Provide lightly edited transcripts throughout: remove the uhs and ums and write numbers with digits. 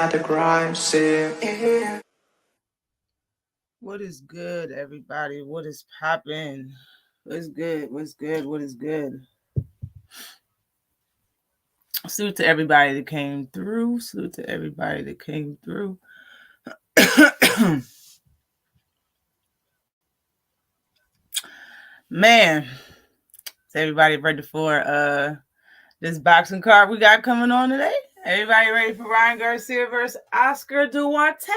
at the crime scene. What is good, everybody? What is poppin'? What's good? What's good? What is good? Salute to everybody that came through. Salute to everybody that came through. Man, is everybody ready for this boxing card we got coming on today? Everybody ready for Ryan Garcia versus Oscar Duarte?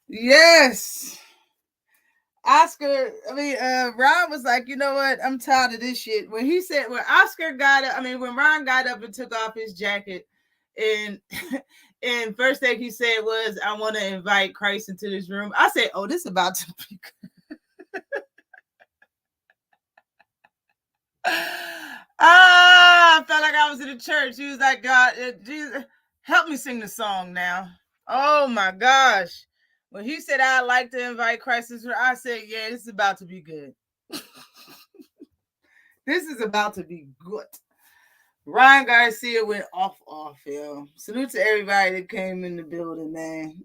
Yes. Oscar, Ron was like, you know what? I'm tired of this shit. When Oscar got up, when Ron got up and took off his jacket, and first thing he said was, I want to invite Christ into this room. I said, oh, this is about to be good. I felt like I was in a church. He was like, God, Jesus, help me sing the song now. Oh my gosh. When he said, I'd like to invite Christ into I said, yeah, this is about to be good. This is about to be good. Ryan Garcia went off, yo. Salute to everybody that came in the building, man.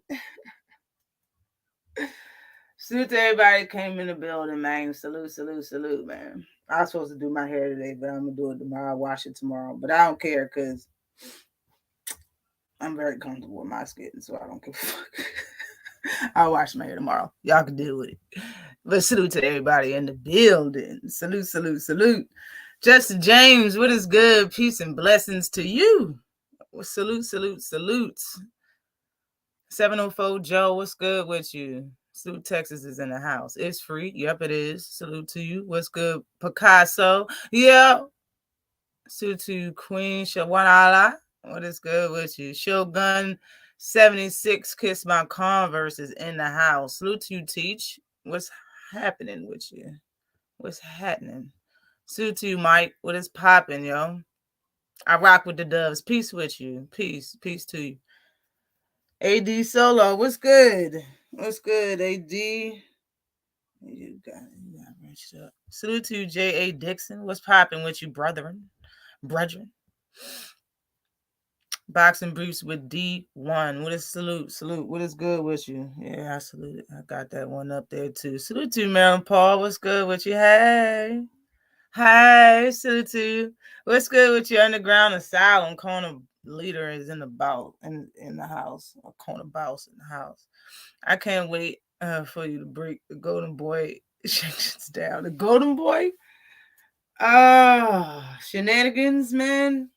Salute to everybody that came in the building, man. Salute, man. I was supposed to do my hair today, but I'm going to do it tomorrow. I'll wash it tomorrow. But I don't care because I'm very comfortable with my skin, so I don't give a fuck. I'll wash my hair tomorrow. Y'all can deal with it. But salute to everybody in the building. Salute. Justin James, what is good? Peace and blessings to you. Salute. 704 Joe, what's good with you? Salute, Texas is in the house. It's free. Yep, it is. Salute to you. What's good? Picasso. Yeah. Salute to Queen Shawanala. What is good with you? Shogun 76 Kiss My Converse is in the house. Salute to you, Teach. What's happening with you? What's happening? Salute to you, Mike. What is popping, yo? I rock with the doves. Peace with you. Peace to you. AD Solo, what's good? What's good, AD? You got reached up. Salute to you, J.A. Dixon. What's popping with you, brethren? Boxing Briefs with D1. What is salute? What is good with you? Yeah, I salute it. I got that one up there too. Salute to you, Marilyn Paul. What's good with you? Hey, salute to you. What's good with your underground asylum? Corner leader is in the house. A corner boss in the house. I can't wait for you to break the Golden Boy shit down. The Golden Boy? Shenanigans, man.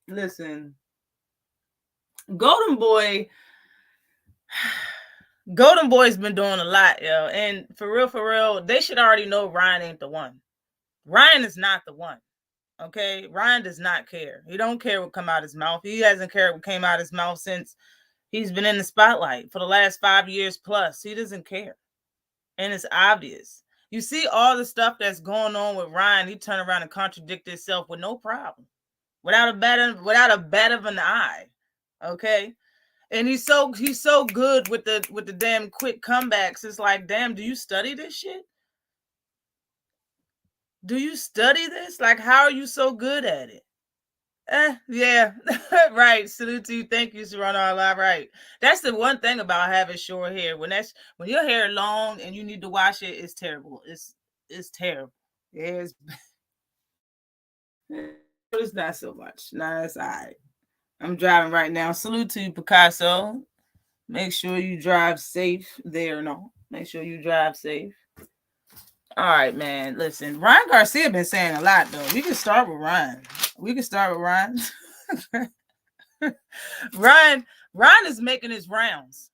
Listen. Golden Boy's been doing a lot, yo. And for real, they should already know Ryan ain't the one. Ryan is not the one. Okay? Ryan does not care. He don't care what come out his mouth. He hasn't cared what came out his mouth since he's been in the spotlight for the last 5 years plus. He doesn't care. And it's obvious. You see all the stuff that's going on with Ryan, he turned around and contradicted himself with no problem. Without a bat of an eye. Okay, and he's so good with the damn quick comebacks. It's like, damn, do you study this shit? Do you study this? Like, how are you so good at it? Yeah, right. Salute to you. Thank you, Serrano. Right. That's the one thing about having short hair. When your hair long and you need to wash it, it's terrible. It's terrible. Yeah, it's not so much. Nah, it's all right. I'm driving right now. Salute to you, Picasso. Make sure you drive safe there. No, make sure you drive safe. All right, man. Listen, Ryan Garcia been saying a lot, though. We can start with Ryan. Ryan is making his rounds.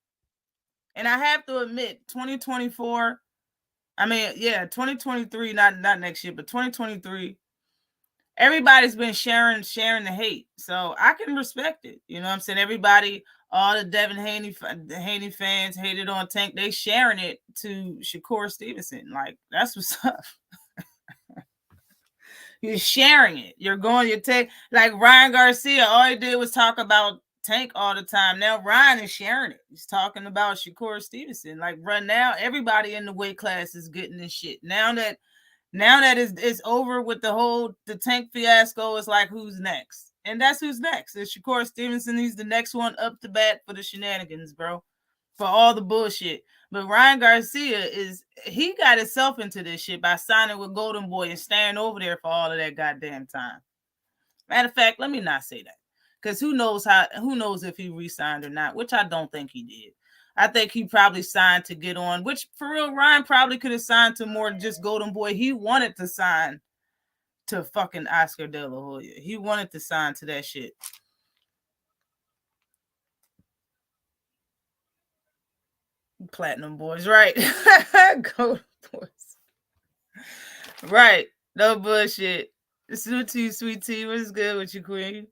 And I have to admit, 2024, 2023, not next year, but 2023, everybody's been sharing the hate. So I can respect it. You know what I'm saying? Everybody, all the Devin Haney fans hated on Tank. They sharing it to Shakur Stevenson. Like, that's what's up. You're sharing it. You're like Ryan Garcia, all he did was talk about Tank all the time. Now Ryan is sharing it. He's talking about Shakur Stevenson. Like, right now, everybody in the weight class is getting this shit. Now that it's over with the Tank fiasco, it's like, who's next? And that's who's next. It's Shakur Stevenson. He's the next one up to bat for the shenanigans, bro. For all the bullshit. But Ryan Garcia he got himself into this shit by signing with Golden Boy and staying over there for all of that goddamn time. Matter of fact, let me not say that. Because who knows if he re-signed or not, which I don't think he did. I think he probably signed to get on, which for real, Ryan probably could have signed to more than just Golden Boy. He wanted to sign to fucking Oscar De La Hoya. He wanted to sign to that shit. Platinum Boys, right? Golden Boys. Right. No bullshit. Sweet tea, sweet tea. What's good with you, queen?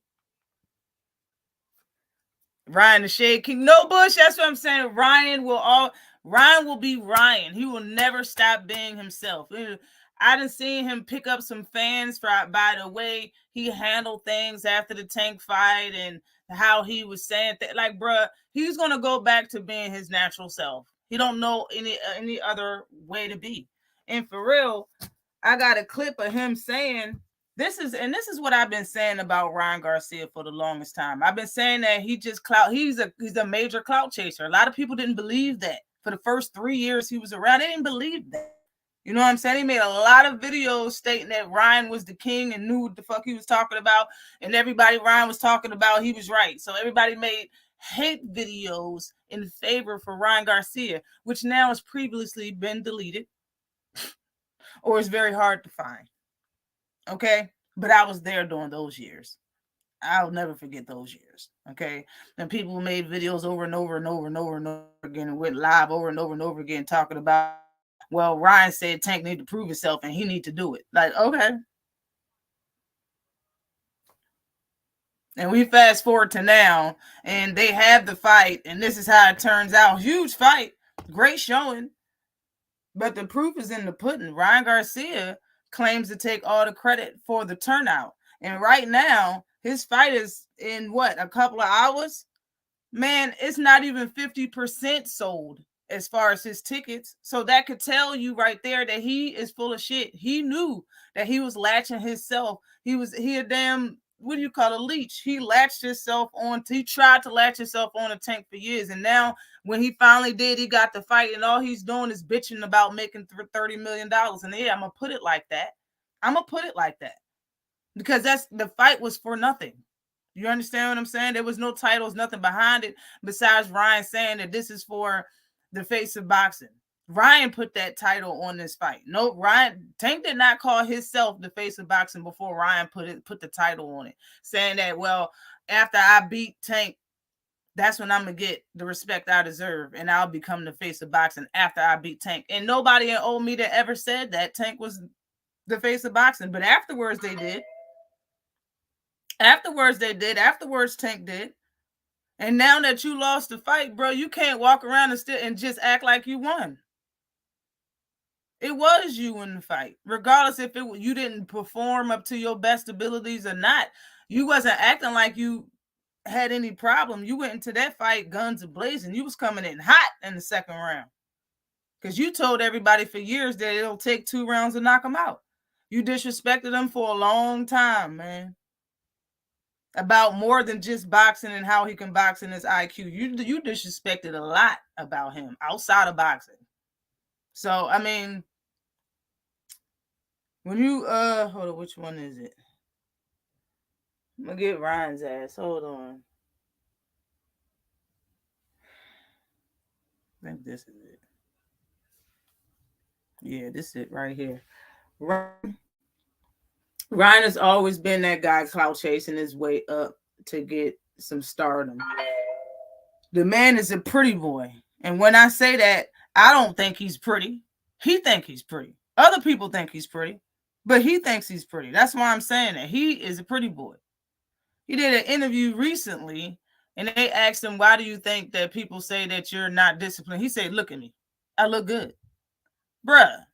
Ryan the Shade King. No bullshit. That's what I'm saying. Ryan will be Ryan. He will never stop being himself. I done seen him pick up some fans by the way he handled things after the Tank fight and how he was saying that. Like, bruh, he's gonna go back to being his natural self. He don't know any other way to be. And for real, I got a clip of him saying this is what I've been saying about Ryan Garcia for the longest time. I've been saying that he's a major clout chaser. A lot of people didn't believe that. For the first 3 years he was around, they didn't believe that. You know what I'm saying? He made a lot of videos stating that Ryan was the king and knew what the fuck he was talking about. And everybody Ryan was talking about, he was right. So everybody made hate videos in favor for Ryan Garcia, which now has previously been deleted or is very hard to find. Okay? But I was there during those years. I'll never forget those years. Okay? And people made videos over and over and over and over and over again and went live over and over and over again talking about, well, Ryan said Tank need to prove himself and he need to do it. Like, okay. And we fast forward to now and they have the fight and this is how it turns out. Huge fight. Great showing. But the proof is in the pudding. Ryan Garcia claims to take all the credit for the turnout. And right now, his fight is in a couple of hours? Man, it's not even 50% sold as far as his tickets. So that could tell you right there that he is full of shit. He knew that he was latching himself. He a damn, what do you call a leech? He latched himself on. He tried to latch himself on a Tank for years. And now when he finally did, he got the fight and all he's doing is bitching about making $30 million. And yeah, I'm going to put it like that. Because the fight was for nothing. You understand what I'm saying? There was no titles, nothing behind it besides Ryan saying that this is for the face of boxing. Ryan put that title on this fight. No, Tank did not call himself the face of boxing before Ryan put the title on it, saying that, well, after I beat Tank, that's when I'm going to get the respect I deserve and I'll become the face of boxing after I beat Tank. And nobody in old media ever said that Tank was the face of boxing, but afterwards they did. Afterwards, Tank did. And now that you lost the fight, bro, you can't walk around and just act like you won. It was you in the fight. Regardless if you didn't perform up to your best abilities or not. You wasn't acting like you had any problem. You went into that fight guns a-blazing. You was coming in hot in the second round. Because you told everybody for years that it'll take 2 rounds to knock them out. You disrespected them for a long time, man. About more than just boxing and how he can box in his IQ. You disrespected a lot about him outside of boxing. So, I mean, when you, hold on, which one is it? I'm going to get Ryan's ass. Hold on. I think this is it. Yeah, this is it right here. Ryan has always been that guy clout chasing his way up to get some stardom. The man is a pretty boy. And when I say that, I don't think he's pretty. He thinks he's pretty. Other people think he's pretty, but he thinks he's pretty. That's why I'm saying that. He is a pretty boy. He did an interview recently, and they asked him, why do you think that people say that you're not disciplined? He said, look at me. I look good. Bruh.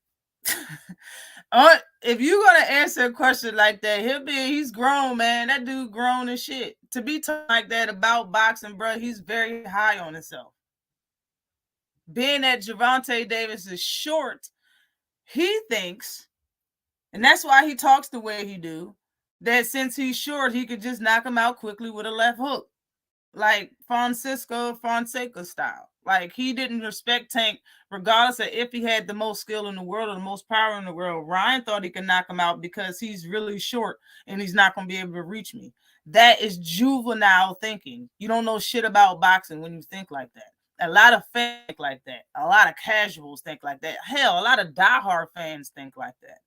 If you're going to answer a question like that, he's grown, man. That dude grown as shit. To be talking like that about boxing, bro, he's very high on himself. Being that Gervonta Davis is short, he thinks, and that's why he talks the way he do, that since he's short, he could just knock him out quickly with a left hook, like Fonseca style. Like, he didn't respect Tank, regardless of if he had the most skill in the world or the most power in the world. Ryan thought he could knock him out because he's really short and he's not going to be able to reach me. That is juvenile thinking. You don't know shit about boxing when you think like that. A lot of fans think like that. A lot of casuals think like that. Hell, a lot of diehard fans think like that.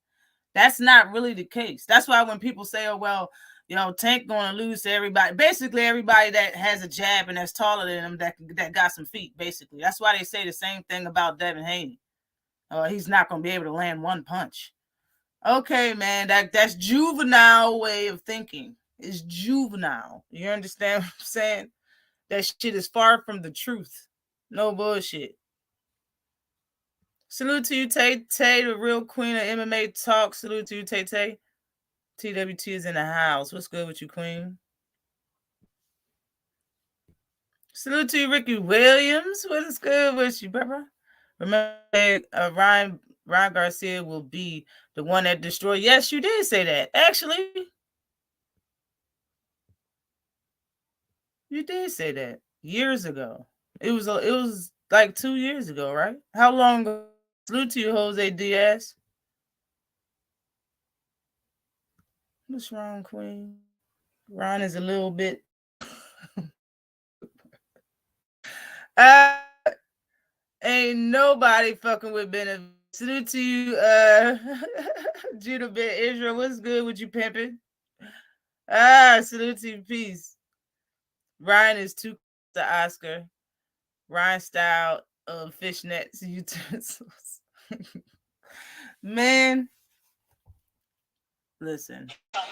That's not really the case. That's why when people say, oh, well, you know, Tank going to lose to everybody, basically everybody that has a jab and that's taller than him, that got some feet, basically. That's why they say the same thing about Devin Haney. He's not going to be able to land one punch. Okay, man, that's juvenile way of thinking. It's juvenile. You understand what I'm saying? That shit is far from the truth. No bullshit. Salute to you, Tay Tay, the real queen of MMA talk. Salute to you, Tay Tay. TWT is in the house. What's good with you, queen? Salute to you, Ricky Williams. What is good with you, brother? Remember, Ryan Garcia will be the one that destroyed. Yes, you did say that. Actually, you did say that years ago. It was like 2 years ago, right? How long ago? Salute to you, Jose Diaz. What's wrong, queen? Ron is a little bit. Ain't nobody fucking with Benavidez. Salute to you, Judah Ben Israel. What's good with you, pimping? Salute to you, peace. Ryan is too close to Oscar. Ryan style of fishnets utensils. Man, listen. Like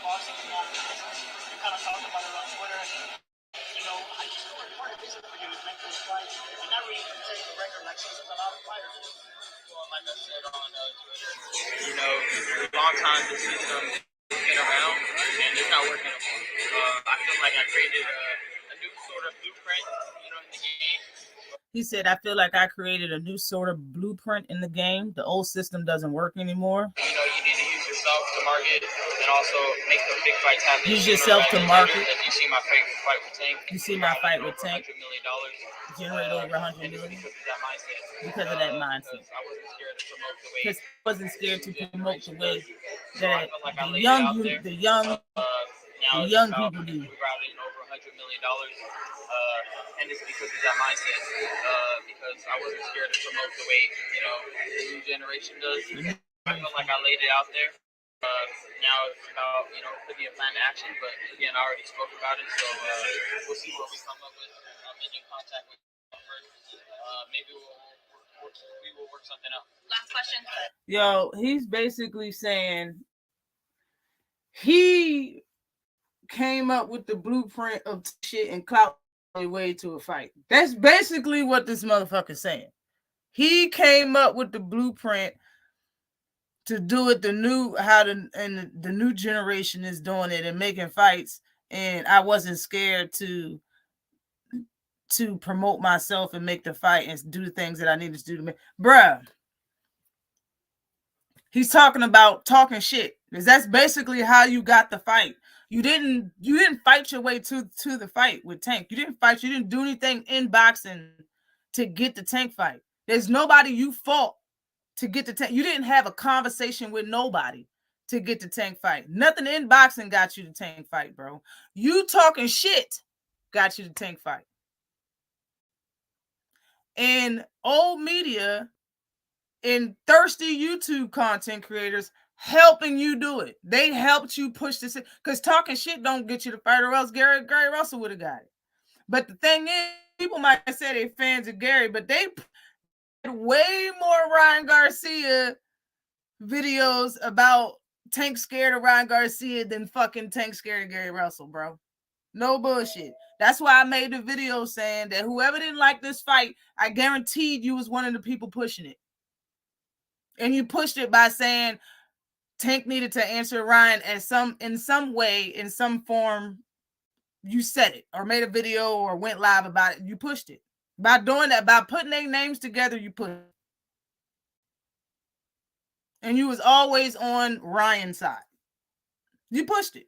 I said on Twitter, long time the system has been around and it's not working anymore. I feel like I created a new sort of blueprint, in the game. He said, I feel like I created a new sort of blueprint in the game. The old system doesn't work anymore. You need to use yourself to market and also make the big fights happen. Use yourself to market. You see my fight with Tank. You see my fight with Tank. $100 million. Generate over $100 million. Because of that mindset. I wasn't scared to promote the way. Because I wasn't scared to promote the way that the young people do. We routed over $100 million, and it's because of that mindset. Because I wasn't scared to promote the way the new generation does. I felt like I laid it out there. Now it's about putting a plan to action. But again, I already spoke about it, so we'll see what we come up with. I'm in contact with you first. Maybe we will work something out. Last question. Yo, he's basically saying he came up with the blueprint of shit and clout way to a fight. That's basically what this motherfucker's saying. He came up with the blueprint to do it the new generation is doing it and making fights, and I wasn't scared to promote myself and make the fight and do the things that I needed to do to make. Bruh, he's talking about talking shit, because that's basically how you got the fight. You didn't fight your way to the fight with Tank. You didn't do anything in boxing to get the Tank fight. There's nobody you fought to get the Tank. You didn't have a conversation with nobody to get the Tank fight. Nothing in boxing got you the Tank fight, bro. You talking shit got you the Tank fight. And old media and thirsty YouTube content creators helping you do it. They helped you push this, because talking shit don't get you the fight, or else Gary Russell would have got it. But the thing is, people might say they're fans of Gary, but they had way more Ryan Garcia videos about Tank scared of Ryan Garcia than fucking Tank scared of Gary Russell, bro. No bullshit. That's why I made the video saying that whoever didn't like this fight, I guaranteed you was one of the people pushing it. And you pushed it by saying Tank needed to answer Ryan in some way, in some form. You said it or made a video or went live about it. You pushed it. By doing that, by putting their names together, you put it. And you was always on Ryan's side. You pushed it.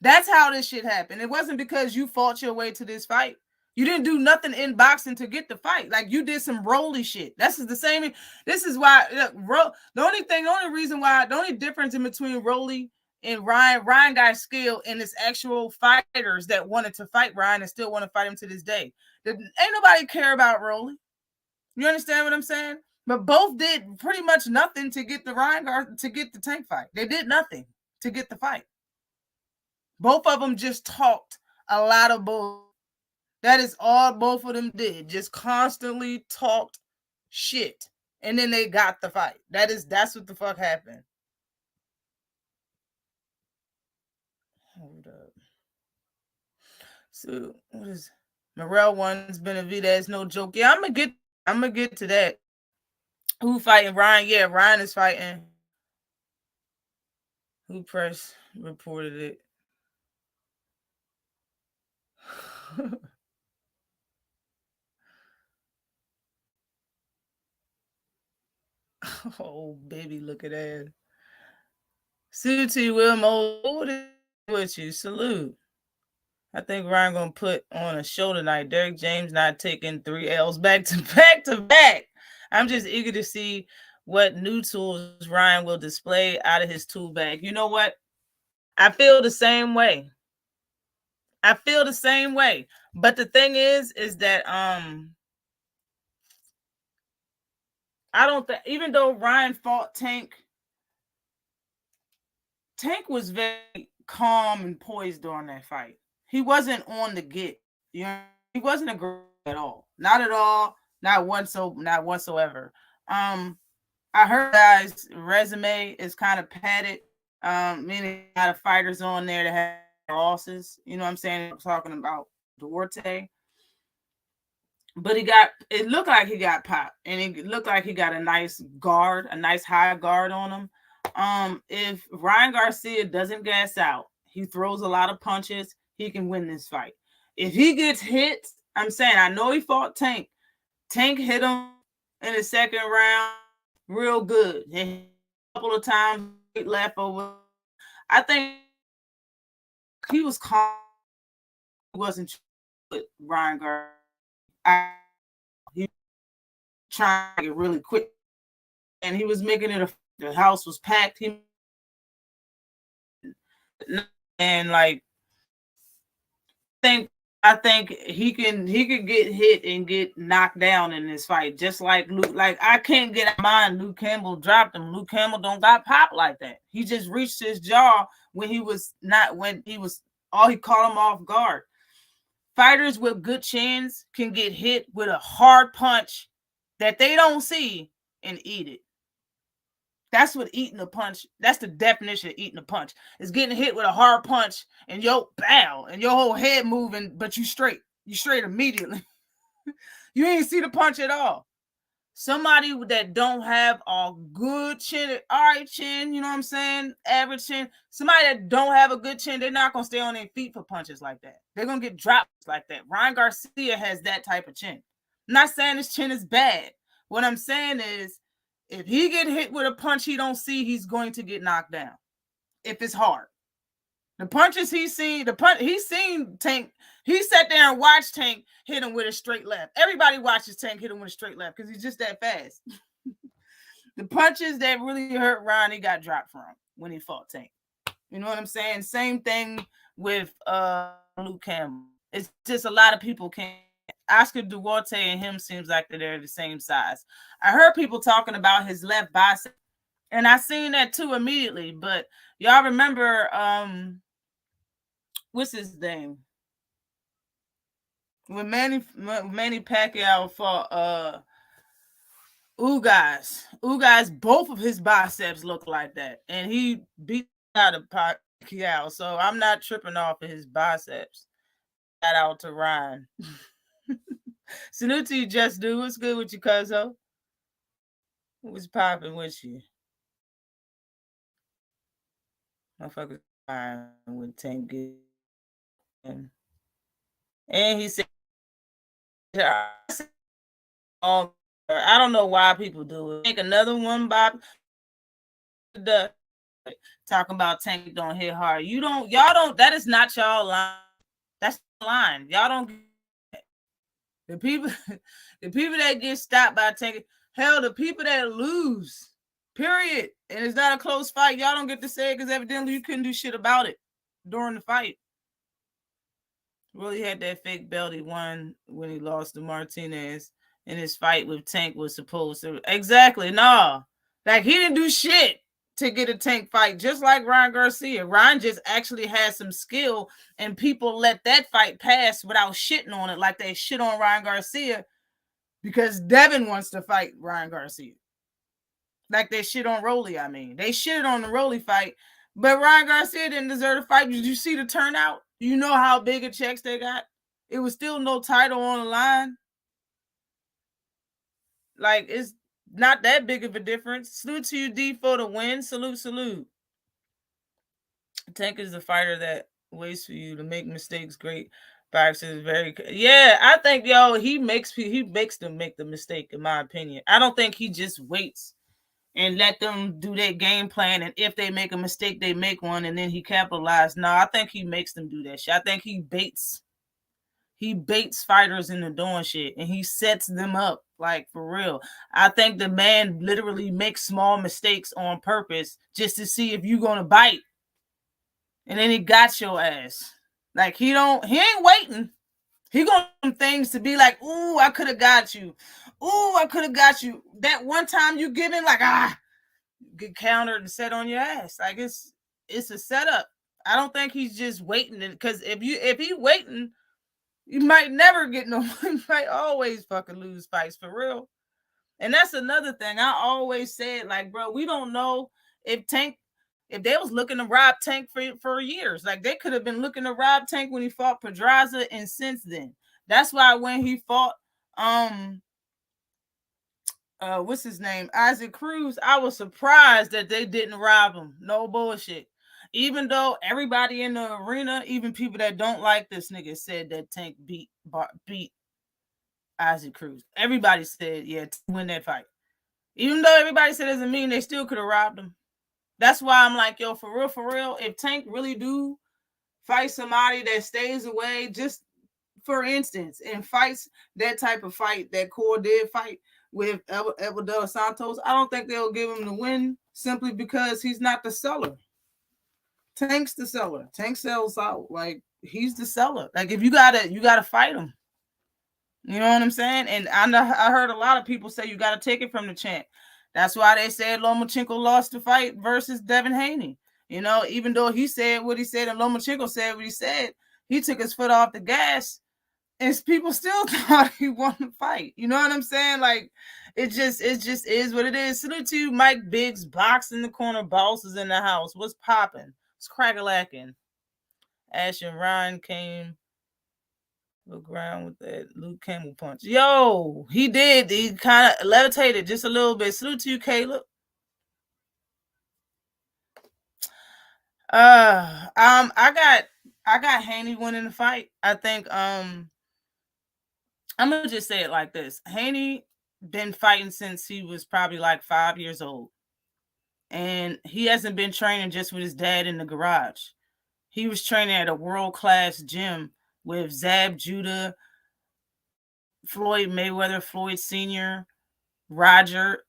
That's how this shit happened. It wasn't because you fought your way to this fight. You didn't do nothing in boxing to get the fight. Like, you did some Rolly shit. This is the same. This is why the only difference in between Rolly and Ryan got skill, and it's actual fighters that wanted to fight Ryan and still want to fight him to this day. Ain't nobody care about Rolly. You understand what I'm saying? But both did pretty much nothing to get the Tank fight. They did nothing to get the fight. Both of them just talked a lot of bull. That is all both of them did. Just constantly talked shit. And then they got the fight. That's what the fuck happened. Hold up. So what is Morrell wants Benavidez, no joke. Yeah, I'm gonna get to that. Who fighting Ryan? Yeah, Ryan is fighting. Who press reported it? Oh, baby, look at that. Salute to you, Will Mo. With you. Salute. I think Ryan gonna put on a show tonight. Derek James not taking 3 L's back to back. I'm just eager to see what new tools Ryan will display out of his tool bag. You know what? I feel the same way. But the thing is that I don't think, even though Ryan fought Tank was very calm and poised during that fight. He wasn't on the get. You know, he wasn't aggressive at all. Not at all. Not whatsoever. I heard guys' resume is kind of padded. Meaning a lot of fighters on there that have losses. You know what I'm saying? I'm talking about Duarte. But it looked like he got popped, and it looked like he got a nice high guard on him. If Ryan Garcia doesn't gas out, he throws a lot of punches, he can win this fight. If he gets hit, I'm saying, I know he fought Tank. Tank hit him in the second round real good. A couple of times left over. I think he was calm. He wasn't with Ryan Garcia. He was trying to get really quick, and he was making it the house was packed. I think he could get hit and get knocked down in this fight, just like Luke. Like, I can't get out of mind Luke Campbell dropped him. Luke Campbell don't got popped like that. He just reached his jaw when he caught him off guard. Fighters with good chins can get hit with a hard punch that they don't see and eat it. That's what eating a punch. That's the definition of eating a punch. Is getting hit with a hard punch and your whole head moving, but you straight. You straight immediately. You ain't see the punch at all. Somebody that don't have a good chin, all right chin, you know what I'm saying? Average chin. Somebody that don't have a good chin, they're not going to stay on their feet for punches like that. They're going to get dropped like that. Ryan Garcia has that type of chin. I'm not saying his chin is bad. What I'm saying is, if he get hit with a punch he don't see, he's going to get knocked down. If it's hard. The punches he's seen Tank. He sat there and watched Tank hit him with a straight left. Everybody watches Tank hit him with a straight left because he's just that fast. The punches that really hurt Ryan, he got dropped from when he fought Tank. You know what I'm saying? Same thing with Luke Campbell. It's just a lot of people can't. Oscar Duarte and him seems like they're the same size. I heard people talking about his left bicep, and I seen that too immediately. But y'all remember what's his name? When Manny Pacquiao fought Ugas, both of his biceps look like that, and he beat out of Pacquiao. So I'm not tripping off of his biceps. Shout out to Ryan. Salute to you, Just Do. What's good with you, cuzzo? What's popping with you? Motherfucker fine with Tank. And he said, I don't know why people do it. Make another one, Bob. talking about Tank don't hit hard. Y'all don't, that is not y'all line. That's the line. Y'all don't get the people that get stopped by Tank. Hell, the people that lose, period. And it's not a close fight. Y'all don't get to say it because evidently you couldn't do shit about it during the fight. Really had that fake belt he won when he lost to Martinez in his fight with Tank was supposed to. Exactly. No. Like, he didn't do shit to get a Tank fight, just like Ryan Garcia. Ryan just actually had some skill, and people let that fight pass without shitting on it like they shit on Ryan Garcia because Devin wants to fight Ryan Garcia. Like they shit on Rolly, I mean. They shitted on the Rolly fight, but Ryan Garcia didn't deserve the fight. Did you see the turnout? You know how big of checks they got? It was still no title on the line. Like, it's not that big of a difference. Salute to you, D, for the win. Salute. Tank is the fighter that waits for you to make mistakes. Great boxer is very. Yeah, I think, he makes them make the mistake, in my opinion. I don't think he just waits and let them do their game plan, and if they make a mistake, they make one, and then he capitalizes. No, I think he makes them do that shit. I think he baits fighters into doing shit, and he sets them up, like, for real. I think the man literally makes small mistakes on purpose just to see if you're gonna bite, and then he got your ass. Like, he ain't waiting. He gonna do things to be like, ooh, I could have got you. Ooh, I could have got you. That one time you give him, like, get countered and set on your ass. Like, it's a setup. I don't think he's just waiting, because if he waiting, you might never get no. You might always fucking lose fights, for real. And that's another thing. I always said, like, bro, we don't know if they was looking to rob Tank for years. Like, they could have been looking to rob Tank when he fought Pedraza, and since then. That's why when he fought what's his name? Isaac Cruz, I was surprised that they didn't rob him. No bullshit. Even though everybody in the arena, even people that don't like this nigga, said that Tank beat Isaac Cruz. Everybody said, yeah, to win that fight. Even though everybody said it doesn't mean, they still could have robbed him. That's why I'm like, yo, for real, if Tank really do fight somebody that stays away, just for instance, and fights that type of fight that Core did fight with Edward De Los Santos, I don't think they'll give him the win simply because he's not the seller. Tank's the seller. Tank sells out. Like, he's the seller. Like, if you gotta fight him. You know what I'm saying? And I heard a lot of people say you gotta take it from the champ. That's why they said Lomachenko lost the fight versus Devin Haney. You know, even though he said what he said and Lomachenko said what he said, he took his foot off the gas, and people still thought he won the fight. You know what I'm saying? Like, it just is what it is. Salute to you, Mike Biggs, Box in the corner, boss is in the house. What's popping? It's crack-a-lacking. Ash and Ryan came look around with that Luke Campbell punch. Yo, he did. He kind of levitated just a little bit. Salute to you, Caleb. I got Haney winning the fight. I think I'm gonna just say it like this. Haney been fighting since he was probably like 5 years old. And he hasn't been training just with his dad in the garage. He was training at a world-class gym with Zab Judah, Floyd Mayweather, Floyd Sr., Roger,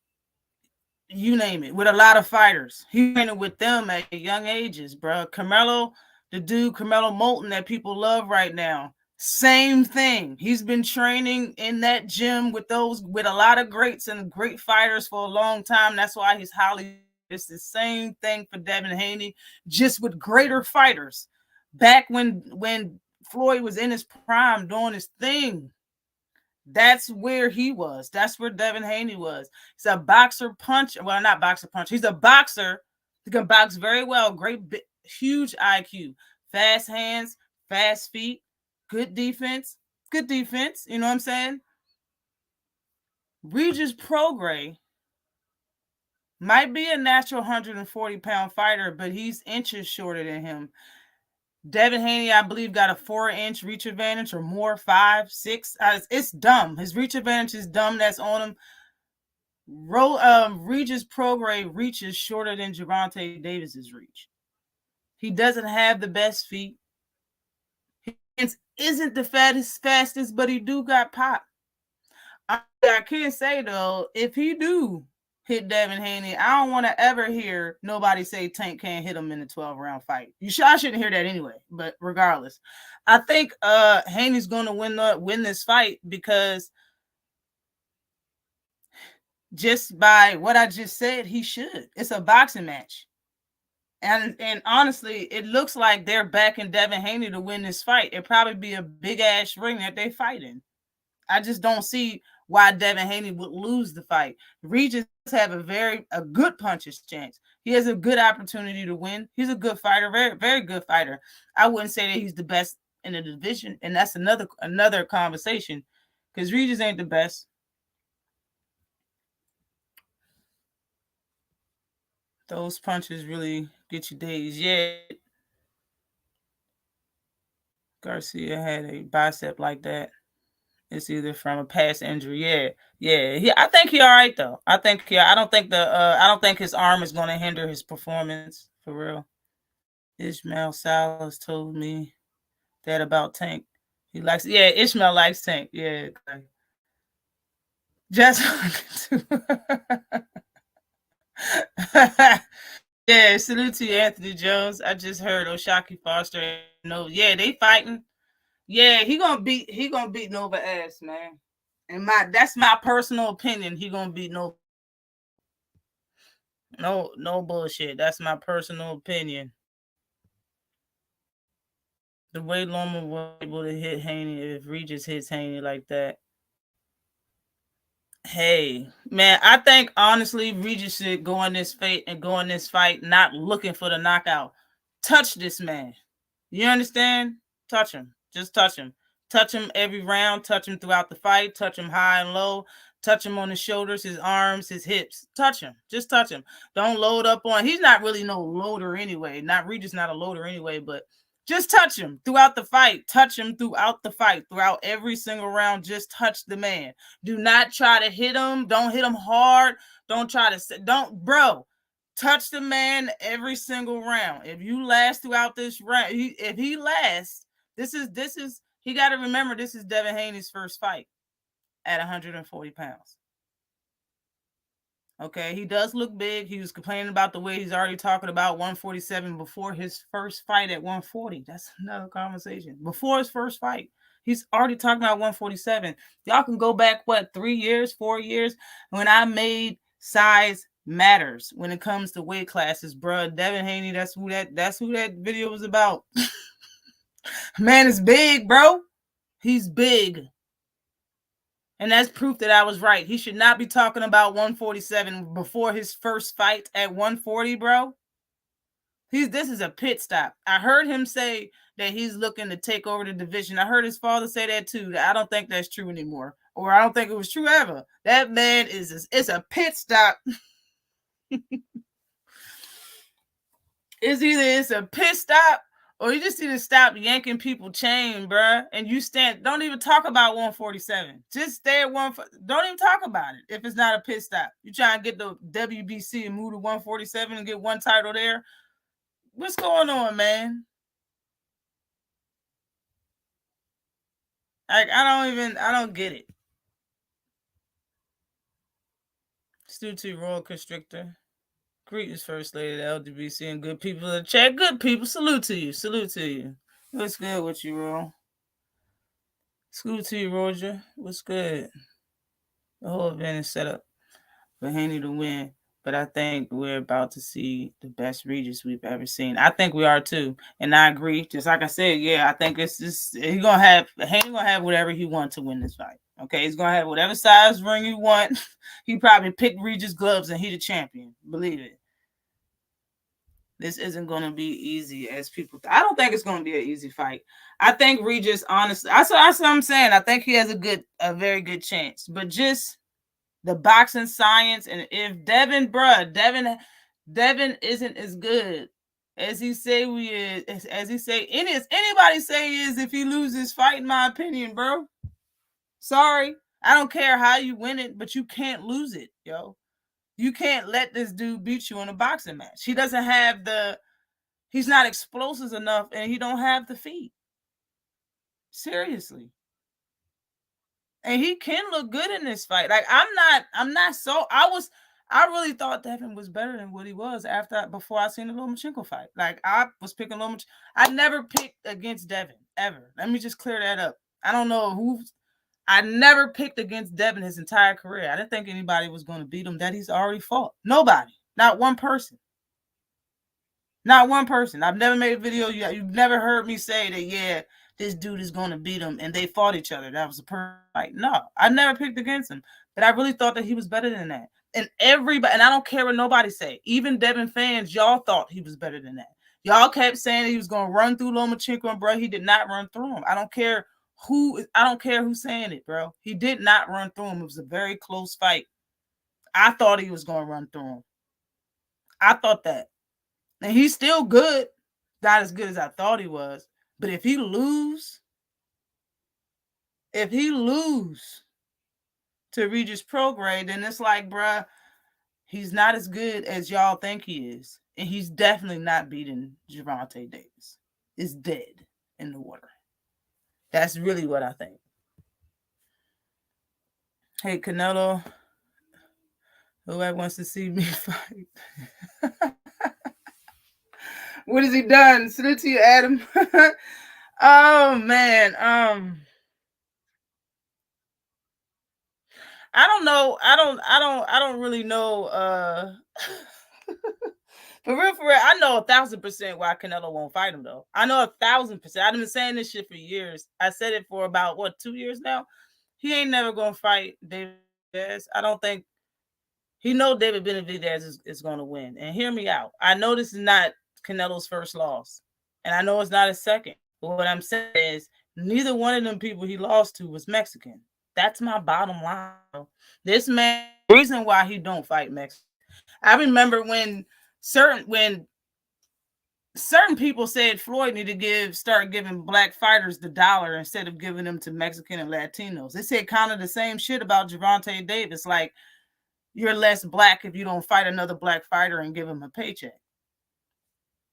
you name it, with a lot of fighters. He trained with them at young ages, bro. Carmelo, the dude Carmelo Moulton that people love right now, same thing. He's been training in that gym with a lot of greats and great fighters for a long time. That's why he's highly. It's the same thing for Devin Haney, just with greater fighters. Back when Floyd was in his prime doing his thing, that's where he was. That's where Devin Haney was. He's a boxer punch. Well, not boxer punch. He's a boxer. He can box very well. Great, huge IQ. Fast hands, fast feet, good defense. Good defense. You know what I'm saying? Regis Prograis might be a natural 140-pound fighter, but he's inches shorter than him. Devin Haney, I believe, got a 4-inch reach advantage or more, 5, 6. It's dumb. His reach advantage is dumb. That's on him. Regis Prograis reach is shorter than Gervonta Davis's reach. He doesn't have the best feet. He isn't the fastest, but he do got pop. I can't say though, if he do hit Devin Haney, I don't want to ever hear nobody say Tank can't hit him in a 12-round fight. I shouldn't hear that anyway, but regardless. I think Haney's going to win this fight because just by what I just said, he should. It's a boxing match. And honestly, it looks like they're backing Devin Haney to win this fight. It'd probably be a big-ass ring that they fight in. I just don't see why Devin Haney would lose the fight. Regis have a good puncher's chance. He has a good opportunity to win. He's a good fighter, very, very good fighter. I wouldn't say that he's the best in the division, and that's another conversation because Regis ain't the best. Those punches really get you dazed. Yeah. Garcia had a bicep like that. It's either from a past injury. Yeah. I think he all right though. I don't think his arm is going to hinder his performance for real. Ishmael Salas told me that about Tank. He likes. Yeah, Ishmael likes Tank. Yeah. Just. Yeah, salute to you, Anthony Jones. I just heard O'Shaquie Foster. No, yeah, they fighting. Yeah, he gonna beat Nova ass, man. And that's my personal opinion. He gonna beat Nova. No bullshit. That's my personal opinion. The way Loma was able to hit Haney, if Regis hits Haney like that. Hey, man, I think honestly Regis should go in this fight not looking for the knockout. Touch this man. You understand? Touch him. Just touch him. Touch him every round. Touch him throughout the fight. Touch him high and low. Touch him on his shoulders, his arms, his hips. Touch him. Just touch him. Don't load up on. He's not really no loader anyway. Regis not a loader anyway, but just touch him throughout the fight. Touch him throughout the fight. Throughout every single round, just touch the man. Do not try to hit him. Don't hit him hard. Bro. Touch the man every single round. If you last throughout this round, if he lasts, this is he got to remember this is Devin Haney's first fight at 140 pounds. Okay, he does look big. He was complaining about the way he's already talking about 147 before his first fight at 140. That's another conversation. Before his first fight, he's already talking about 147. Y'all can go back, 3 years, 4 years, when I made size matters when it comes to weight classes, bro. Devin Haney, that's who that video was about. Man is big, bro. He's big. And that's proof that I was right. He should not be talking about 147 before his first fight at 140, bro. This is a pit stop. I heard him say that he's looking to take over the division. I heard his father say that too. I don't think that's true anymore. Or I don't think it was true ever. That man it's a pit stop. It's a pit stop, or you just need to stop yanking people chain, bruh. And you don't even talk about 147. Just stay at don't even talk about it if it's not a pit stop. You try and get the WBC and move to 147 and get one title there. What's going on, man? Like, I don't get it. Stu T Royal Constrictor. Greetings, First Lady of the LDBC and good people in the chat. Good people, salute to you. Salute to you. What's good with you, Ro? Salute to you, Roger. What's good? The whole event is set up for Haney to win, but I think we're about to see the best Regis we've ever seen. I think we are too, and I agree. Just like I said, I think it's just Haney gonna have whatever he wants to win this fight. Okay, he's gonna have whatever size ring he wants. He probably picked Regis gloves and he the champion. Believe it. This isn't going to be easy as people. I don't think it's going to be an easy fight. I think Regis, honestly, that's what I'm saying. I think he has a very good chance. But just the boxing science, and if Devin isn't as good as he say anybody say he is if he loses fight, in my opinion, bro. Sorry. I don't care how you win it, but you can't lose it, yo. You can't let this dude beat you in a boxing match. He doesn't have he's not explosive enough, and he don't have the feet. Seriously. And he can look good in this fight. Like, I really thought Devin was better than what he was before I seen the Lomachenko fight. Like, I was picking Lomachenko. I never picked against Devin, ever. Let me just clear that up. I don't know I never picked against Devin his entire career. I didn't think anybody was going to beat him that he's already fought. Nobody. Not one person. Not one person. I've never made a video. You've never heard me say that, yeah, this dude is going to beat him, and they fought each other. That was a perfect fight. No, I never picked against him. But I really thought that he was better than that. And everybody, and I don't care what nobody say. Even Devin fans, y'all thought he was better than that. Y'all kept saying that he was going to run through Lomachenko, and bro, he did not run through him. I don't care who's saying it, bro. He did not run through him. It was a very close fight. I thought he was going to run through him. I thought that. And he's still good. Not as good as I thought he was. But if he lose to Regis Prograis, then it's like, bruh, he's not as good as y'all think he is. And he's definitely not beating Gervonta Davis. It's dead in the water. That's really what I think. Hey, Canelo, whoever wants to see me fight. What has he done? Salute to you, Adam. Oh, man. I don't know. I don't really know. For real, I know 1,000% why Canelo won't fight him, though. I know 1,000%. I've been saying this shit for years. I said it for about, 2 years now? He ain't never going to fight David. I don't think. He know David Benavidez is going to win. And hear me out. I know this is not Canelo's first loss. And I know it's not his second. But what I'm saying is, neither one of them people he lost to was Mexican. That's my bottom line. This man, the reason why he don't fight Mexican. I remember when certain people said Floyd need to start giving black fighters the dollar instead of giving them to Mexican and Latinos. They said kind of the same shit about Gervonta Davis. Like, you're less black if you don't fight another black fighter and give him a paycheck.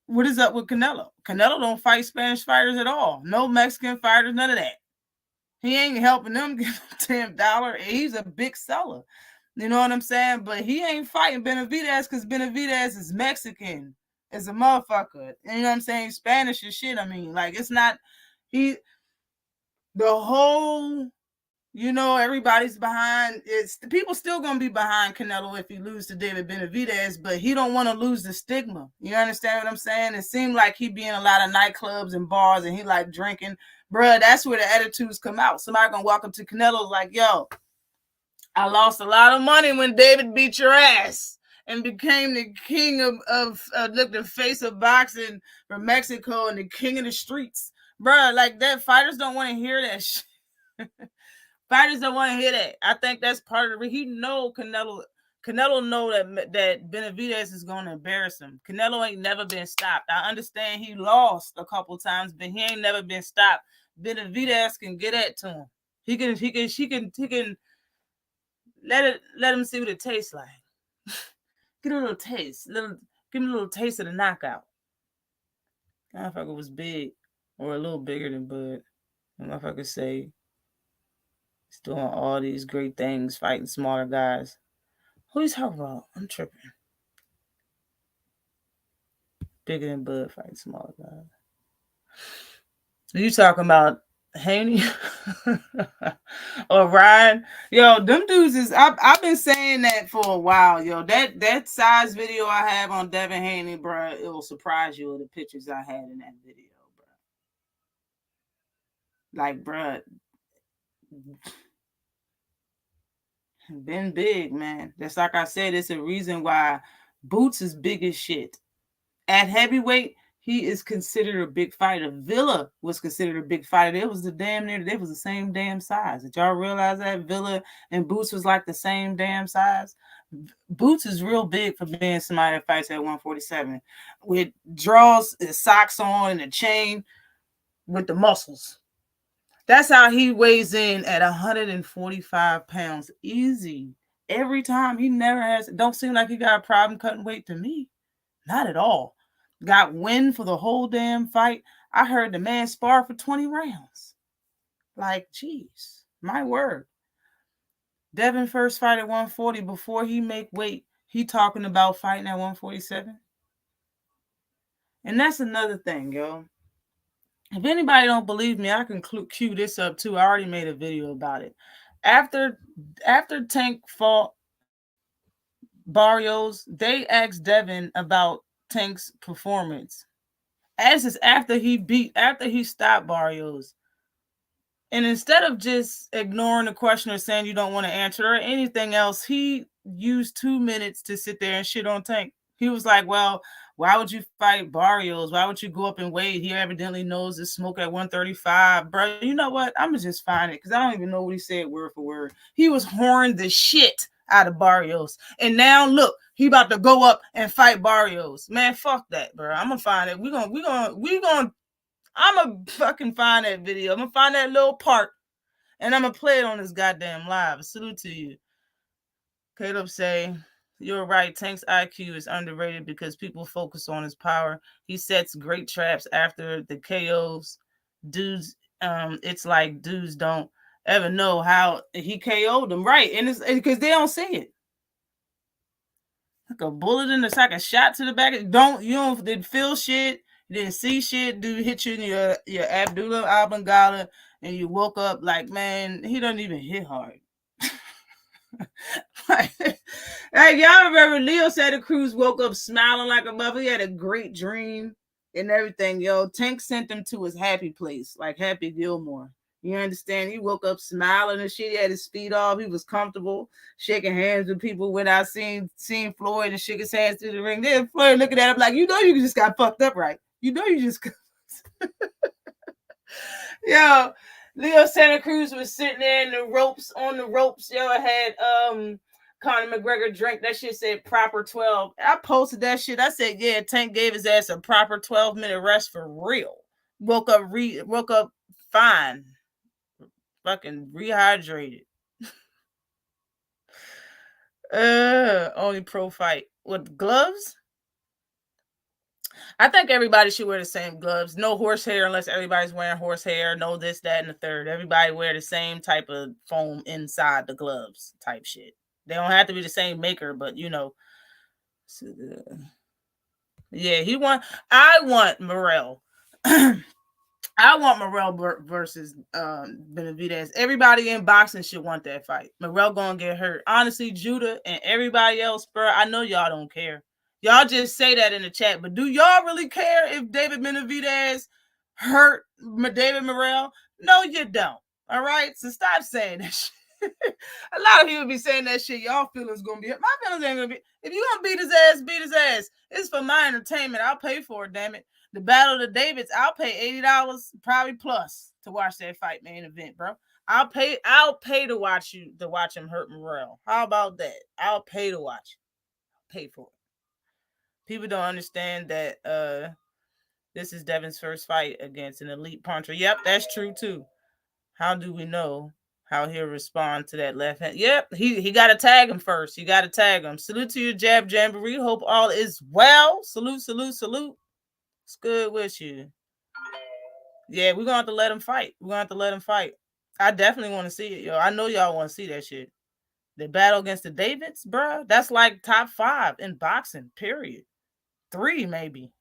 What is up with Canelo? Canelo don't fight Spanish fighters at all. No Mexican fighters, none of that. He ain't helping them get $10. He's a big seller. You know what I'm saying? But he ain't fighting Benavidez because Benavidez is Mexican as a motherfucker. You know what I'm saying? Spanish and shit. I mean, like, it's not... the whole... everybody's behind. The people still gonna be behind Canelo if he loses to David Benavidez, but he don't want to lose the stigma. You understand what I'm saying? It seemed like he be in a lot of nightclubs and bars, and he like drinking. Bruh, that's where the attitudes come out. Somebody gonna walk up to Canelo like, yo, I lost a lot of money when David beat your ass and became the king of the face of boxing from Mexico and the king of the streets. Bruh, like that, fighters don't want to hear that shit. Fighters don't want to hear that. I think that's part of it. He know Canelo know that Benavidez is going to embarrass him. Canelo ain't never been stopped. I understand he lost a couple times, but he ain't never been stopped. Benavidez can get that to him. He can let him see what it tastes like. Get a little taste. Give him a little taste of the knockout. That motherfucker was big, or a little bigger than Bud. That motherfucker say he's doing all these great things, fighting smaller guys. Who you talking about? I'm tripping. Bigger than Bud, fighting smaller guys. Are you talking about Haney or Ryan? Yo, them dudes is... I've been saying that for a while, yo. That size video I have on Devin Haney, bro, it will surprise you with the pictures I had in that video, bro. Like, bro, been big, man. That's like I said, it's a reason why Boots is big as shit. At heavyweight, he is considered a big fighter. Villa was considered a big fighter. They was the same damn size. Did y'all realize that? Villa and Boots was like the same damn size. Boots is real big for being somebody that fights at 147 with draws, socks on, and a chain with the muscles. That's how he weighs in at 145 pounds. Easy. Every time. He never has, don't seem like he got a problem cutting weight to me. Not at all. Got win for the whole damn fight. I heard the man spar for 20 rounds. Like, geez, my word. Devin first fight at 140 before he make weight. He talking about fighting at 147. And that's another thing, yo. If anybody don't believe me, I can cue this up too. I already made a video about it. After Tank fought Barrios, they asked Devin about Tank's performance. As is after he stopped Barrios. And instead of just ignoring the question or saying you don't want to answer or anything else, he used 2 minutes to sit there and shit on Tank. He was like, well, why would you fight Barrios? Why would you go up and weight? He evidently knows the smoke at 135. Bro, you know what? I'm going to just find it because I don't even know what he said word for word. He was horning the shit out of Barrios. And now, look, he about to go up and fight Barrios. Man, fuck that, bro. I'm going to find it. We're going to I'm going to fucking find that video. I'm going to find that little part, and I'm going to play it on this goddamn live. Salute to you. Caleb say, you're right. Tank's IQ is underrated because people focus on his power. He sets great traps after the KOs. Dudes, it's like dudes don't ever know how he KO'd them. Right, and it's because they don't see it. Like a bullet in the like a shot to the back. You didn't feel shit. You didn't see shit. Dude hit you in your Abdullah Oblongata, and you woke up like, man, he doesn't even hit hard. like y'all remember Leo Santa Cruz woke up smiling like a mother. He had a great dream and everything. Yo, Tank sent him to his happy place, like Happy Gilmore. You understand? He woke up smiling and shit. He had his feet off. He was comfortable, shaking hands with people. When I seen Floyd and shook his hands through the ring, then Floyd looking at him like, you know, you just got fucked up, right? You know, you just. Yo, Leo Santa Cruz was sitting there in the ropes, on the ropes. Yo, I had Conor McGregor drink. That shit said proper 12. I posted that shit. I said, yeah, Tank gave his ass a proper 12-minute rest for real. Woke up fine. Fucking rehydrated. Only pro fight with gloves. I think everybody should wear the same gloves. No horsehair unless everybody's wearing horsehair. No this, that, and the third. Everybody wear the same type of foam inside the gloves type shit. They don't have to be the same maker, but you know. So yeah, I want Morrell. I want Morrell versus Benavidez. Everybody in boxing should want that fight. Morrell gonna get hurt. Honestly, Judah and everybody else, bro, I know y'all don't care. Y'all just say that in the chat, but do y'all really care if David Benavidez hurt David Morrell? No, you don't. All right? So stop saying that shit. A lot of people be saying that shit. Y'all feelings gonna be hurt. My feelings ain't gonna be. If you gonna beat his ass, beat his ass. It's for my entertainment. I'll pay for it, damn it. The Battle of the Davids, I'll pay $80 probably plus to watch that fight main event, bro. I'll pay to watch him hurt Morrell. How about that? I'll pay to watch. I'll pay for it. People don't understand that this is Devin's first fight against an elite puncher. Yep, that's true too. How do we know how he'll respond to that left hand? Yep, he got to tag him first. You got to tag him. Salute to your Jab Jamboree. Hope all is well. Salute, salute, salute. It's good with you. Yeah, we're going to have to let him fight. I definitely want to see it, yo. I know y'all want to see that shit. The battle against the Davids, bro, that's like top 5 in boxing, period. 3, maybe.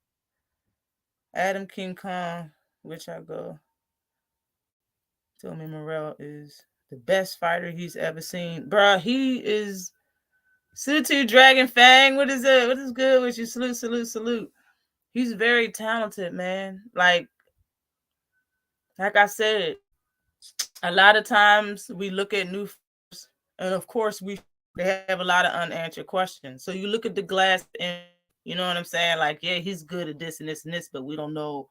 Adam King Kong, which I go. Tell me Morrell is the best fighter he's ever seen. Bro, he is. Salute to Dragon Fang. What is it? What is good with you? Salute, salute, salute. He's very talented, man. Like I said, a lot of times we look at new fighters, and of course they have a lot of unanswered questions. So you look at the glass, and you know what I'm saying? Like, yeah, he's good at this and this and this, but we don't know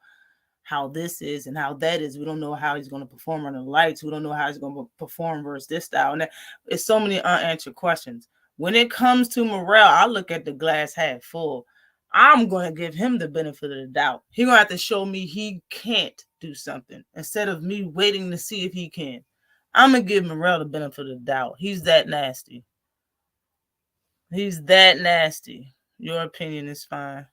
how this is and how that is. We don't know how he's going to perform on the lights. We don't know how he's going to perform versus this style. And it's so many unanswered questions. When it comes to Morrell, I look at the glass half full. I'm going to give him the benefit of the doubt. He's going to have to show me he can't do something instead of me waiting to see if he can. I'm going to give Morrell the benefit of the doubt. He's that nasty. He's that nasty. Your opinion is fine.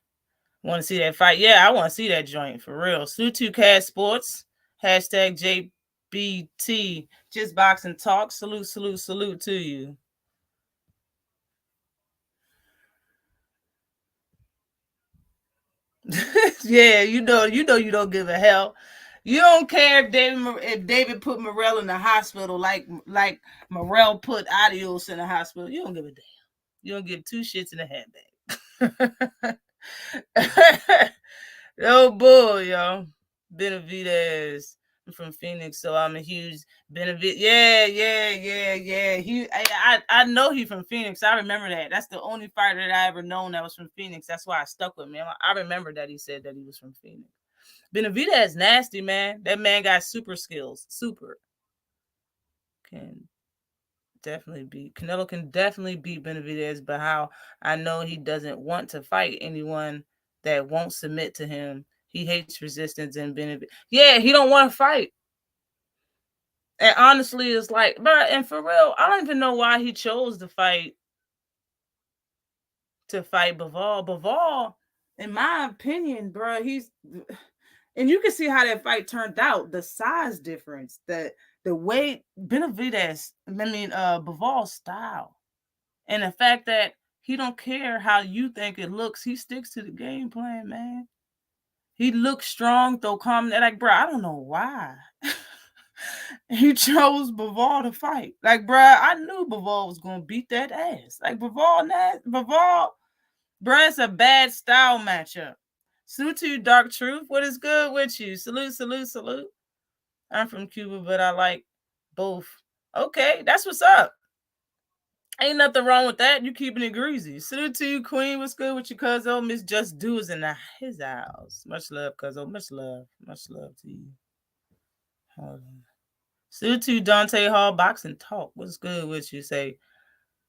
Want to see that fight? Yeah, I want to see that joint for real. Salute Cast Sports. Hashtag JBT. Just boxing talk. Salute to you. Yeah, you know you don't give a hell. You don't care if David put Morrell in the hospital like Morrell put Adios in the hospital. You don't give a damn. You don't give two shits in a handbag. No bull, yo. Benavidez. I'm from Phoenix, so I'm a huge Benavidez. Yeah. I know he from Phoenix. I remember that. That's the only fighter that I ever known that was from Phoenix. That's why I stuck with him. I remember that he said that he was from Phoenix. Benavidez nasty, man. That man got super skills. Super. Canelo can definitely beat Benavidez, but how I know he doesn't want to fight anyone that won't submit to him. He hates resistance and Benavidez. Yeah, he don't want to fight. And honestly, it's like, bro, and for real, I don't even know why he chose to fight Bivol. Bivol, in my opinion, bro, and you can see how that fight turned out. The size difference, the weight, Benavidez, Bivol's style. And the fact that he don't care how you think it looks. He sticks to the game plan, man. He looks strong, though calm. Like, bro, I don't know why. He chose Bivol to fight. Like, bro, I knew Bivol was going to beat that ass. Like, Bivol, bro, it's a bad style matchup. Salute to you, Dark Truth. What is good with you? Salute. I'm from Cuba, but I like both. Okay, that's what's up. Ain't nothing wrong with that. You keeping it greasy. Salute to you, Queen. What's good with you, cuzzo? Miss Just Do is in his house. Much love, cuzzo. Much love to you. Hold on. Salute to you, Dante Hall. Boxing Talk. What's good with you? Say,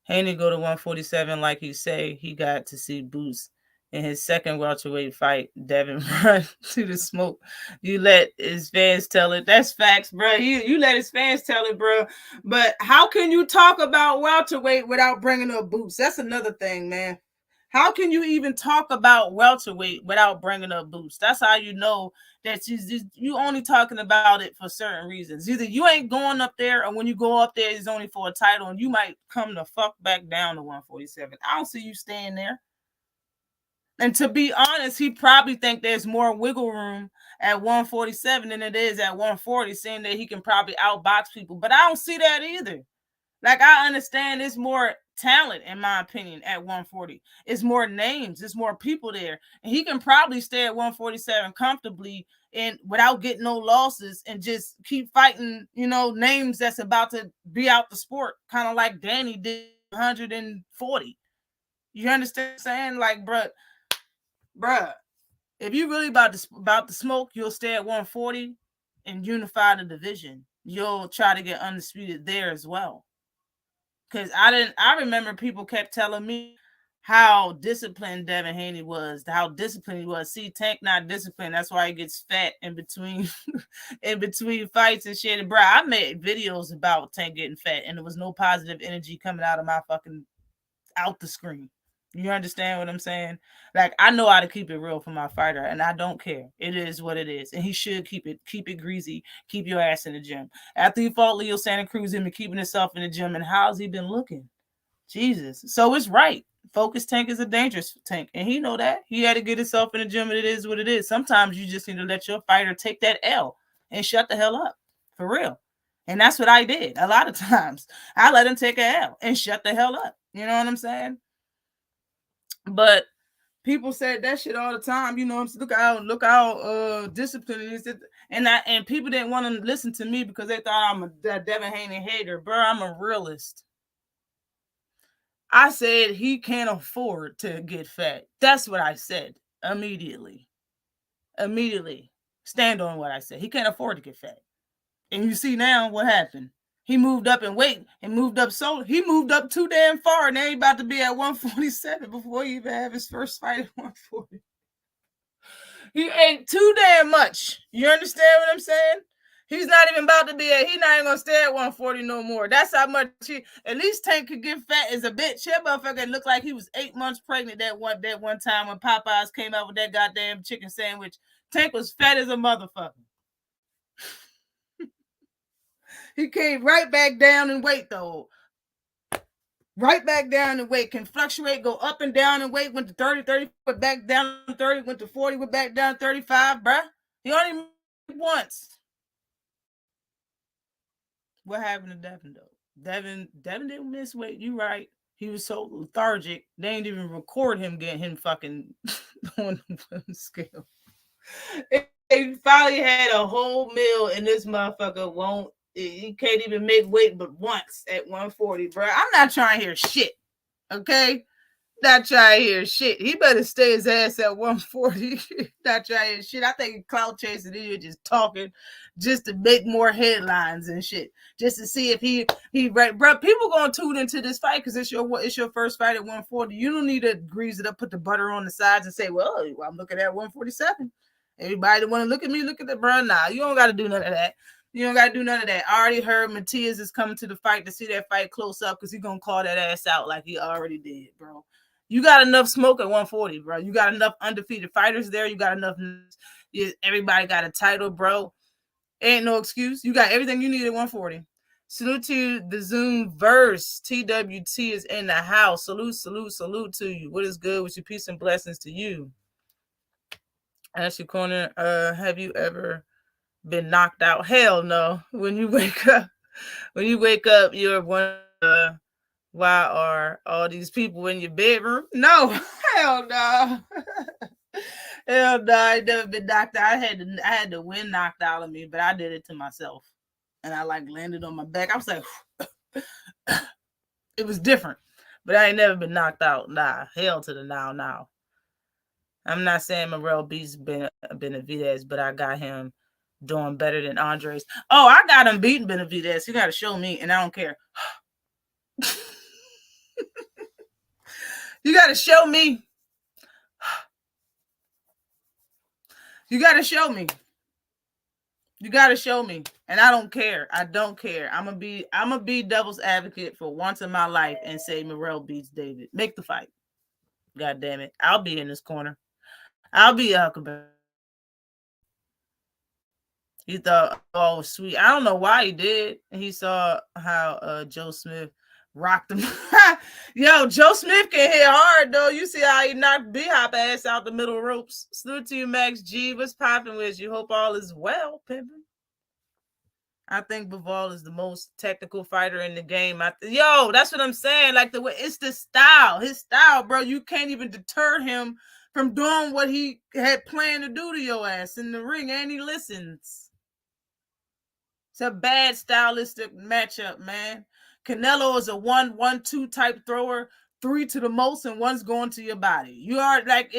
Haney go to 147 like he say. He got to see Boots in his second welterweight fight. Devin run to the smoke. You let his fans tell it. That's facts, bro. You let his fans tell it, bro. But how can you talk about welterweight without bringing up Boots? That's another thing, man. How can you even talk about welterweight without bringing up Boots? That's how you know that you only talking about it for certain reasons. Either you ain't going up there, or when you go up there, it's only for a title, and you might come the fuck back down to 147. I don't see you staying there. And to be honest, he probably think there's more wiggle room at 147 than it is at 140, saying that he can probably outbox people. But I don't see that either. Like, I understand there's more talent, in my opinion, at 140. It's more names. It's more people there. And he can probably stay at 147 comfortably and without getting no losses and just keep fighting, names that's about to be out the sport, kind of like Danny did 140. You understand what I'm saying? Like, bruh, if you really about the smoke, you'll stay at 140 and unify the division. You'll try to get undisputed there as well. Because I remember people kept telling me how disciplined Devin Haney was, how disciplined he was. See, Tank not disciplined. That's why he gets fat in between fights and shit. And bro, I made videos about Tank getting fat, and there was no positive energy coming out of my fucking out the screen. You understand what I'm saying? Like, I know how to keep it real for my fighter, and I don't care. It is what it is, and he should keep it greasy. Keep your ass in the gym. After he fought Leo Santa Cruz, him keeping himself in the gym, and how's he been looking? Jesus. So it's right. Focus Tank is a dangerous tank, and he know that. He had to get himself in the gym, and it is what it is. Sometimes you just need to let your fighter take that L and shut the hell up. For real. And that's what I did. A lot of times, I let him take an L and shut the hell up. You know what I'm saying? But people said that shit all the time. Look how disciplined it is. And people didn't want to listen to me because they thought I'm a Devin Haney hater. Bro, I'm a realist. I said he can't afford to get fat. That's what I said immediately. Stand on what I said. He can't afford to get fat. And you see now what happened. He moved up in weight and moved up he moved up too damn far, and now he's about to be at 147 before he even have his first fight at 140. He ate too damn much. You understand what I'm saying? He's not even about to be he's not even gonna stay at 140 no more. That's how much at least Tank could get fat as a bitch. That motherfucker looked like he was 8 months pregnant that one time when Popeyes came out with that goddamn chicken sandwich. Tank was fat as a motherfucker. He came right back down in weight though. Right back down in weight, can fluctuate, go up and down in weight, went to 30, went back down 30, went to 40, went back down 35, bruh. He only moved once. What happened to Devin though? Devin didn't miss weight. You right. He was so lethargic. They ain't even record him getting him fucking on the scale. He finally had a whole meal and this motherfucker won't. He can't even make weight but once at 140, bro. I'm not trying to hear shit. Okay? Not trying to hear shit. He better stay his ass at 140. Not trying to hear shit. I think clout chasing here just talking just to make more headlines and shit. Just to see if he right. Bro, people gonna tune into this fight because it's your first fight at 140. You don't need to grease it up, put the butter on the sides and say, well, I'm looking at 147. Everybody that want to look at me, look at the bro. Nah, you don't got to do none of that. You don't got to do none of that. I already heard Matias is coming to the fight to see that fight close up because he's going to call that ass out like he already did, bro. You got enough smoke at 140, bro. You got enough undefeated fighters there. You got enough. Everybody got a title, bro. Ain't no excuse. You got everything you need at 140. Salute to the Zoom verse. TWT is in the house. Salute to you. What is good with you? Peace and blessings to you. Ashley Korner, have you ever been knocked out? Hell no. When you wake up, you're one. Why are all these people in your bedroom? No, hell no. Hell no. I never been knocked out. I had the wind knocked out of me, but I did it to myself, and I like landed on my back. I was like, it was different, but I ain't never been knocked out. Nah, hell to the now. I'm not saying Morrell beats Benavidez, but I got him doing better than Andres. Oh, I got him beating Benavidez. You got to show me, and I don't care. You got to show me. You got to show me. You got to show me, and I don't care. I don't care. I'm gonna be devil's advocate for once in my life and say Morrell beats David. Make the fight. God damn it! I'll be in this corner. I'll be Huckleberry. He thought all was sweet. I don't know why he did. He saw how Joe Smith rocked him. Yo, Joe Smith can hit hard, though. You see how he knocked B-Hop ass out the middle ropes. Salute to you, Max G. What's popping with you? Hope all is well, pimpin'. I think Bivol is the most technical fighter in the game. That's what I'm saying. Like, it's the style. His style, bro. You can't even deter him from doing what he had planned to do to your ass in the ring, and he listens. It's a bad stylistic matchup, man. Canelo is a 1-1-2 type thrower, 3 to the most, and 1's going to your body. You are like,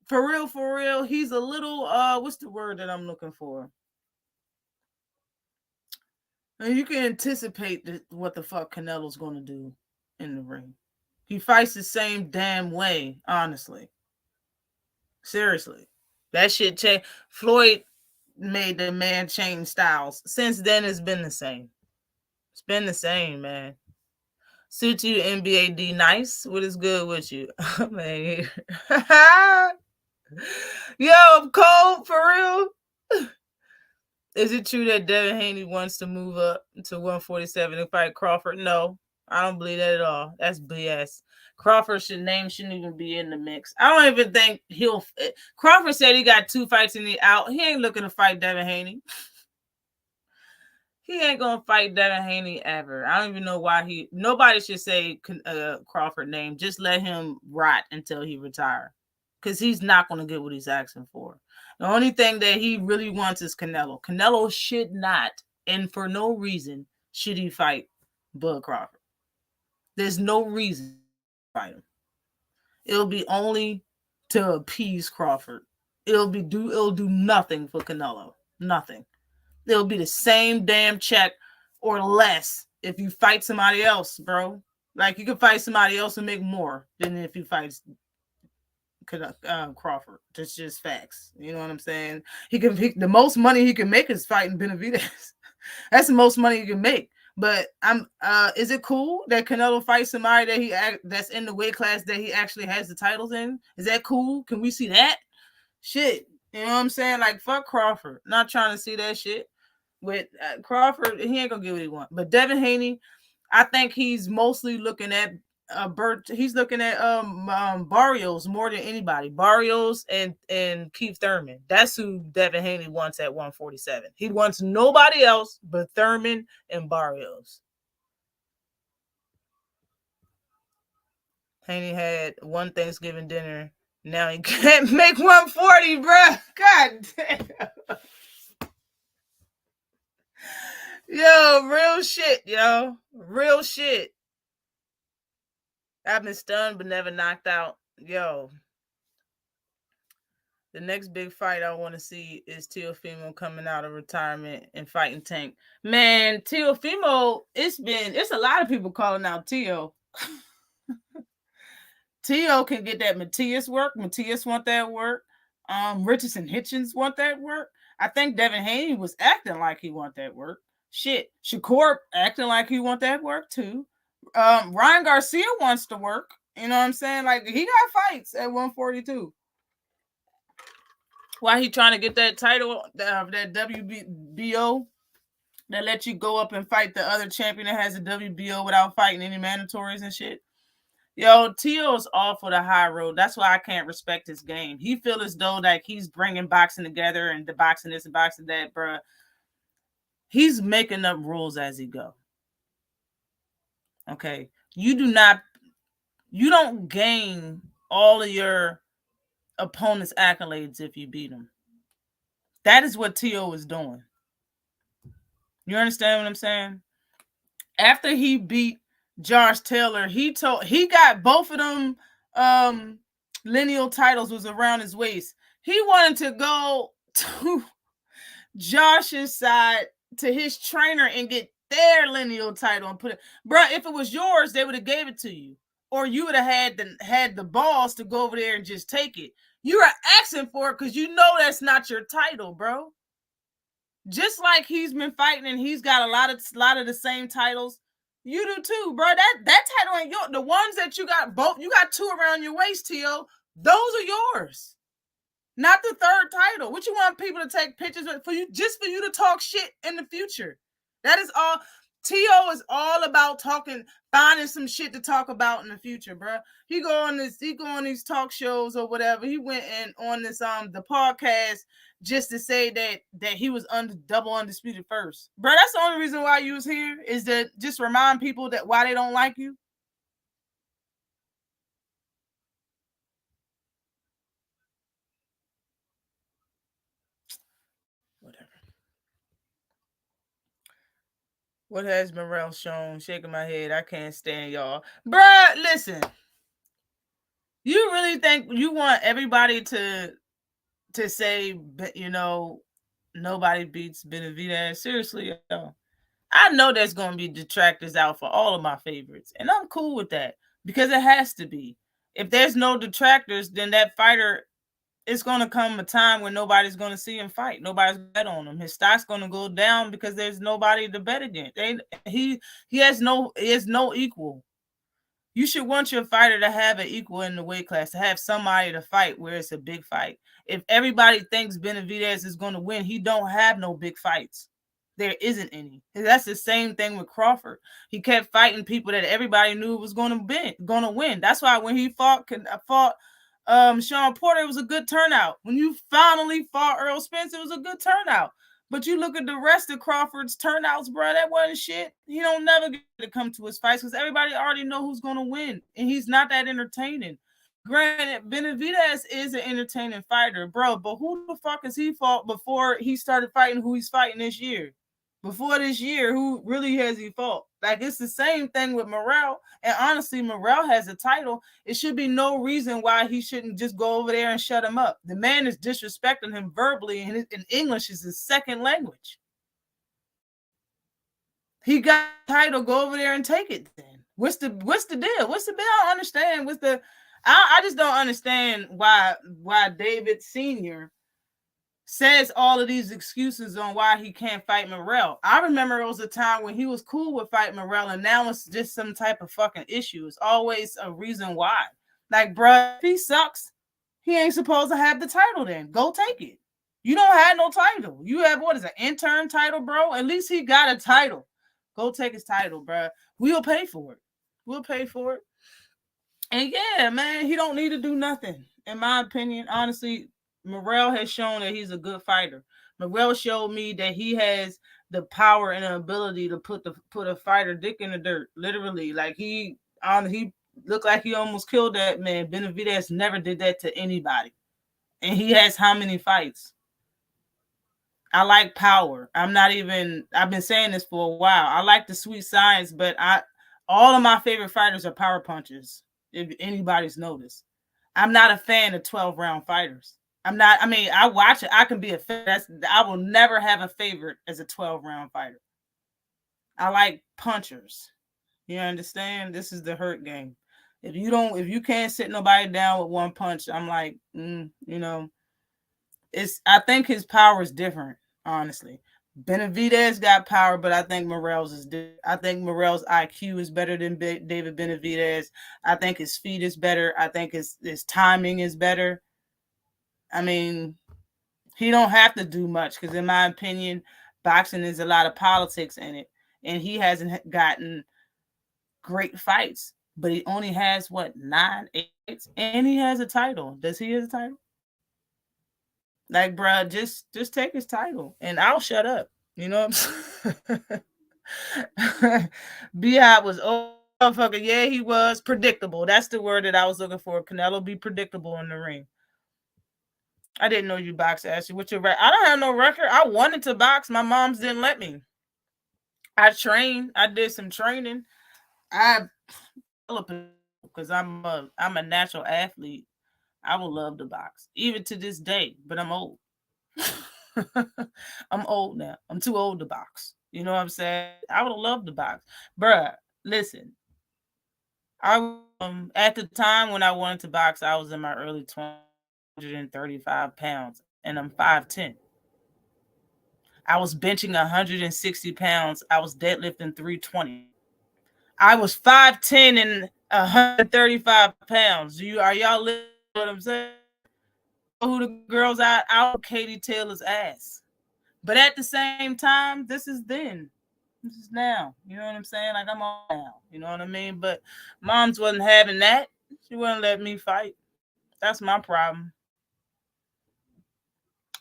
for real. He's a little, what's the word that I'm looking for? And you can anticipate what the fuck Canelo's going to do in the ring. He fights the same damn way, honestly. Seriously. That shit changed. Floyd made the man change styles. Since then, it's been the same. It's been the same, man. Suit you, NBA D Nice. What is good with you? Man. Yo, I'm cold for real. Is it true that Devin Haney wants to move up to 147 and fight Crawford? No, I don't believe that at all. That's BS. Crawford's name shouldn't even be in the mix. I don't even think Crawford said he got 2 fights in the out. He ain't looking to fight Devin Haney. He ain't gonna fight Devin Haney ever. I don't even know why nobody should say Crawford name. Just let him rot until he retire. Because he's not gonna get what he's asking for. The only thing that he really wants is Canelo. Canelo should not, and for no reason, should he fight Bud Crawford. There's no reason to fight him. It'll be only to appease Crawford. It'll do nothing for Canelo. Nothing. It'll be the same damn check or less if you fight somebody else, bro. Like, you can fight somebody else and make more than if you fight Crawford. That's just facts. You know what I'm saying? The most money he can make is fighting Benavidez. That's the most money you can make. But is it cool that Canelo fights somebody that's in the weight class that he actually has the titles in? Is that cool? Can we see that? Shit. You know what I'm saying? Like, fuck Crawford. Not trying to see that shit. With Crawford, he ain't gonna get what he want. But Devin Haney, I think he's mostly looking at he's looking at Barrios more than anybody. Barrios and Keith Thurman. That's who Devin Haney wants at 147. He wants nobody else but Thurman and Barrios. Haney had one Thanksgiving dinner. Now he can't make 140, bruh. God damn. Yo, real shit, yo. Real shit. I've been stunned but never knocked out. Yo. The next big fight I want to see is Teofimo coming out of retirement and fighting Tank. Man, Teofimo, it's a lot of people calling out Teo. Teo can get that Matias work. Matias want that work. Richardson Hitchens want that work. I think Devin Haney was acting like he want that work. Shit. Shakur acting like he want that work too. Ryan Garcia wants to work. You know what I'm saying? Like, he got fights at 142. Why he trying to get that title, that WBO, that lets you go up and fight the other champion that has a WBO without fighting any mandatories and shit? Yo, Teo's all for the high road. That's why I can't respect his game. He feel as though like he's bringing boxing together and the boxing this and boxing that, bruh. He's making up rules as he go. Okay. You don't gain all of your opponent's accolades if you beat him. That is what Teo is doing. You understand what I'm saying? After he beat Josh Taylor, he got both of them lineal titles was around his waist. He wanted to go to Josh's side to his trainer and get their lineal title and put it. Bruh, if it was yours, they would have gave it to you. Or you would have had the balls to go over there and just take it. You are asking for it because you know that's not your title, bro. Just like he's been fighting and he's got a lot of the same titles. You do too, bro. That title ain't yours. The ones that you got two around your waist, Teo. Those are yours. Not the third title. What you want people to take pictures for you, just for you to talk shit in the future? That is all. Teo is all about finding some shit to talk about in the future, bro. He go on these talk shows or whatever. He went in on this the podcast just to say that he was double undisputed first, bro. That's the only reason why you was here, is to just remind people that why they don't like you. Whatever. What has Morrell shown? Shaking my head. I can't stand y'all. Bruh, listen. You really think you want everybody to say, you know, nobody beats Benavidez? Seriously, yo. I know there's going to be detractors out for all of my favorites. And I'm cool with that because it has to be. If there's no detractors, then that fighter, it's going to come a time when nobody's going to see him fight. Nobody's going to bet on him. His stock's going to go down because there's nobody to bet against. He has no equal. You should want your fighter to have an equal in the weight class, to have somebody to fight where it's a big fight. If everybody thinks Benavidez is going to win, he don't have no big fights. There isn't any. That's the same thing with Crawford. He kept fighting people that everybody knew was going to win. That's why when he fought Sean Porter, it was a good turnout. When you finally fought Earl Spence, it was a good turnout. But you look at the rest of Crawford's turnouts, bro, that wasn't shit. He don't never get to come to his fights because everybody already know who's going to win. And he's not that entertaining. Granted, Benavidez is an entertaining fighter, bro. But who the fuck has he fought before he started fighting who he's fighting this year? Before this year, who really has he fought? Like, it's the same thing with Morrell. And honestly, Morrell has a title. It should be no reason why he shouldn't just go over there and shut him up. The man is disrespecting him verbally, and English is his second language. He got a title. Go over there and take it then. What's the deal? What's the deal? I don't understand. I just don't understand why David Sr. says all of these excuses on why he can't fight Morrell. I remember it was a time when he was cool with fighting Morrell, and now it's just some type of fucking issue. It's always a reason why. Like, bruh, if he sucks, he ain't supposed to have the title then. Go take it. You don't have no title. You have, what is it, an intern title, bro? At least he got a title. Go take his title, bruh. We'll pay for it. We'll pay for it. And yeah, man, he don't need to do nothing. In my opinion, honestly, Morrell has shown that he's a good fighter. Morrell showed me that he has the power and the ability to put a fighter dick in the dirt, literally. Like he looked like he almost killed that man. Benavidez never did that to anybody, and he has how many fights? I like power. I've been saying this for a while. I like the sweet science, but all of my favorite fighters are power punchers. If anybody's noticed, I'm not a fan of 12-round fighters. I watch it. I can be a fan. I will never have a favorite as a 12-round fighter. I like punchers. You understand? This is the hurt game. If you can't sit nobody down with one punch, I'm like, I think his power is different, honestly. Benavidez got power, but I think Morrell's is different. I think Morrell's IQ is better than David Benavidez. I think his feet is better. I think his timing is better. I mean, he don't have to do much because, in my opinion, boxing is a lot of politics in it, and he hasn't gotten great fights. But he only has 9, 8 fights, and he has a title. Does he have a title? Like, bruh, just take his title, and I'll shut up. You know what I'm saying? B-Hop was motherfucker. Yeah, he was predictable. That's the word that I was looking for. Canelo be predictable in the ring. I didn't know you boxed, Ashley. What's your record? I don't have no record. I wanted to box. My moms didn't let me. I trained. I did some training. Because I'm a natural athlete. I would love to box, even to this day. But I'm old. I'm old now. I'm too old to box. You know what I'm saying? I would have loved to box, bruh. Listen, at the time when I wanted to box, I was in my early 20s. 135 pounds, and I'm 5'10". I was benching 160 pounds. I was deadlifting 320. I was 5'10" and 135 pounds. Are y'all listening to what I'm saying? Who the girls out Katie Taylor's ass. But at the same time, this is then. This is now. You know what I'm saying? Like, I'm on now. You know what I mean? But moms wasn't having that. She wouldn't let me fight. That's my problem.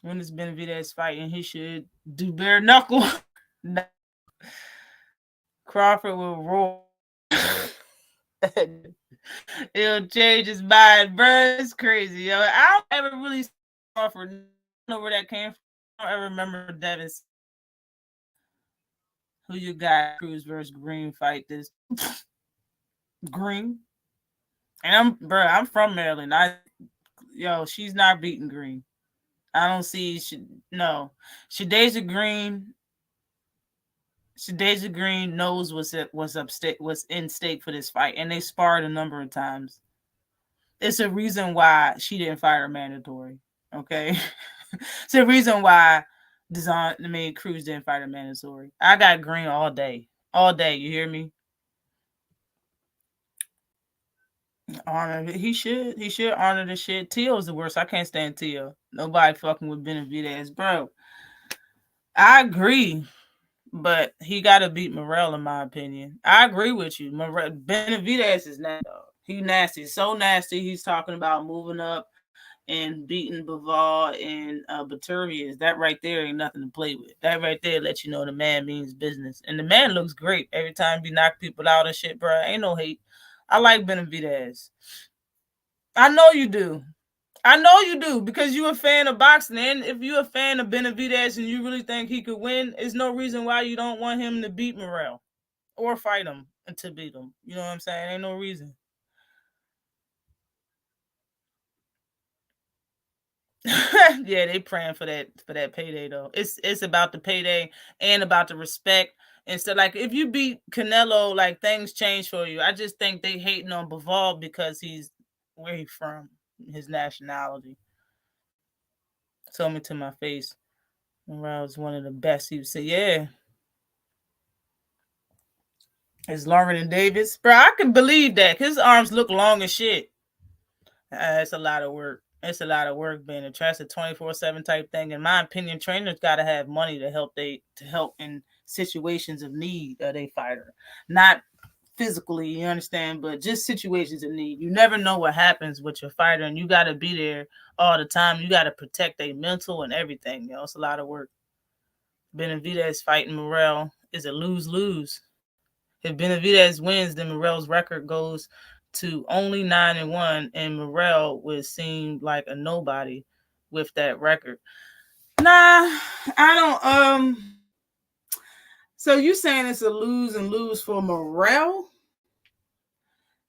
When it's Benavidez fighting, he should do bare knuckle. Crawford will roar. It'll change his mind, bro. It's crazy. Yo. I don't ever really see Crawford. I don't know where that came from. I don't ever remember Devin. Who you got? Cruz versus Green fight this. Green. And I'm from Maryland. She's not beating Green. I don't see. Shadasia Green knows what's in stake for this fight, and they sparred a number of times. It's a reason why she didn't fight her mandatory. Okay, it's a reason why Cruz didn't fight her mandatory. I got Green all day. You hear me? Honor. He should honor the shit. Teal's the worst. I can't stand Teal. Nobody fucking with Benavidez, bro. I agree, but he got to beat Morrell, in my opinion. I agree with you. Benavidez is nasty. He nasty. So nasty. He's talking about moving up and beating Bivol and Baturias. That right there ain't nothing to play with. That right there lets you know the man means business. And the man looks great every time he knock people out and shit, bro. Ain't no hate. I like Benavidez. I know you do. Because you're a fan of boxing. And if you're a fan of Benavidez and you really think he could win, there's no reason why you don't want him to beat Morrell or fight him and to beat him. You know what I'm saying? Ain't no reason. Yeah, they praying for that payday though. It's about the payday and about the respect. And so, like, if you beat Canelo, like, things change for you. I just think they hating on Bivol because he's where he from, his nationality. Told me to my face. Morrell was one of the best. He would say, yeah. It's longer than Davis. Bro, I can believe that. His arms look long as shit. It's a lot of work. It's a lot of work being a trash, a 24/7 type thing. In my opinion, trainers got to have money to help in situations of need of a fighter. Not physically, you understand, but just situations of need. You never know what happens with your fighter, and you got to be there all the time. You got to protect their mental and everything. It's a lot of work. Benavidez fighting Morrell is a lose-lose. If Benavidez wins, then Morrell's record goes to only 9-1, and Morrell would seem like a nobody with that record. Nah, I don't. So you saying it's a lose and lose for Morrell?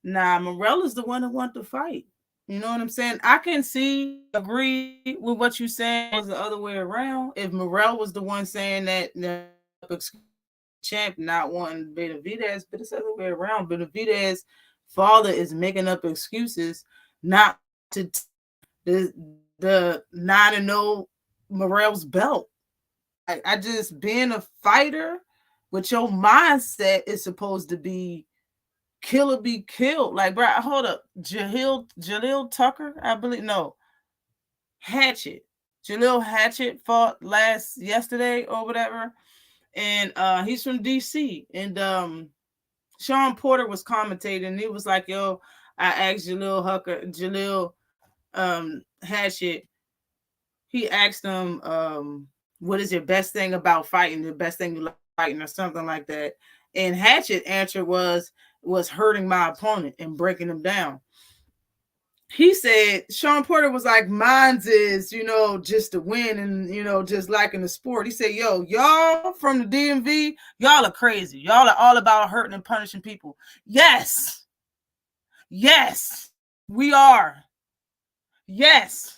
Nah, Morrell is the one that want to fight. You know what I'm saying? I can agree with what you saying was the other way around. If Morrell was the one saying that champ not wanting Benavidez, but it's the other way around. Benavidez' father is making up excuses not to the 9-0 Morrell's belt. I just being a fighter with your mindset is supposed to be kill or be killed. Like, bro, hold up. Jaleel Tucker, I believe. No. Hatchett. Jaleel Hatchett fought yesterday or whatever. And he's from DC. And Sean Porter was commentating, and he was like, yo, I asked Jaleel Hatchett, he asked him, what is your best thing about fighting, the best thing you like fighting, or something like that. And Hatchett answer was hurting my opponent and breaking him down. He said, Sean Porter was like, mine's is, just to win and, just liking the sport. He said, yo, y'all from the DMV, y'all are crazy. Y'all are all about hurting and punishing people. Yes. Yes, we are. Yes.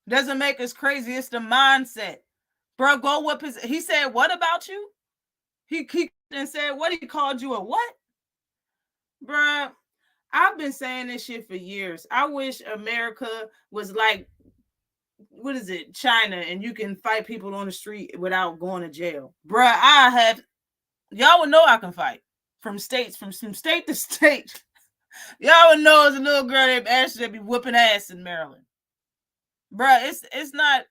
Doesn't make us crazy. It's the mindset. Bro, go whip his. He said, what about you? He and said, what? He called you a what? Bro, I've been saying this shit for years. I wish America was like, what is it, China, and you can fight people on the street without going to jail. Bruh, y'all would know I can fight from state to state. Y'all would know as a little girl named Ashley that be whooping ass in Maryland. Bruh, it's not,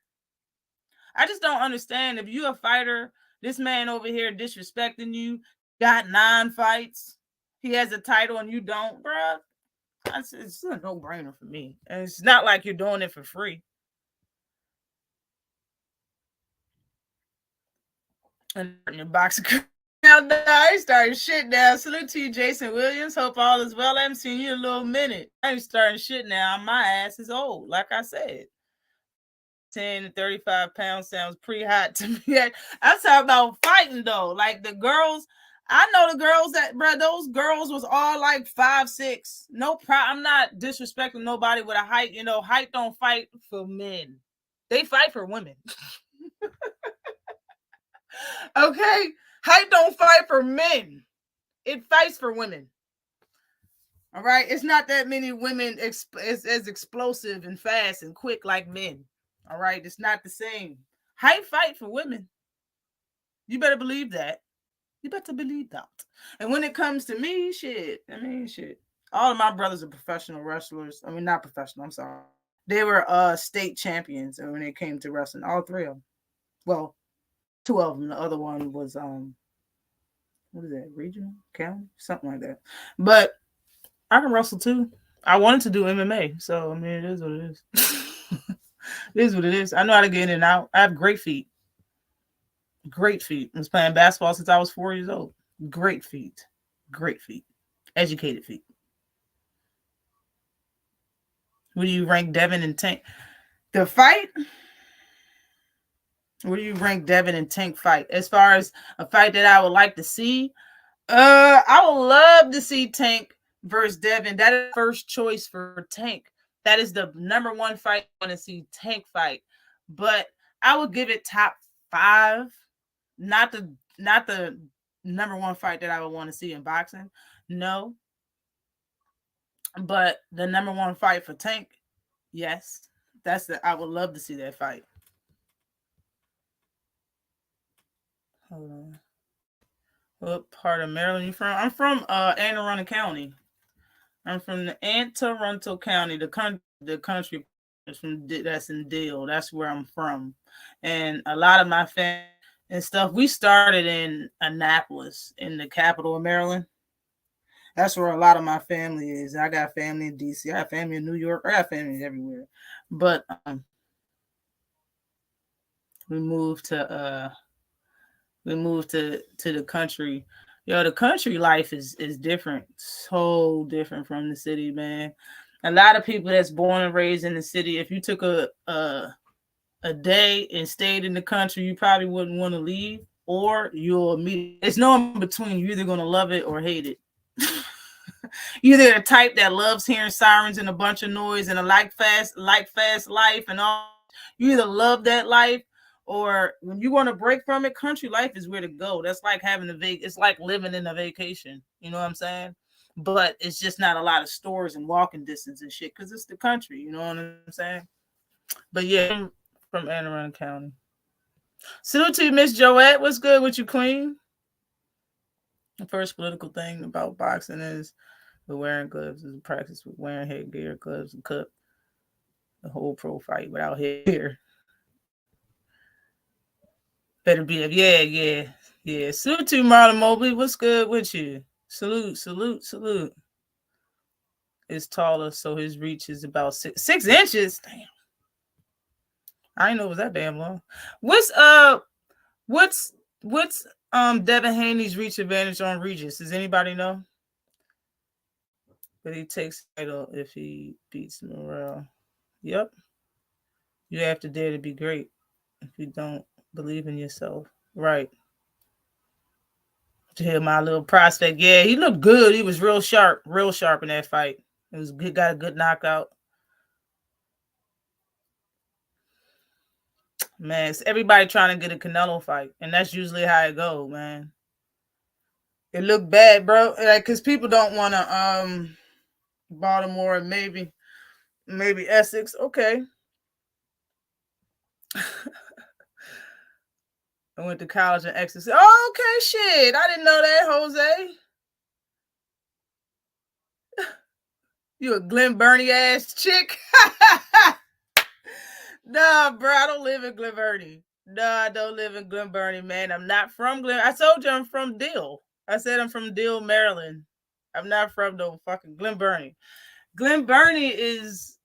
I just don't understand. If you're a fighter, this man over here disrespecting you, got 9 fights, he has a title and you don't, bruh. It's a no-brainer for me. And it's not like you're doing it for free. And your boxing now, I started shit now. Salute to you, Jason Williams. Hope all is well. I haven't seen you in a little minute. I'm starting shit now. My ass is old, like I said. 10 to 35 pounds sounds pretty hot to me. I'm talking about fighting, though. Like the girls, I know the girls those girls was all like 5'6". No problem. I'm not disrespecting nobody with a height. Height don't fight for men. They fight for women. Okay? Height don't fight for men. It fights for women. All right? It's not that many women as explosive and fast and quick like men. All right? It's not the same. Height fight for women. You better believe that. You better believe that. And when it comes to me, shit. All of my brothers are professional wrestlers. I mean, not professional. I'm sorry. They were state champions when it came to wrestling. All 3 of them. Well, 2 of them. The other one was what is that? Regional, county, something like that. But I can wrestle too. I wanted to do MMA, so I mean, it is what it is. It is what it is. I know how to get in and out. I have great feet. Great feet. I was playing basketball since I was 4 years old. Great feet. Great feet. Educated feet. Where do you rank Devin and Tank? The fight? Where do you rank Devin and Tank fight? As far as a fight that I would like to see, I would love to see Tank versus Devin. That is first choice for Tank. That is the number 1 fight I want to see Tank fight. But I would give it top 5. Not the number 1 fight that I would want to see in boxing. No. But the number one fight for Tank, yes, I would love to see that fight. Hold on. What part of Maryland you from? I'm from Anne Arundel County. I'm from the Anne Arundel County, the country is from that's in Deal. That's where I'm from, and a lot of my family and stuff. We started in Annapolis, in the capital of Maryland. That's where a lot of my family is. I got family in DC. I have family in New York. I have family everywhere. But we moved to the country. Yo, the country life is different, so different from the city, man. A lot of people that's born and raised in the city, if you took a day and stayed in the country, you probably wouldn't want to leave, or you'll meet. It's no in between. You're either gonna love it or hate it. You're either the type that loves hearing sirens and a bunch of noise and a like fast life and all. You either love that life, or when you want to break from it, country life is where to go. That's like having it's like living in a vacation. You know what I'm saying? But it's just not a lot of stores and walking distance and shit because it's the country. You know what I'm saying? But yeah, I'm from Anne Arundel County. Salute to you, Miss Joette. What's good with you, Queen? The first political thing about boxing is the wearing gloves is a practice with wearing headgear, gloves, and cup. The whole pro fight without headgear. Better be a yeah. Salute to you, Marlon Mobley. What's good with you? Salute. Is taller, so his reach is about 6 inches. Damn. I didn't know it was that damn long. What's Devin Haney's reach advantage on Regis? Does anybody know? But he takes title if he beats Morrell. Yep. You have to dare to be great. If you don't believe in yourself. Right. To hear my little prospect. Yeah, he looked good. He was real sharp in that fight. He got a good knockout. Man, it's everybody trying to get a Canelo fight, and that's usually how it go, man. It looked bad, bro. Like, cause people don't want to Baltimore, maybe Essex. Okay. I went to college in Essex. Oh, okay, shit. I didn't know that, Jose. You a Glen Burnie ass chick? Nah, bro, I don't live in Glen Burnie. No, I don't live in Glen Burnie, man. I'm not from Glen. I told you I'm from Deal. I said I'm from Deal, Maryland. I'm not from no fucking Glen Burnie. Glen Burnie is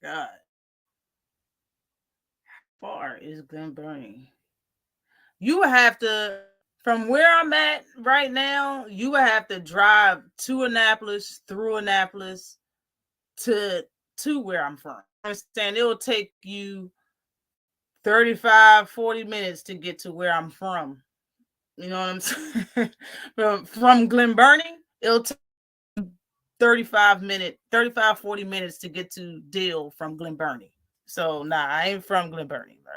God. How far is Glen Burnie? You would have to, from where I'm at right now, you would have to drive to Annapolis, through Annapolis, to where I'm from. I understand it will take you 35, 40 minutes to get to where I'm from. You know what I'm saying? from Glen Burnie, it'll take 35, 40 minutes to get to Deal from Glen Burnie. So nah, I ain't from Glen Burnie, bro.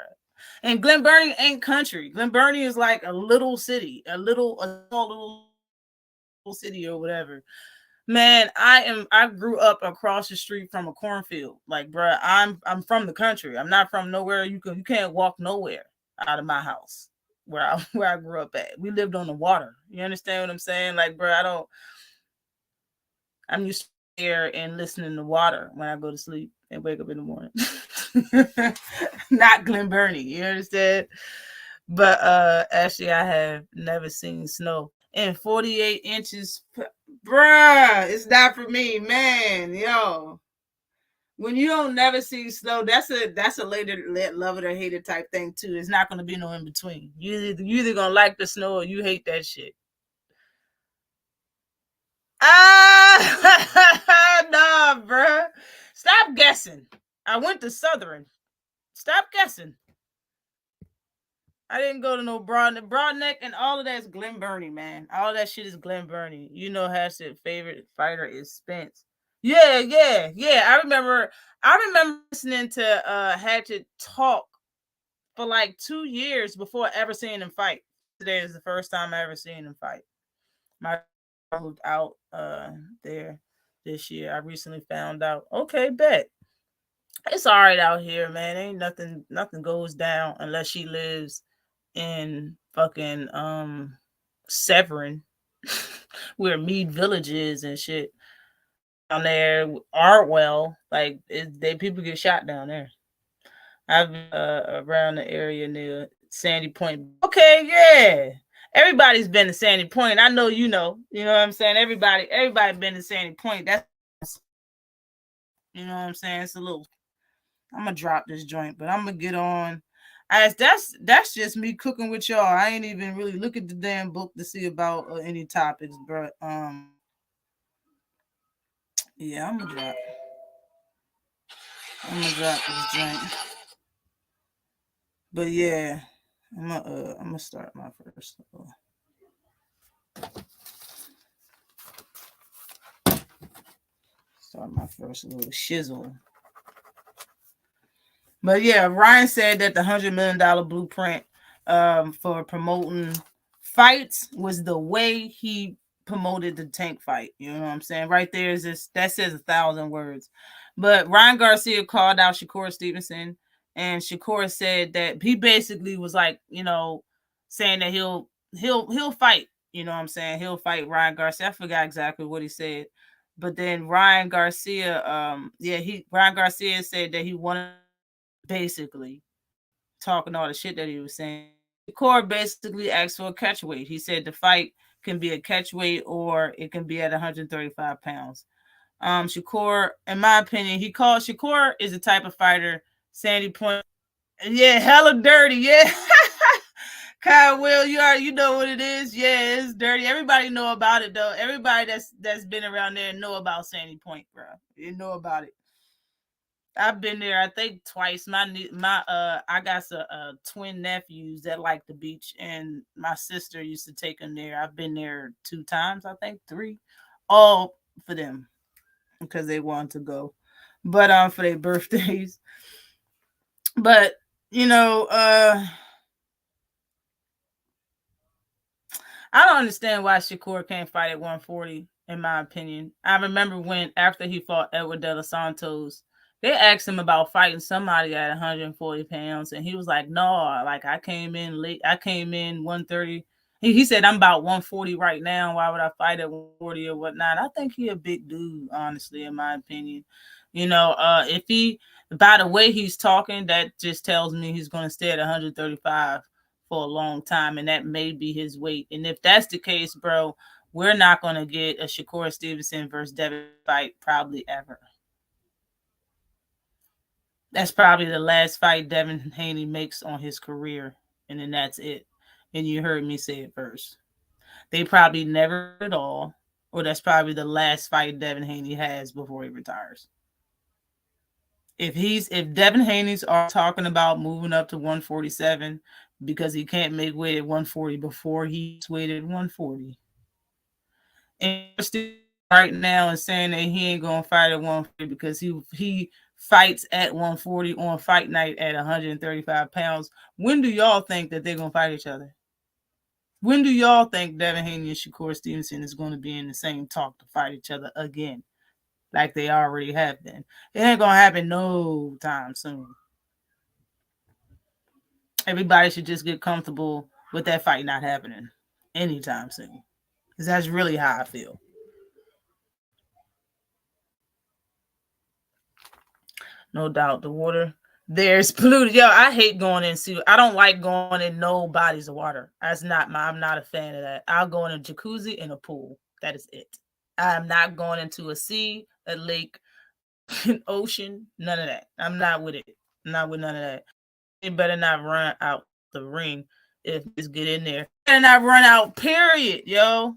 And Glen Burnie ain't country. Glen Burnie is like a little city, a small little city or whatever. Man, I grew up across the street from a cornfield. Like, bro, I'm from the country. I'm not from nowhere. You can't walk nowhere out of my house where I grew up at. We lived on the water. You understand what I'm saying? Like, bro, I'm used to air and listening to water when I go to sleep and wake up in the morning. Not Glen Burnie, you understand? But actually I have never seen snow. And 48 inches, bruh, it's not for me, man. Yo, when you don't never see snow, that's a later love it or hate it type thing too. It's not going to be no in between. You either gonna like the snow or you hate that shit. Nah, bruh. Stop guessing. I went to Southern. Stop guessing. I didn't go to no Broadneck, and all of that's Glen Burnie, man. All of that shit is Glen Burnie. You know, Hatchet's favorite fighter is Spence. Yeah. I remember listening to Hatchet talk for like 2 years before ever seeing him fight. Today is the first time I ever seen him fight. My moved out there. this year. I recently found out. Okay, bet. It's all right out here, man. Ain't nothing goes down unless she lives in fucking Severn, where Mead Village is and shit. Down there, Artwell, like people get shot down there. I've been around the area near Sandy Point. Okay, yeah. Everybody's been to Sandy Point. I know you know. You know what I'm saying? Everybody been to Sandy Point. That's, you know what I'm saying? It's a little. I'm gonna drop this joint, but I'm gonna get on. That's just me cooking with y'all. I ain't even really look at the damn book to see about any topics, but yeah, I'm gonna drop this joint. But yeah, I'm gonna start my first. Start my first little shizzle. But yeah, Ryan said that the $100 million blueprint for promoting fights was the way he promoted the Tank fight. You know what I'm saying? Right there is this that says 1,000 words. But Ryan Garcia called out Shakur Stevenson, and Shakur said that he basically was like, you know, saying that he'll fight. You know what I'm saying? He'll fight Ryan Garcia. I forgot exactly what he said. But then Ryan Garcia, Ryan Garcia said that he wanted, basically talking all the shit that he was saying. Shakur basically asked for a catch weight. He said the fight can be a catch weight or it can be at 135 pounds. Shakur, in my opinion, Shakur is the type of fighter, Sandy Point. Yeah, hella dirty. Yeah. Kyle Will, you know what it is. Yeah, it's dirty. Everybody know about it though. Everybody that's been around there know about Sandy Point, bro. You know about it. I've been there, I think, twice. I got some twin nephews that like the beach, and my sister used to take them there. I've been there 2 times, I think 3, all for them because they wanted to go, but for their birthdays. But you know, I don't understand why Shakur can't fight at 140. In my opinion, I remember when after he fought Edward De Los Santos, they asked him about fighting somebody at 140 pounds, and he was like, "No, like I came in late. I came in 130." He said, "I'm about 140 right now. Why would I fight at 140 or whatnot?" I think he a big dude, honestly, in my opinion. You know, if he, by the way he's talking, that just tells me he's going to stay at 135 for a long time, and that may be his weight. And if that's the case, bro, we're not going to get a Shakur Stevenson versus Devin fight probably ever. That's probably the last fight Devin Haney makes on his career, and then that's it. And you heard me say it first. They probably never at all, or that's probably the last fight Devin Haney has before he retires. If Devin Haney's are talking about moving up to 147 because he can't make weight at 140 before he's weight at 140, and still right now is saying that he ain't gonna fight at 140 because he fights at 140 on fight night at 135 pounds. When do y'all think that they're gonna fight each other? When do y'all think Devin Haney and Shakur Stevenson is going to be in the same talk to fight each other again, like they already have been? It ain't gonna happen no time soon. Everybody should just get comfortable with that fight not happening anytime soon, because that's really how I feel. No doubt, the water there's polluted. Yo, I hate going in sea. I don't like going in no bodies of water. I'm not a fan of that. I'll go in a jacuzzi and a pool. That is it. I'm not going into a sea, a lake, an ocean. None of that. I'm not with it. I'm not with none of that. It better not run out the ring if it's get in there. Better not run out. Period, yo.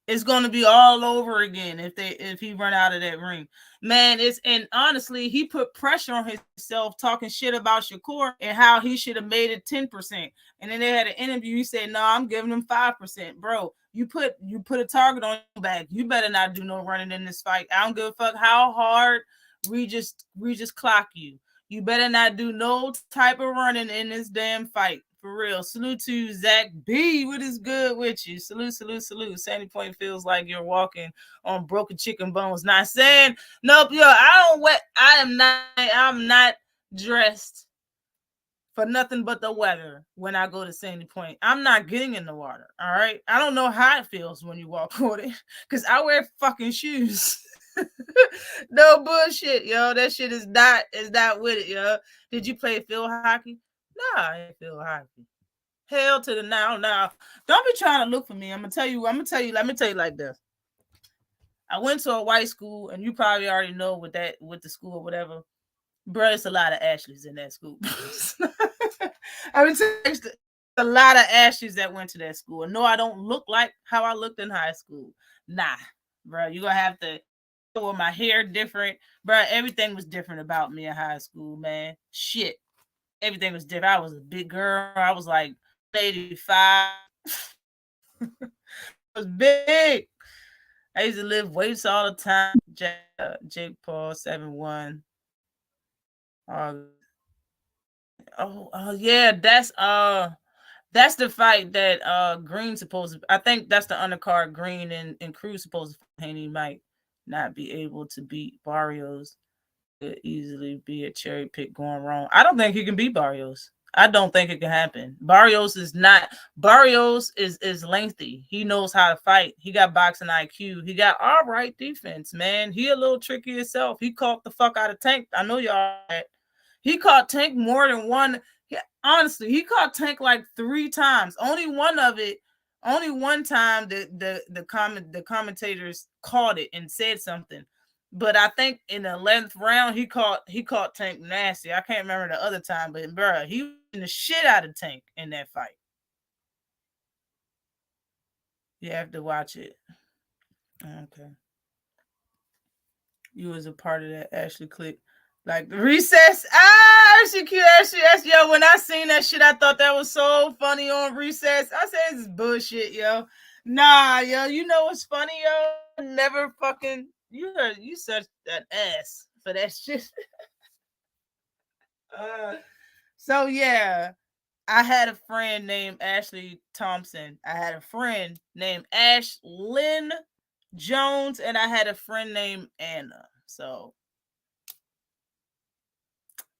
It's gonna be all over again if he run out of that ring, man. And honestly, he put pressure on himself talking shit about Shakur and how he should have made it 10%. And then they had an interview. He said, "No, I'm giving him 5%, bro. You put a target on your back. You better not do no running in this fight. I don't give a fuck how hard we just clock you. You better not do no type of running in this damn fight For real. Salute to Zach B. What is good with you? Salute. Sandy Point feels like you're walking on broken chicken bones. Not saying nope, yo, I'm not dressed for nothing but the weather when I go to Sandy Point. I'm not getting in the water. All right. I don't know how it feels when you walk on it because I wear fucking shoes. No bullshit, yo. That shit is not with it, yo. Did you play field hockey? Nah, I ain't field hockey. Hell to the now. Don't be trying to look for me. Let me tell you like this. I went to a white school, and you probably already know with the school or whatever. Bro, it's a lot of Ashleys in that school. I mean, a lot of Ashleys that went to that school. No, I don't look like how I looked in high school. Nah, bro, you're gonna have to. With my hair different, bro. Everything was different about me in high school, man. Shit, everything was different. I was a big girl. I was like 85. I was big. I used to lift weights all the time. Jake Paul 7-1. Yeah, that's the fight that Green's supposed to. I think that's the undercard. Green and Cruz supposed to. He might not be able to beat Barrios. Could easily be a cherry pick going wrong. I don't think he can beat Barrios. I don't think it can happen. Barrios is lengthy. He knows how to fight. He got boxing IQ. He got all right defense, man. He a little tricky himself. He caught the fuck out of Tank. I know y'all. He caught Tank more than one. Honestly, he caught Tank like 3 times. Only one time the commentators caught it and said something. But I think in the 11th round, he caught Tank nasty. I can't remember the other time, but bro, he was in the shit out of Tank in that fight. You have to watch it. Okay. You was a part of that Ashley clique. Like the recess. Ashley, yo. When I seen that shit, I thought that was so funny on Recess. I said, this is bullshit, yo. Nah, yo. You know what's funny, yo? Never fucking. You such an ass for that shit. So yeah, I had a friend named Ashley Thompson. I had a friend named Ashlyn Jones, and I had a friend named Anna. So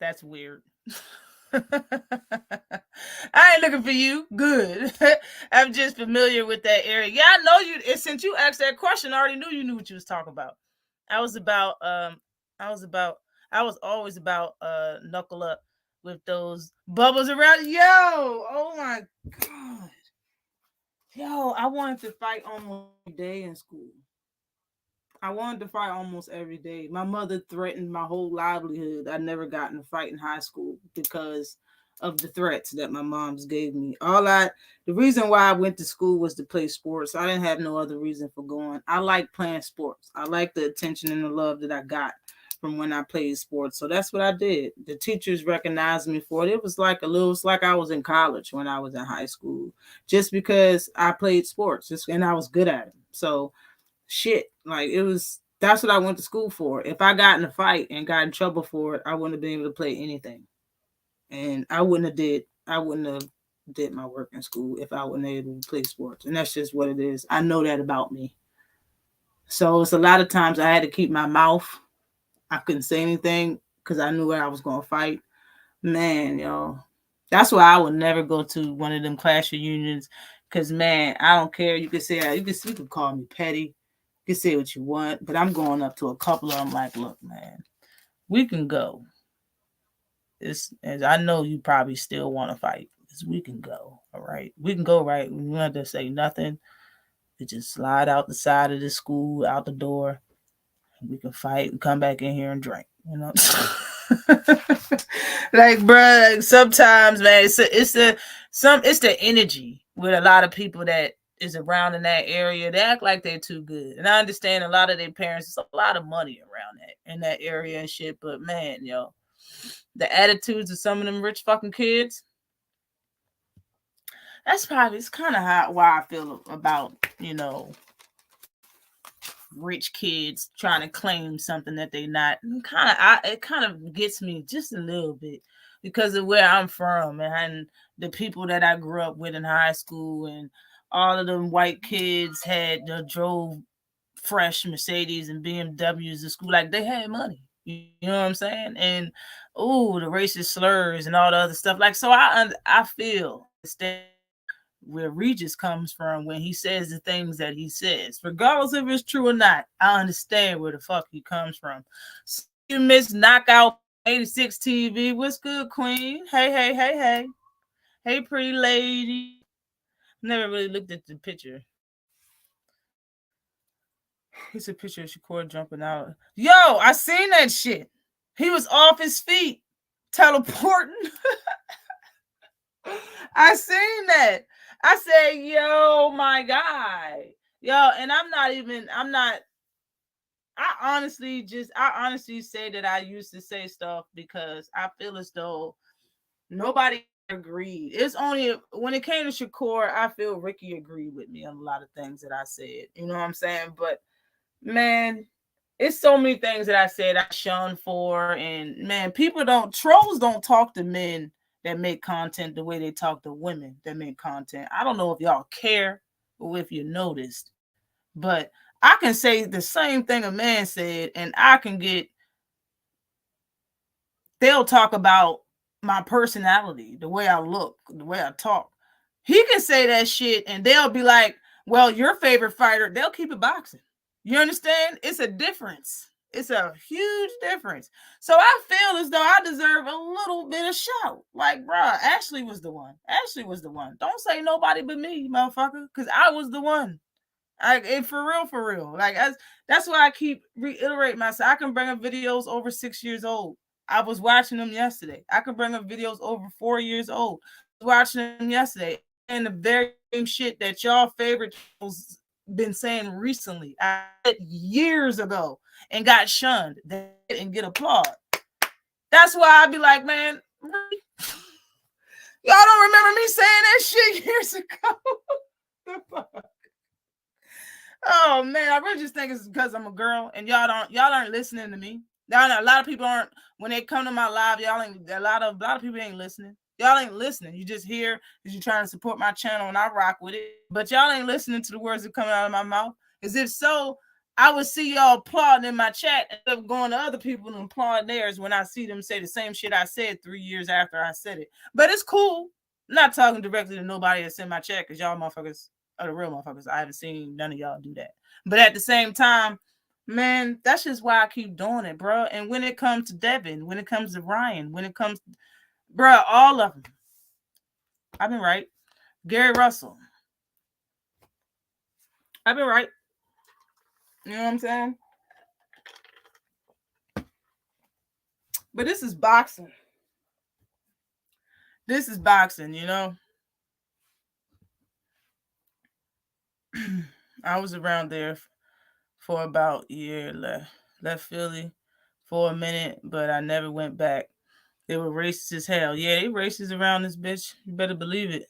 that's weird. I ain't looking for you. Good. I'm just familiar with that area. Yeah, I know you. Since you asked that question, I already knew you knew what you was talking about. I was always about knuckle up with those bubbles around. Yo, oh my god. Yo, I wanted to fight almost every day in school. I wanted to fight almost every day. My mother threatened my whole livelihood. I never got in a fight in high school because of the threats that my moms gave me. The reason why I went to school was to play sports. I didn't have no other reason for going. I like playing sports. I like the attention and the love that I got from when I played sports. So that's what I did. The teachers recognized me for it. It was like I was in college when I was in high school, just because I played sports and I was good at it. So shit, like that's what I went to school for. If I got in a fight and got in trouble for it, I wouldn't have been able to play anything. And I wouldn't have did my work in school if I wasn't able to play sports. And that's just what it is. I know that about me. So it's a lot of times I had to keep my mouth. I couldn't say anything because I knew where I was going to fight. Man, yo, that's why I would never go to one of them class reunions. Because, man, I don't care. You can call me petty. You can say what you want. But I'm going up to a couple of them like, look, man, we can go. As I know you probably still want to fight. We can go, all right? We can go, right? We don't have to say nothing. We just slide out the side of the school, out the door. We can fight and come back in here and drink, you know? Like, bruh, sometimes, man, it's the energy with a lot of people that is around in that area. They act like they're too good. And I understand a lot of their parents, it's a lot of money around in that area and shit. But man, yo, the attitudes of some of them rich fucking kids, it's kind of why I feel about, rich kids trying to claim something that they not. It kind of gets me just a little bit. because of where I'm from and the people that I grew up with in high school, and all of them white kids drove fresh Mercedes and BMWs to school. Like, they had money. You know what I'm saying? And the racist slurs and all the other stuff. Like, so I feel where Regis comes from when he says the things that he says, regardless if it's true or not. I understand where the fuck he comes from. So you miss Knockout 86 TV. What's good, Queen? Hey. Hey, pretty lady. Never really looked at the picture. It's a picture of Shakur jumping out. Yo, I seen that shit. He was off his feet, teleporting. I seen that. I said, yo, my guy. Yo, and I honestly say that I used to say stuff because I feel as though nobody agreed. It's only when it came to Shakur, I feel Ricky agreed with me on a lot of things that I said. You know what I'm saying? But man, it's so many things that I said I shunned for, and man, trolls don't talk to men that make content the way they talk to women that make content. I don't know if y'all care or if you noticed, but I can say the same thing a man said, and they'll talk about my personality, the way I look, the way I talk. He can say that shit, and they'll be like, well, your favorite fighter, they'll keep it boxing. You understand? It's a difference. It's a huge difference. So I feel as though I deserve a little bit of shout. Like, bruh, Ashley was the one. Don't say nobody but me, motherfucker, because I was the one. For real. Like, that's why I keep reiterating myself. I can bring up videos over 6 years old. I was watching them yesterday. I can bring up videos over 4 years old. I was watching them yesterday. And the very same shit that y'all favorite channels been saying recently, I said years ago and got shunned and get applaud. That's why I'd be like, man, really? Y'all don't remember me saying that shit years ago? The fuck? Oh man, I really just think it's because I'm a girl and y'all aren't listening to me. A lot of people aren't. When they come to my live, a lot of people ain't listening. Y'all ain't listening. You just hear because you're trying to support my channel and I rock with it. But y'all ain't listening to the words that come out of my mouth. As if so, I would see y'all applauding in my chat instead of going to other people and applauding theirs when I see them say the same shit I said 3 years after I said it. But it's cool. I'm not talking directly to nobody that's in my chat because y'all motherfuckers are the real motherfuckers. I haven't seen none of y'all do that. But at the same time, man, that's just why I keep doing it, bro. And when it comes to Devin, when it comes to Ryan, when it comes, bro, all of them, I've been right. Gary Russell, I've been right. You know what I'm saying? But this is boxing. This is boxing, you know? I was around there for about a year, left Philly for a minute, but I never went back. They were racist as hell. Yeah, they racist around this bitch. You better believe it.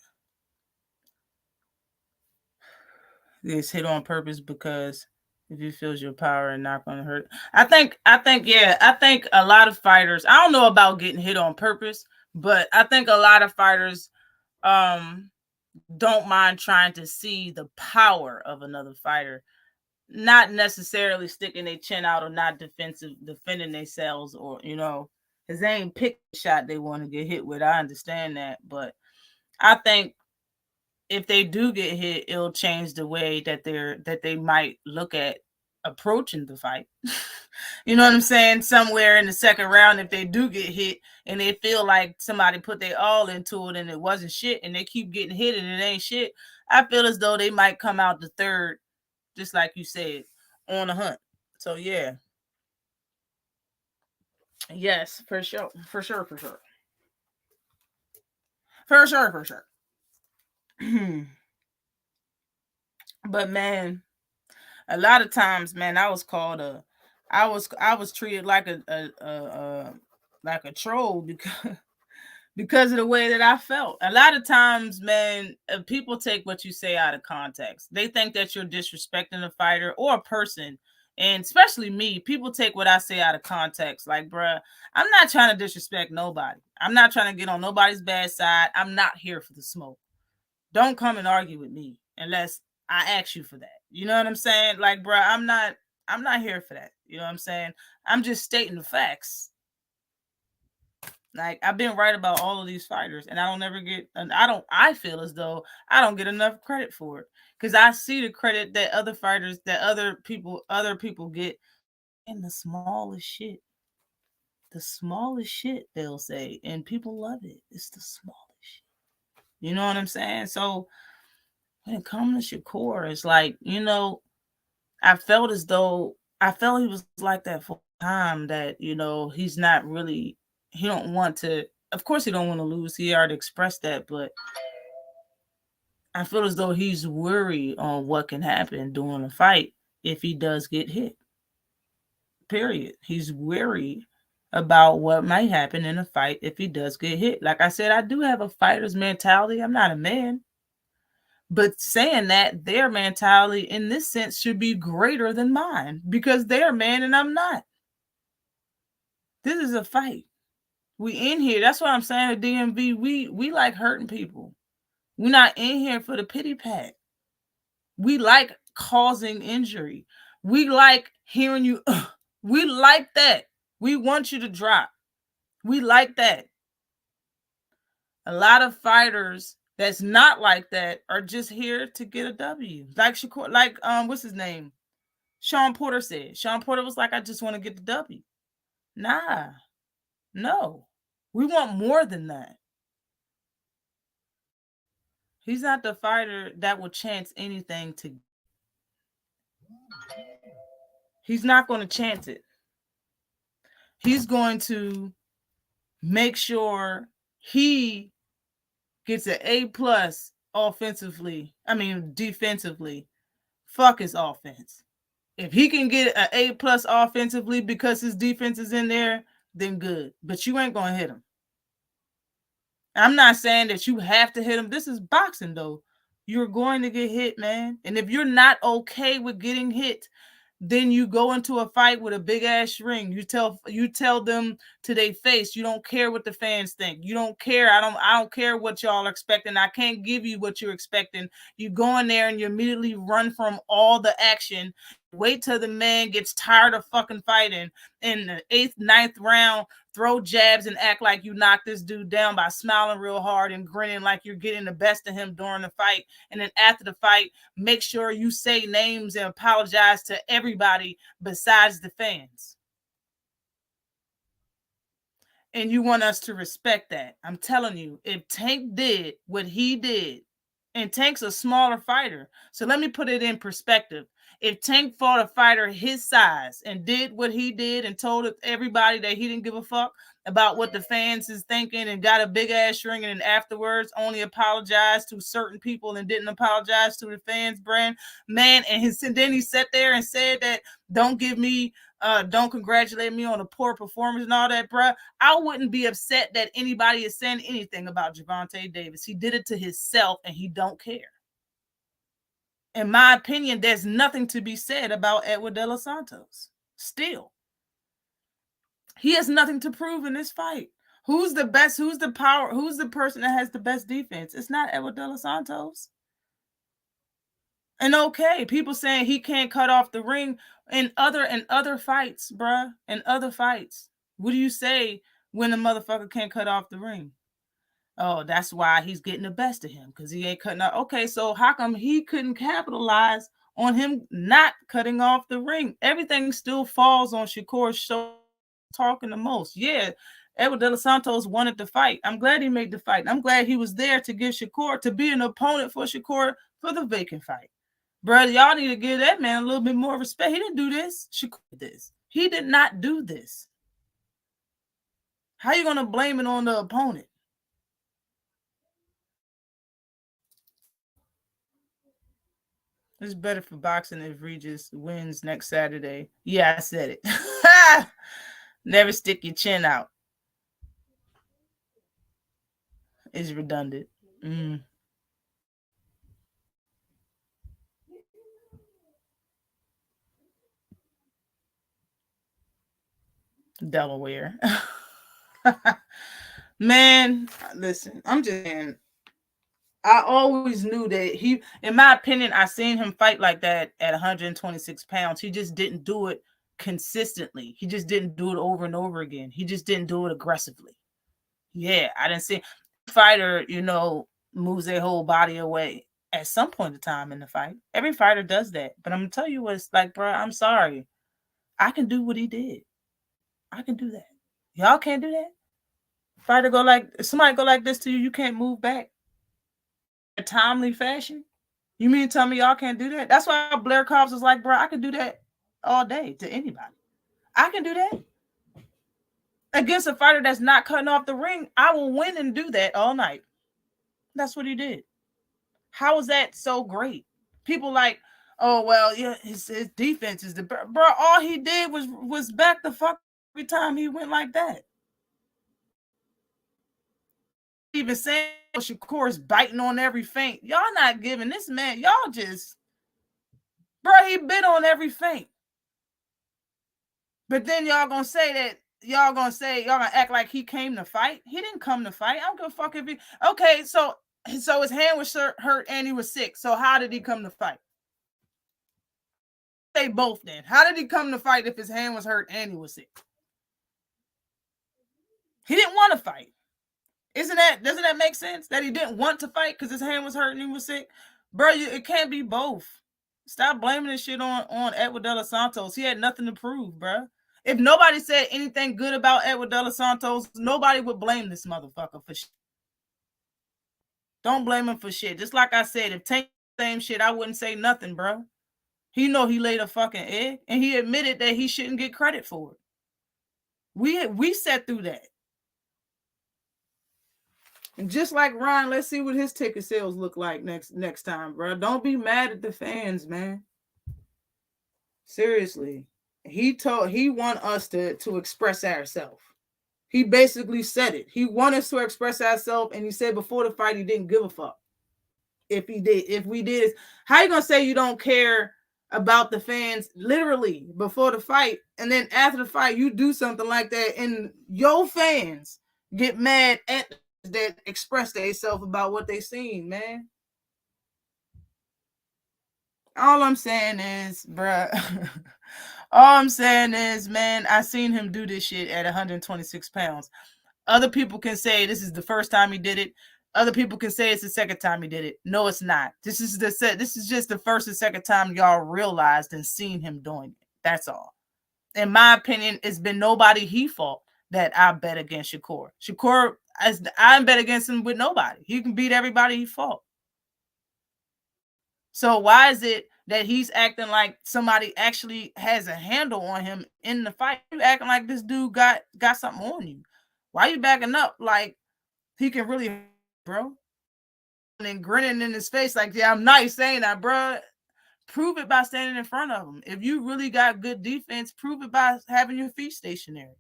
It's hit on purpose because if it feels your power and not going to hurt. I think a lot of fighters, I don't know about getting hit on purpose, but I think a lot of fighters don't mind trying to see the power of another fighter, not necessarily sticking their chin out or not defending themselves, or, you know, because they ain't pick the shot they want to get hit with. I understand that, but I think if they do get hit, it'll change the way that they might look at approaching the fight. You know what I'm saying? Somewhere in the second round, if they do get hit and they feel like somebody put their all into it and it wasn't shit, and they keep getting hit and it ain't shit, I feel as though they might come out the third, just like you said, on a hunt. So yeah. Yes, for sure. But man, a lot of times, man, I was treated like a troll because of the way that I felt. A lot of times, man, people take what you say out of context. They think that you're disrespecting a fighter or a person And especially me, people take what I say out of context. Like, bruh, I'm not trying to disrespect nobody. I'm not trying to get on nobody's bad side. I'm not here for the smoke. Don't come and argue with me unless I ask you for that. You know what I'm saying? Like, bruh, I'm not here for that. You know what I'm saying? I'm just stating the facts. Like, I've been right about all of these fighters, and I feel as though I don't get enough credit for it. Because I see the credit that other fighters, that other people get in the smallest shit. The smallest shit, they'll say, and people love it. It's the smallest shit. You know what I'm saying? So when it comes to Shakur, it's like, I felt he was like that for a time, that, he's not really, he don't want to, of course he don't want to lose. He already expressed that, but I feel as though he's worried on what can happen during a fight if he does get hit. Period. He's worried about what might happen in a fight if he does get hit. Like I said, I do have a fighter's mentality. I'm not a man. But saying that, their mentality in this sense should be greater than mine because they're a man and I'm not. This is a fight. We in here. That's what I'm saying at DMV. We like hurting people. We're not in here for the pity pat. We like causing injury. We like hearing you. We like that. We want you to drop. We like that. A lot of fighters that's not like that are just here to get a W. Like Shakur, what's his name? Sean Porter said. Sean Porter was like, I just want to get the W. Nah. No. We want more than that. He's not the fighter that will chance anything to. He's not going to chance it. He's going to make sure he gets an A+ offensively. I mean, defensively. Fuck his offense. If he can get an A+ offensively because his defense is in there, then good. But you ain't going to hit him. I'm not saying that you have to hit him. This is boxing, though. You're going to get hit, man. And if you're not okay with getting hit, then you go into a fight with a big ass ring. You tell them to their face, you don't care what the fans think. You don't care. I don't care what y'all are expecting. I can't give you what you're expecting. You go in there and you immediately run from all the action. Wait till the man gets tired of fucking fighting. In the 8th, 9th round, throw jabs and act like you knocked this dude down by smiling real hard and grinning like you're getting the best of him during the fight. And then after the fight, make sure you say names and apologize to everybody besides the fans. And you want us to respect that. I'm telling you, if Tank did what he did, and Tank's a smaller fighter, so let me put it in perspective. If Tank fought a fighter his size and did what he did and told everybody that he didn't give a fuck about what the fans is thinking and got a big ass ring and then afterwards only apologized to certain people and didn't apologize to the fans, brand man, and then he sat there and said that don't congratulate me on a poor performance and all that, bruh. I wouldn't be upset that anybody is saying anything about Gervonta Davis. He did it to himself and he don't care. In my opinion, there's nothing to be said about Edward De Los Santos. Still. He has nothing to prove in this fight. Who's the best? Who's the power? Who's the person that has the best defense? It's not Edward De Los Santos. And okay, people saying he can't cut off the ring in other fights, bruh. In other fights. What do you say when a motherfucker can't cut off the ring? Oh, that's why he's getting the best of him, because he ain't cutting off. Okay, so how come he couldn't capitalize on him not cutting off the ring? Everything still falls on Shakur's show talking the most. Yeah, Edward De Los Santos wanted the fight. I'm glad he made the fight. I'm glad he was there to give Shakur, to be an opponent for Shakur for the vacant fight. Brother, y'all need to give that man a little bit more respect. He didn't do this. Shakur did this. He did not do this. How you going to blame it on the opponent? It's better for boxing if Regis wins next Saturday. Yeah, I said it. Never stick your chin out. It's redundant. Delaware. Man, listen, I'm just saying, I always knew that he, in my opinion, I seen him fight like that at 126 pounds. He just didn't do it consistently. He just didn't do it over and over again. He just didn't do it aggressively. Yeah, I didn't see fighter, moves their whole body away at some point in time in the fight. Every fighter does that. But I'm gonna tell you what it's like, bro. I'm sorry. I can do what he did. I can do that. Y'all can't do that. Fighter go like somebody go like this to you, you can't move back in a timely fashion. You mean tell me y'all can't do that? That's why Blair Cobbs was like, bro, I can do that all day to anybody. I can do that. Against a fighter that's not cutting off the ring, I will win and do that all night. That's what he did. How is that so great? People like, oh, well, yeah, his defense is the bro. All he did was back the fuck every time he went like that. Even saying Shakur's biting on every feint. Y'all not giving this man, y'all just, bro, he bit on every feint. But then y'all gonna act like he came to fight. He didn't come to fight. I don't give a fuck if he, okay, so his hand was hurt and he was sick. So how did he come to fight? They both then. How did he come to fight if his hand was hurt and he was sick? He didn't want to fight. Doesn't that make sense? That he didn't want to fight because his hand was hurt and he was sick? Bro, it can't be both. Stop blaming this shit on Edward De Los Santos. He had nothing to prove, bro. If nobody said anything good about Edward De Los Santos, nobody would blame this motherfucker for shit. Don't blame him for shit. Just like I said, if Tank same shit, I wouldn't say nothing, bro. He know he laid a fucking egg, and he admitted that he shouldn't get credit for it. We sat through that. And just like Ryan, let's see what his ticket sales look like next time, bro. Don't be mad at the fans, man. Seriously. He want us to express ourselves. He basically said it. He wanted us to express ourselves, and he said before the fight he didn't give a fuck. If we did, how you gonna say you don't care about the fans literally before the fight, and then after the fight you do something like that, and your fans get mad at that express themselves about what they seen, man? All I'm saying is, bruh, all I'm saying is, man, I seen him do this shit at 126 pounds. Other people can say this is the first time he did it. Other people can say it's the second time he did it. No, it's not. This is just the first and second time y'all realized and seen him doing it. That's all. In my opinion, it's been nobody he fought that I bet against Shakur. Shakur, I bet against him with nobody. He can beat everybody he fought. So why is it that he's acting like somebody actually has a handle on him in the fight? You acting like this dude got something on you. Why are you backing up like he can really, bro? And then grinning in his face like, yeah, I'm nice saying that, bro. Prove it by standing in front of him. If you really got good defense, prove it by having your feet stationary.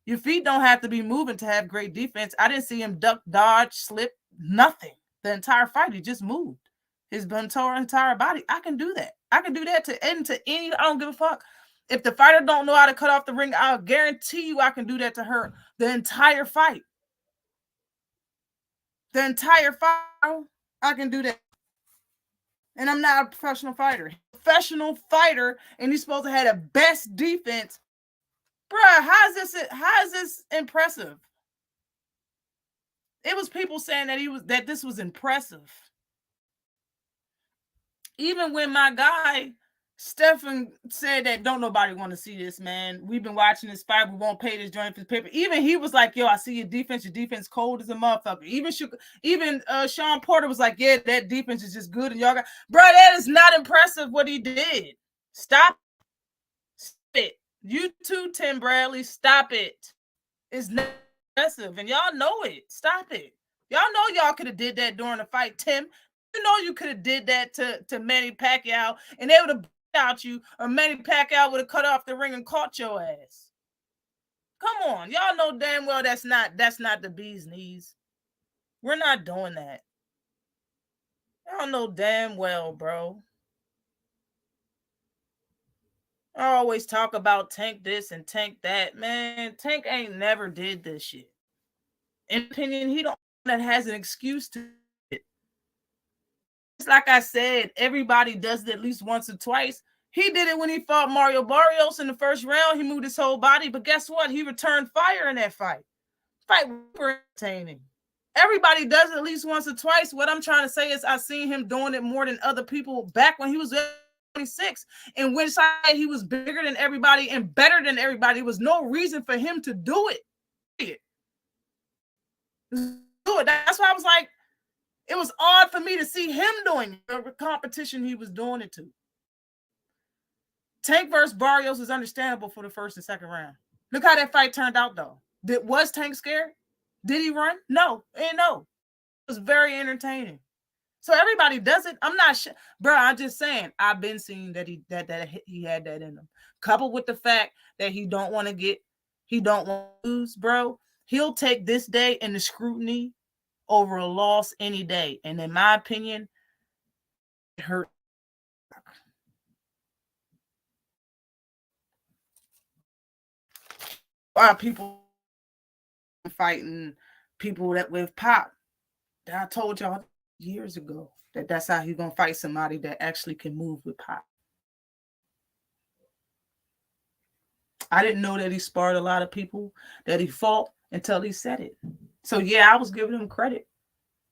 Your feet don't have to be moving to have great defense. I didn't see him duck, dodge, slip, nothing. The entire fight, he just moved his entire body. I can do that. I can do that to any. I don't give a fuck. If the fighter don't know how to cut off the ring, I'll guarantee you I can do that to her the entire fight. The entire fight, I can do that. And I'm not a professional fighter. Professional fighter, and he's supposed to have the best defense. Bruh, how is this impressive? It was people saying that this was impressive. Even when my guy Stephen said that don't nobody want to see this, man. We've been watching this fight. We won't pay this joint for the paper. Even he was like, yo, I see your defense. Your defense cold as a motherfucker. Even Sean Porter was like, yeah, that defense is just good. And y'all got, bro, that is not impressive what he did. Stop it. You too, Tim Bradley. Stop it. It's not impressive. And y'all know it. Stop it. Y'all know y'all could have did that during the fight, Tim. You know you could have did that to Manny Pacquiao, and they would have out you, or Manny Pacquiao would have cut off the ring and caught your ass. Come on, y'all know damn well that's not the bee's knees. We're not doing that. Y'all know damn well, bro. I always talk about Tank this and Tank that. Man, Tank ain't never did this shit. In opinion, he don't that has an excuse to it. It's like I said, everybody does it at least once or twice. He did it when he fought Mario Barrios in the first round. He moved his whole body, but guess what? He returned fire in that fight. Fight was entertaining. Everybody does it at least once or twice. What I'm trying to say is I've seen him doing it more than other people back when he was 26, in which side he was bigger than everybody and better than everybody. There was no reason for him to do it. That's why I was like, it was odd for me to see him doing the competition he was doing it to. Tank versus Barrios is understandable for the first and second round. Look how that fight turned out, though. Was Tank scared? Did he run? No. No. It was very entertaining. So everybody does it. I'm not sure, bro. I'm just saying. I've been seeing that he had that in him. Coupled with the fact that he don't want to lose, bro. He'll take this day and the scrutiny over a loss any day. And in my opinion, it hurt. People fighting people that with Pop. I told y'all years ago that that's how he's gonna fight somebody that actually can move with Pop. I didn't know that he sparred a lot of people that he fought until he said it. So yeah, I was giving him credit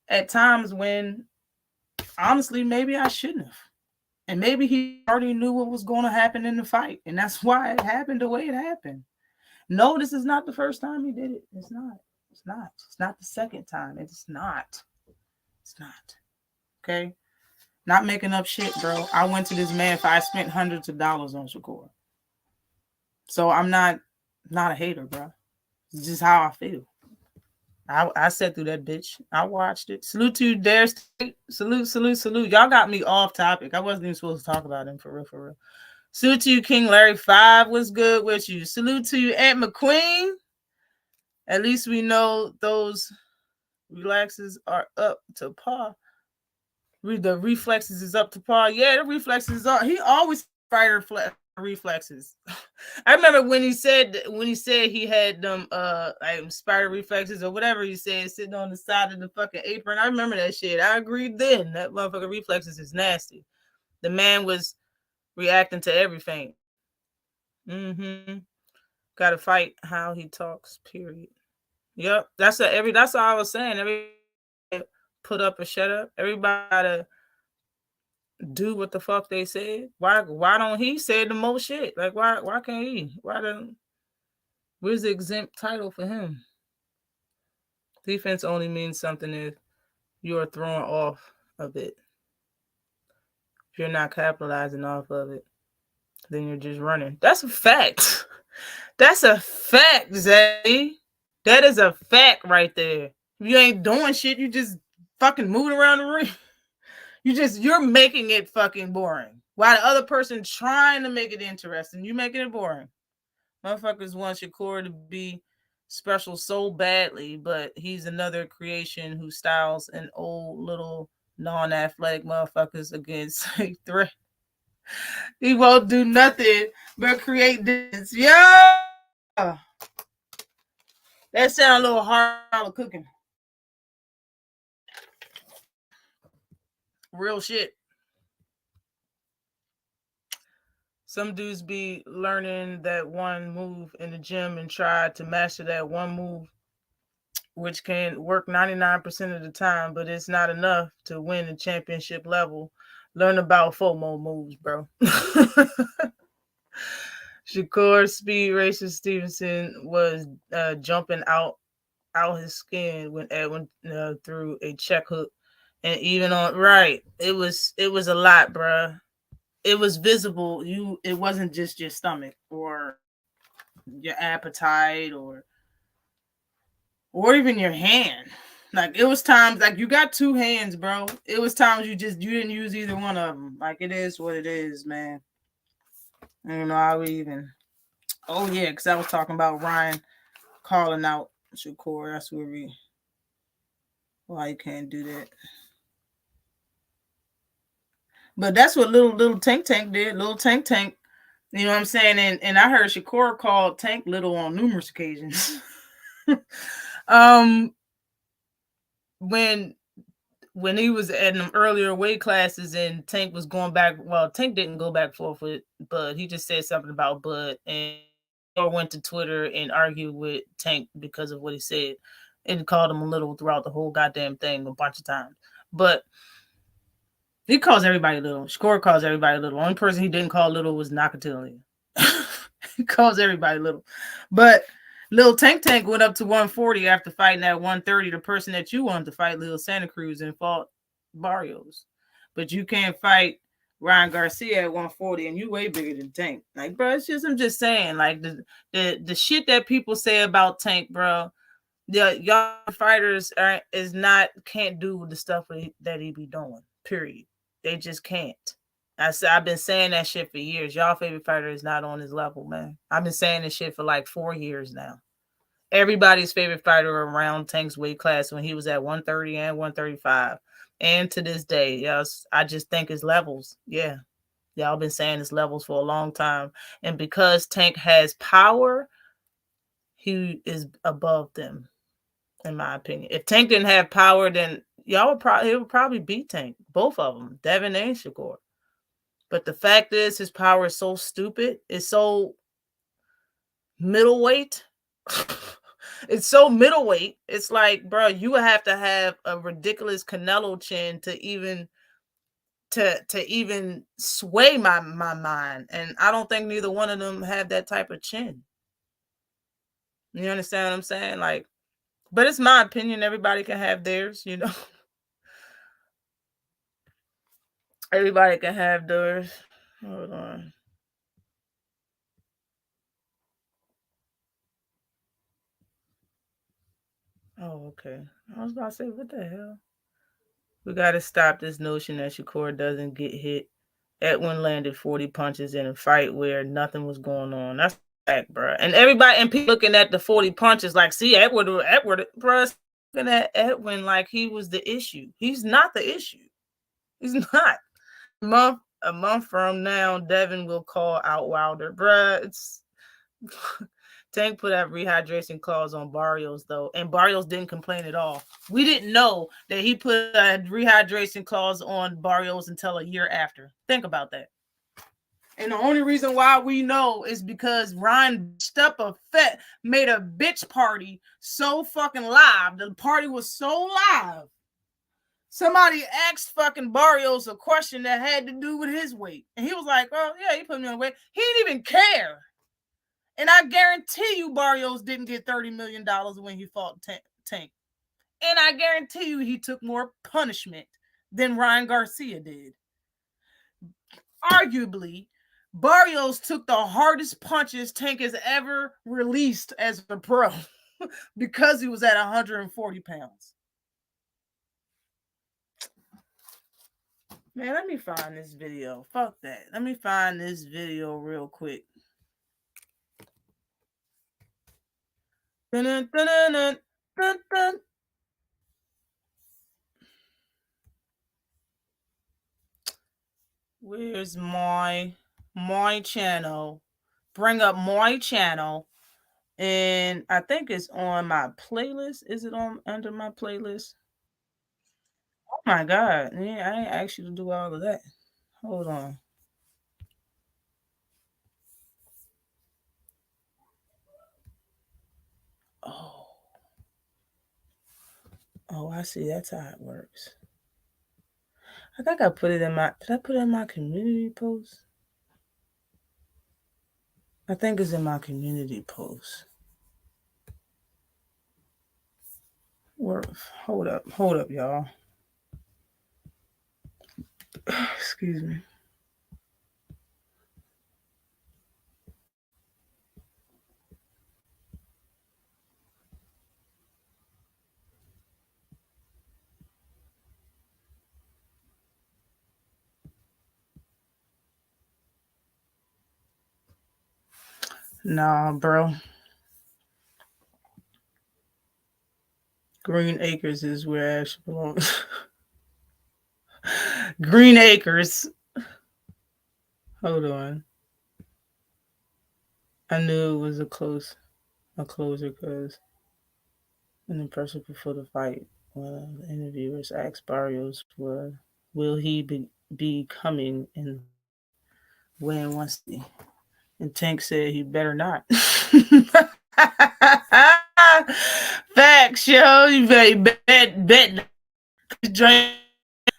at times when honestly maybe I shouldn't have. And maybe he already knew what was going to happen in the fight, and that's why it happened the way it happened. No, this is not the first time he did it. It's not. It's not. It's not the second time. It's not. It's not. Okay? Not making up shit, bro. I went to this man I spent hundreds of dollars on Shakur. So I'm not a hater, bro. It's just how I feel. I sat through that bitch. I watched it. Salute to you, Dare State. Salute. Y'all got me off topic. I wasn't even supposed to talk about him for real. Salute to you, King Larry 5. What's good with you? Salute to you, Aunt McQueen. At least we know those relaxes are up to par. The reflexes is up to par. Yeah, the reflexes are. He always fighter reflexes. I remember when he said he had them spider reflexes or whatever he said sitting on the side of the fucking apron. I remember that shit. I agreed then. That motherfucking reflexes is nasty. The man was reacting to everything. Gotta fight how he talks, period. Yep. That's all I was saying. Everybody put up or shut up. Everybody gotta do what the fuck they said. Why don't he say the most shit? Like why can't he? Where's the exempt title for him? Defense only means something if you're thrown off of it. If you're not capitalizing off of it, then you're just running. That's a fact. That's a fact, Zay. That is a fact right there. If you ain't doing shit, you just fucking moving around the ring. You're making it fucking boring. While the other person trying to make it interesting, you making it boring. Motherfuckers want Shakur to be special so badly, but he's another creation who styles an old little non-athletic motherfuckers against a threat. He won't do nothing but create distance. Yeah. That sound a little hard cooking. Real shit. Some dudes be learning that one move in the gym and try to master that one move, which can work 99% of the time, but it's not enough to win the championship level. Learn about FOMO moves, bro. Shakur Speed Racer Stevenson was jumping out his skin when Edwin threw a check hook, and even on right, it was a lot, bro. It was visible. It wasn't just your stomach or your appetite or even your hand. Like it was times like you got two hands, bro. It was times you didn't use either one of them. Like it is what it is, man. I don't know how we even. Oh yeah, because I was talking about Ryan calling out Shakur. That's where why you can't do that. But that's what little Tank did. Little Tank You know what I'm saying? And I heard Shakur called Tank little on numerous occasions. When he was at them earlier weight classes and Tank was going back, well, Tank didn't go back forth with Bud. He just said something about Bud, and or went to Twitter and argued with Tank because of what he said, and called him a little throughout the whole goddamn thing a bunch of times. But he calls everybody little. Shakur calls everybody little. Only person he didn't call little was Nakatili. He calls everybody little. But Lil Tank went up to 140 after fighting at 130 the person that you wanted to fight, Lil Santa Cruz, and fought Barrios. But you can't fight Ryan Garcia at 140, and you way bigger than Tank. Like, bro, it's just, I'm just saying, like, the shit that people say about Tank, bro, the y'all fighters can't do the stuff that he be doing, period. They just can't. I've been saying that shit for years. Y'all favorite fighter is not on his level, man. I've been saying this shit for like 4 years now. Everybody's favorite fighter around Tank's weight class when he was at 130 and 135. And to this day, yes, I just think his levels. Yeah. Y'all been saying his levels for a long time. And because Tank has power, he is above them, in my opinion. If Tank didn't have power, then he would probably beat Tank. Both of them, Devin and Shakur. But the fact is, his power is so stupid. It's so middleweight. It's so middleweight. It's like, bro, you would have to have a ridiculous Canelo chin to even sway my mind. And I don't think neither one of them have that type of chin. You understand what I'm saying? Like, but it's my opinion. Everybody can have theirs, you know. Everybody can have theirs. Hold on. Oh, okay. I was about to say, what the hell? We got to stop this notion that Shakur doesn't get hit. Edwin landed 40 punches in a fight where nothing was going on. That's a fact, bro. And everybody and people looking at the 40 punches like, see, Edward, bro, looking at Edwin like he was the issue. He's not the issue. He's not. A month from now, Devin will call out Wilder, bro. It's Tank put that rehydration clause on Barrios, though, and Barrios didn't complain at all. We didn't know that he put a rehydration clause on Barrios until a year after. Think about that. And the only reason why we know is because Ryan made a bitch party so fucking live. The party was so live. Somebody asked fucking Barrios a question that had to do with his weight. And he was like, oh, yeah, he put me on weight. He didn't even care. And I guarantee you Barrios didn't get $30 million when he fought Tank. And I guarantee you he took more punishment than Ryan Garcia did. Arguably, Barrios took the hardest punches Tank has ever released as a pro because he was at 140 pounds. Man, let me find this video. Fuck that. Let me find this video real quick. Dun, dun, dun, dun, dun, dun. Where's my channel? Bring up my channel. And I think it's on my playlist. Is it on under my playlist? Oh my God. Yeah, I ain't asked you to do all of that. Hold on. Oh, I see. That's how it works. I think I put it in my, did I put it in my community post? I think it's in my community post. Hold up, y'all. Excuse me. Nah, bro. Green Acres is where Ash belongs. Green Acres. Hold on. I knew it was a closer because in the pressure before the fight, the interviewers asked Barrios, will he be coming and win 160? And Tank said he better not. Facts, yo. You bet. Drink.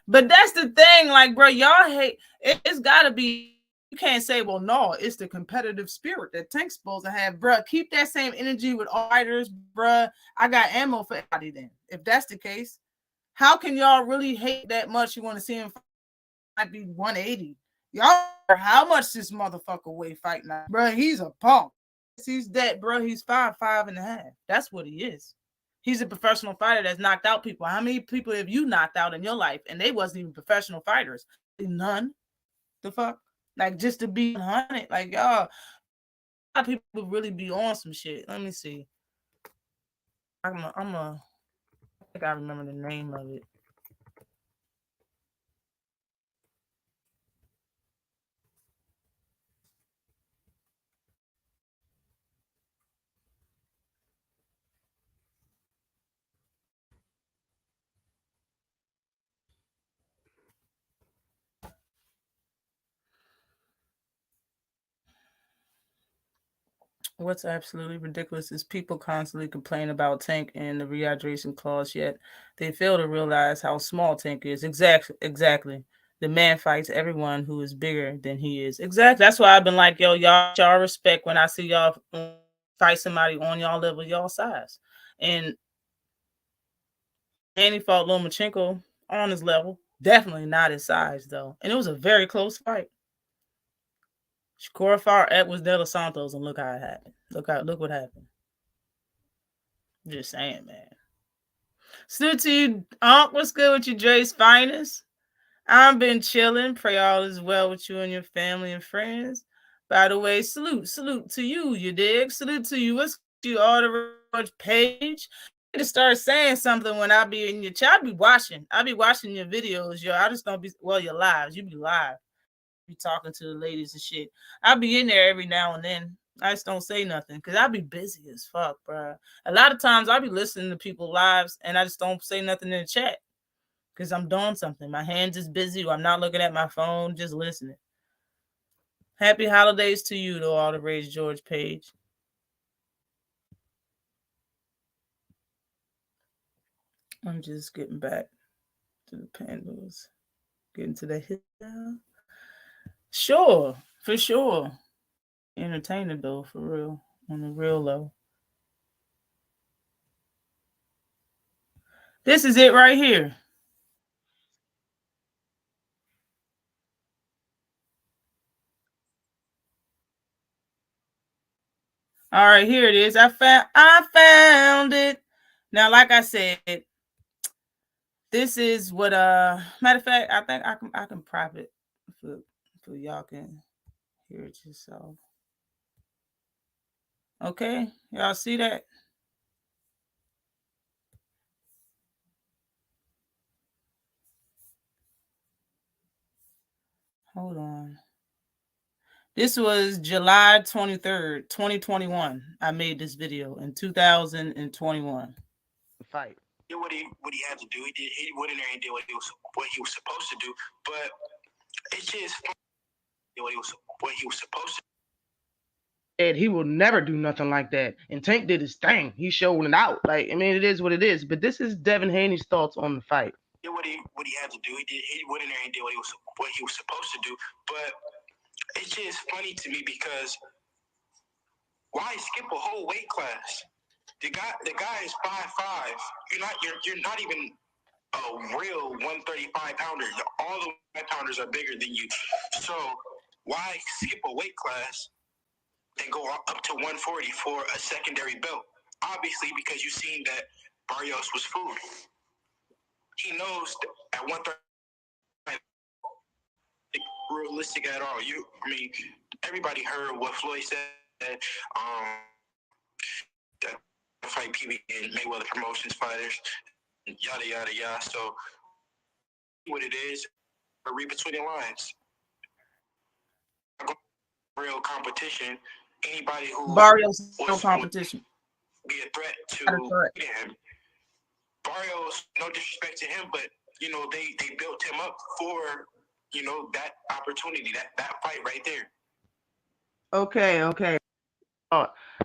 But that's the thing, like, bro, y'all hate. It's gotta be. You can't say, well, no, it's the competitive spirit that Tank's supposed to have, bro. Keep that same energy with all fighters, bro. I got ammo for everybody. Then, if that's the case, how can y'all really hate that much? You want to see him might be 180. Y'all, how much this motherfucker weigh fight now, bro? He's a punk. He's that, bro. He's 5'5.5". That's what he is. He's a professional fighter that's knocked out people. How many people have you knocked out in your life? And they wasn't even professional fighters. None. The fuck? Like, just to be 100. Like, y'all, a lot of people really be on some shit. Let me see. I think I remember the name of it. What's absolutely ridiculous is people constantly complain about Tank and the rehydration clause, yet they fail to realize how small Tank is. Exactly. The man fights everyone who is bigger than he is. Exactly. That's why I've been like, yo, y'all respect when I see y'all fight somebody on y'all level, y'all size. And he fought Lomachenko on his level. Definitely not his size, though. And it was a very close fight. Shakur fought Edwards de los Santos, and look how it happened. Look what happened. Just saying, man. Salute to you, Unc. What's good with you, Dre's finest? I've been chilling. Pray all is well with you and your family and friends. By the way, salute to you, you dig? Salute to you. What's you all the page? To start saying something when I be in your chat. I be watching your videos, yo. I just don't be your lives. You be live. Be talking to the ladies and shit. I be in there every now and then. I just don't say nothing because I be busy as fuck, bro. A lot of times I be listening to people's lives and I just don't say nothing in the chat because I'm doing something. My hands is busy or I'm not looking at my phone, just listening. Happy holidays to you, though, all the Rage George page. I'm just getting back to the panels. Getting to the hit now. Sure, for sure. Entertaining, though, for real. On the real low. This is it right here. All right, here it is. I found it. Now, like I said, this is what matter of fact, I think I can prop it for y'all can hear it yourself. Okay, y'all see that? Hold on. This was July 23rd, 2021. I made this video in 2021. Fight. What he had to do, he went in there and did what he was supposed to do. But it's just what he was supposed to. And he will never do nothing like that. And Tank did his thing. He showed it out. Like, I mean, it is what it is. But this is Devin Haney's thoughts on the fight. What he had to do, he went in there and did what he was supposed to do. But it's just funny to me because why skip a whole weight class? The guy is 5'5". You're not even a real 135 pounder. All the 5 pounders are bigger than you. So why skip a weight class and go up to 140 for a secondary belt? Obviously, because you've seen that Barrios was food. He knows at 130 realistic at all. Everybody heard what Floyd said. That fight PB and Mayweather Promotions fighters, yada yada yada. So what it is, read between the lines. Real competition, anybody who Barrios no competition. Be a threat to him. Barrios, no disrespect to him, but you know they built him up for that opportunity, that fight right there. Okay.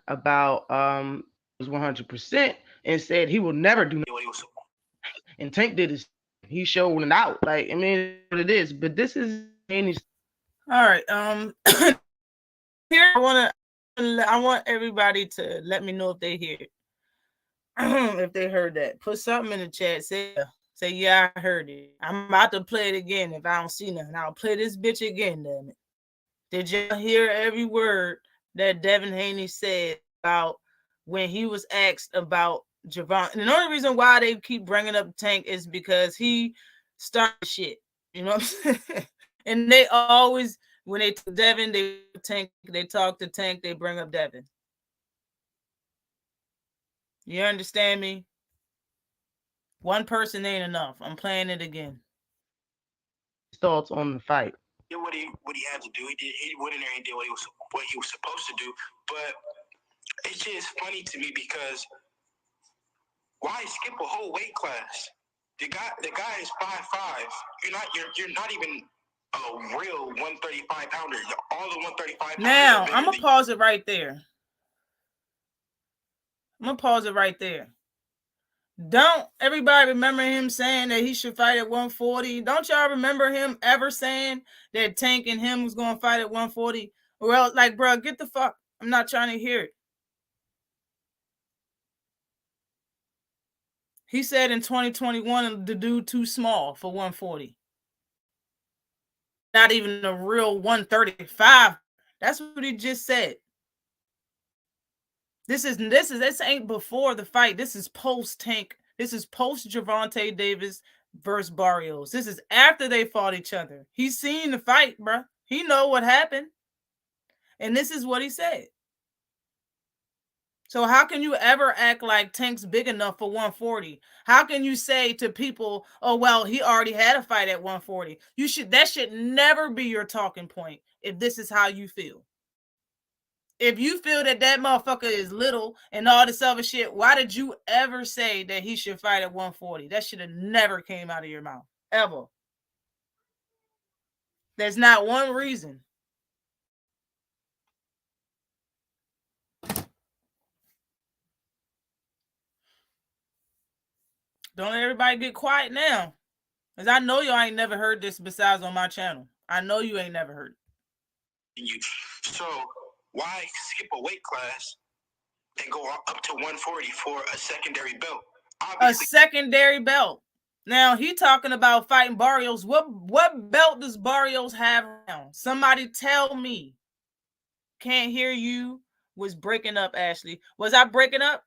About was 100% and said he will never do nothing. And Tank did his. He showed it out. Like, I mean, what it is. But this is any. All right. Here I want everybody to let me know if they hear it. If they heard that. Put something in the chat. Say yeah, I heard it. I'm about to play it again. If I don't see nothing, I'll play this bitch again. Damn it. Did y'all hear every word that Devin Haney said about when he was asked about Javon? And the only reason why they keep bringing up Tank is because he started shit. You know what I'm saying? And they always, when they talk Devin, they talk to Tank, they bring up Devin. You understand me? One person ain't enough. I'm playing it again. Thoughts on the fight? Did what he had to do. He went in there and did what he was supposed to do. But it's just funny to me because why skip a whole weight class? The guy is 5'5". You're not even a real 135 pounder. All the 135 pounders. Now I'm gonna pause it right there. Don't everybody remember him saying that he should fight at 140? Don't y'all remember him ever saying that Tank and him was going to fight at 140? Well, like, bro, get the fuck. I'm not trying to hear it. He said in 2021, the dude too small for 140. Not even a real 135. That's what he just said. This ain't before the fight. This is post Tank. This is post Gervonta Davis versus Barrios. This is after they fought each other. He's seen the fight, bro. He know what happened. And this is what he said. So how can you ever act like Tank's big enough for 140? How can you say to people, oh, well, he already had a fight at 140? That should never be your talking point if this is how you feel. If you feel that motherfucker is little and all this other shit, why did you ever say that he should fight at 140? That should have never came out of your mouth. Ever. There's not one reason. Don't everybody get quiet now. Because I know y'all ain't never heard this besides on my channel. I know you ain't never heard it. So why skip a weight class and go up to 140 for a secondary belt? Obviously, a secondary belt. Now, he talking about fighting Barrios. What belt does Barrios have now? Somebody tell me. Can't hear you. Was breaking up, Ashley. Was I breaking up?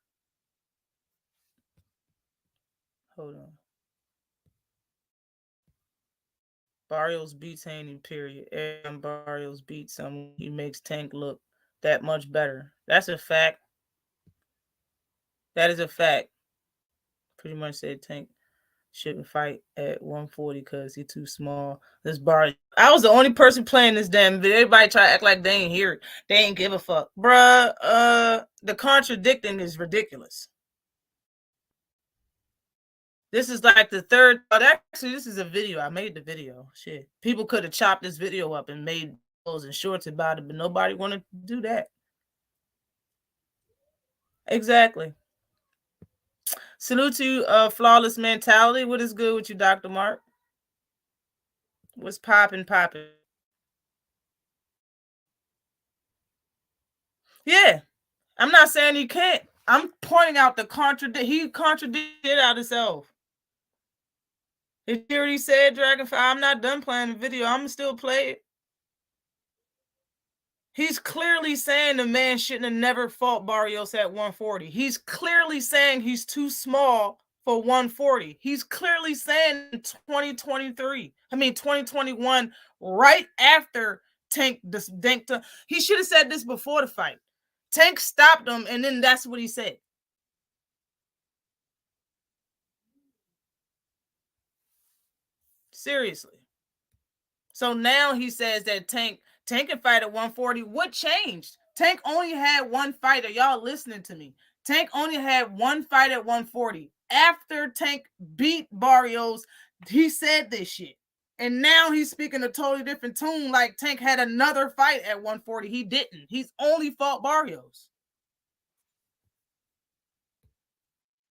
Hold on. Barrios beats Haney, period. And Barrios beats someone. He makes Tank look that much better. That's a fact. That is a fact. Pretty much said Tank shouldn't fight at 140 because he's too small. This bar. I was the only person playing this damn video. Everybody try to act like they ain't hear it. They ain't give a fuck. Bruh, the contradicting is ridiculous. This is like the third. Actually, this is a video. I made the video. Shit. People could have chopped this video up and made videos and shorts about it, but nobody wanted to do that. Exactly. Salute to you, Flawless Mentality. What is good with you, Dr. Mark? What's popping? Yeah. I'm not saying he can't. I'm pointing out the he contradicted out himself. If you already said Dragonfly, I'm not done playing the video. I'm gonna still play it. He's clearly saying the man shouldn't have never fought Barrios at 140. He's clearly saying he's too small for 140. He's clearly saying 2021, right after Tank. He should have said this before the fight. Tank stopped him, and then that's what he said. Seriously. So now he says that Tank can fight at 140. What changed? Tank only had one fight. Are y'all listening to me? Tank only had one fight at 140. After Tank beat Barrios, he said this shit. And now he's speaking a totally different tune, like Tank had another fight at 140. He didn't. He's only fought Barrios.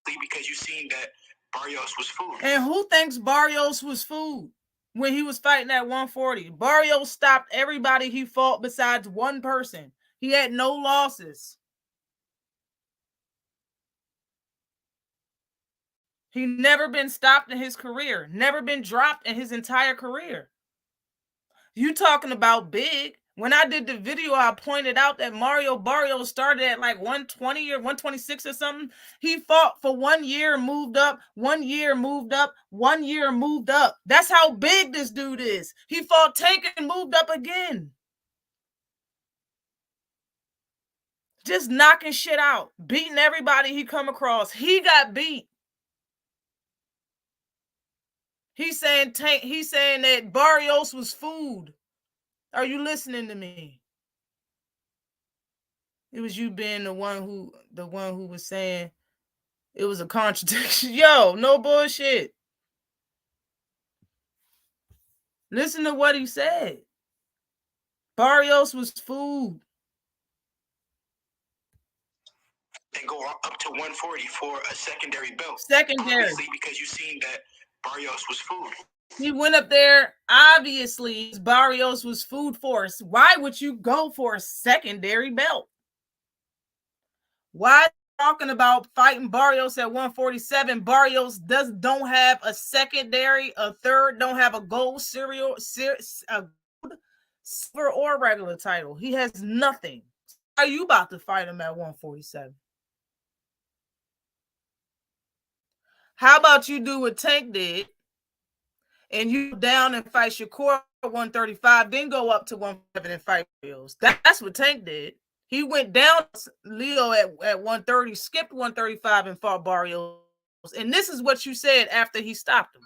Because you seen that Barrios was food. And who thinks Barrios was food when he was fighting at 140? Barrios stopped everybody he fought besides one person. He had no losses. He never been stopped in his career, never been dropped in his entire career. You talking about big. When I did the video, I pointed out that Mario Barrios started at like 120 or 126 or something. He fought for 1 year, moved up, 1 year, moved up, 1 year, moved up. That's how big this dude is. He fought Tank and moved up again. Just knocking shit out, beating everybody he come across. He got beat. He's saying that Barrios was food. Are you listening to me? It was you being the one who was saying it was a contradiction. Yo, no bullshit. Listen to what he said. Barrios was food. And go up to 140 for a secondary belt. Secondary. Obviously, because you seen that Barrios was food. He went up there. Obviously, Barrios was food for us. Why would you go for a secondary belt? Why talking about fighting Barrios at 147? Barrios don't have a secondary, a third, don't have a gold silver or regular title. He has nothing. Are you about to fight him at 147? How about you do what Tank did and you down and fight Shakur at 135, then go up to 170 and fight Barrios? That's what Tank did. He went down Leo at 130, skipped 135 and fought Barrios. And this is what you said after he stopped him.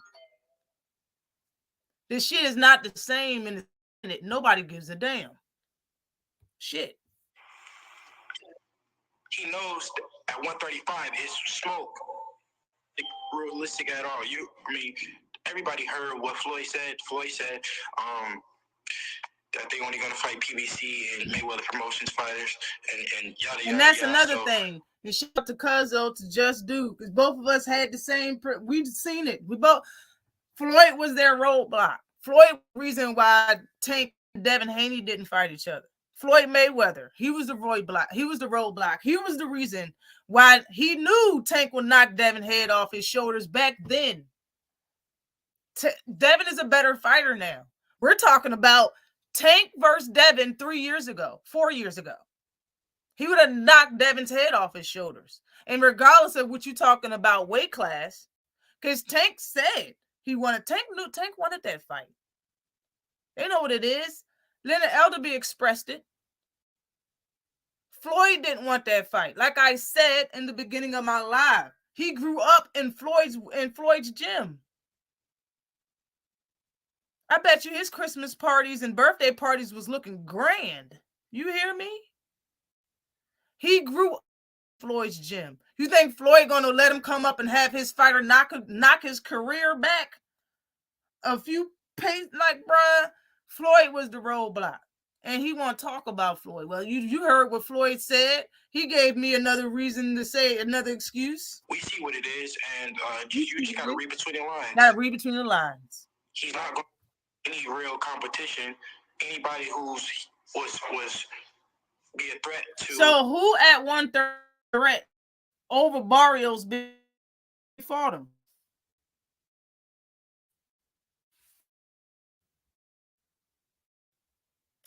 This shit is not the same in it. Nobody gives a damn. Shit. He knows at 135 is smoke. Realistic at all. Everybody heard what Floyd said. Floyd said that they only going to fight PBC and Mayweather Promotions fighters and yada yada. And that's another thing. And shout out to Cuzzo to Just Do, because both of us had the same. We've seen it. Floyd was their roadblock. Floyd, reason why Tank and Devin Haney didn't fight each other. Floyd Mayweather, he was the roadblock. He was the roadblock. He was the reason why he knew Tank would knock Devin head off his shoulders back then. Devin is a better fighter now. We're talking about Tank versus Devin 4 years ago. He would have knocked Devin's head off his shoulders. And regardless of what you're talking about weight class, because Tank said he wanted, Tank wanted that fight. They know what it is. Leonard Elderby expressed it. Floyd didn't want that fight. Like I said in the beginning of my live, he grew up in Floyd's gym. I bet you his Christmas parties and birthday parties was looking grand. You hear me? He grew up in Floyd's gym. You think Floyd gonna let him come up and have his fighter knock his career back a few pace? Like, bruh, Floyd was the roadblock. And he want to talk about Floyd. Well, you heard what Floyd said. He gave me another reason to say another excuse. We see what it is, and you just got to read between the lines. Got to read between the lines. He's not going to any real competition. Anybody who's was be a threat to. So who at 130 threat over Barrios fought him?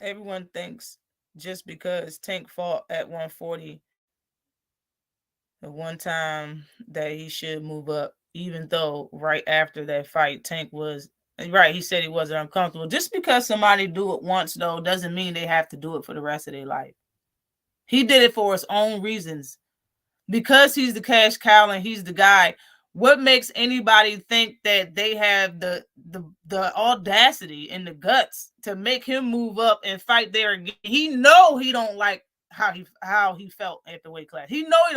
Everyone thinks just because Tank fought at 140 the one time that he should move up, even though right after that fight, Tank was right. He said he wasn't uncomfortable. Just because somebody do it once, though, doesn't mean they have to do it for the rest of their life. He did it for his own reasons. Because he's the cash cow and he's the guy. What makes anybody think that they have the audacity and the guts to make him move up and fight there again? He know he don't like how he felt at the weight class. He know he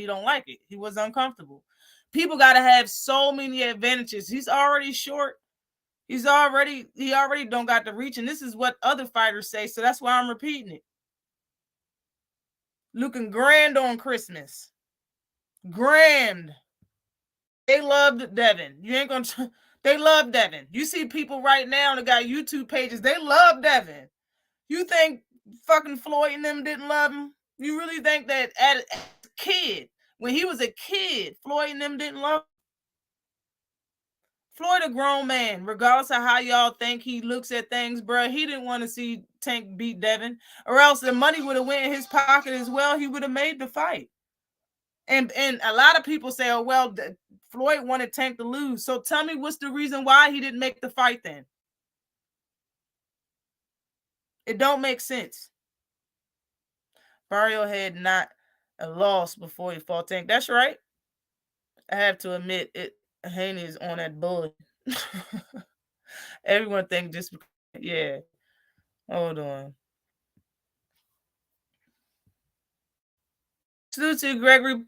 don't like it. He was uncomfortable. People got to have so many advantages. He's already short. He already don't got the reach, and this is what other fighters say. So that's why I'm repeating it. Looking grand on Christmas. Grand. They loved Devin. You ain't gonna. They love Devin. You see people right now that got YouTube pages. They love Devin. You think fucking Floyd and them didn't love him? You really think that as a kid, when he was a kid, Floyd and them didn't love him? Floyd a grown man, regardless of how y'all think he looks at things, bro. He didn't want to see Tank beat Devin, or else the money would have went in his pocket as well. He would have made the fight. And a lot of people say, oh, well, Floyd wanted Tank to lose. So tell me what's the reason why he didn't make the fight then? It don't make sense. Barrio had not a loss before he fought Tank. That's right. I have to admit it. Haney is on that bullet. Everyone think just yeah. Hold on. Salute to Gregory.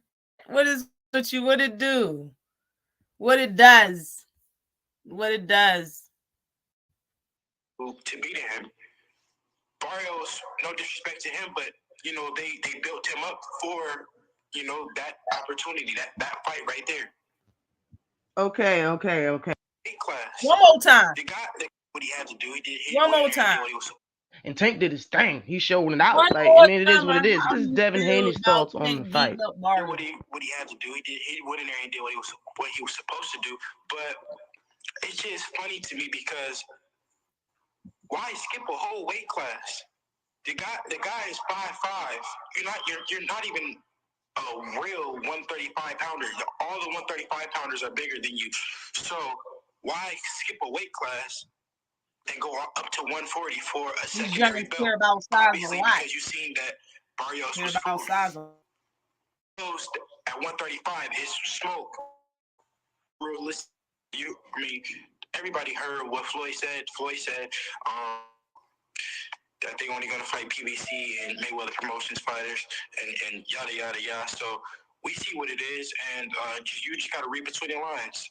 What is with you? What it do? What it does? What it does? To beat him, Barrios. No disrespect to him, but you know they built him up for that opportunity, that fight right there. Okay. Weight class. One more time. The guy, what he had to do, he did. One more time. And Tank did his thing. He showed it out. One Like, more I mean, it is time. what it is. This is Devin Haney's thoughts on the fight. What he had to do, he did. He went in there and did what he was supposed to do. But it's just funny to me because why skip a whole weight class? The guy is 5'5". You're not even a real 135 pounder. All the 135 pounders are bigger than you. So why skip a weight class and go up to 140 for a secondary belt? About size. Obviously, because you've seen that Barrios was about size. At 135 is smoke. Realistic. Everybody heard what Floyd said. Floyd said that they're only going to fight PBC and Mayweather Promotions fighters and yada, yada, yada. So we see what it is, and you just got to read between the lines.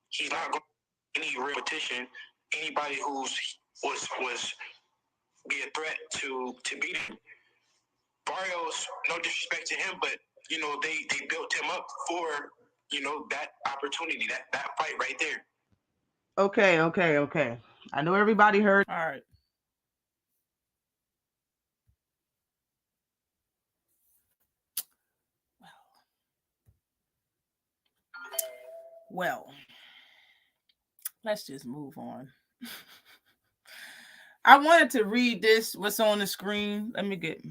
He's not going to any repetition. Anybody who's was be a threat to beat him. Barrios, no disrespect to him, but they built him up for that opportunity, that fight right there. Okay. I know everybody heard. All right. Well, let's just move on. I wanted to read what's on the screen. Let me get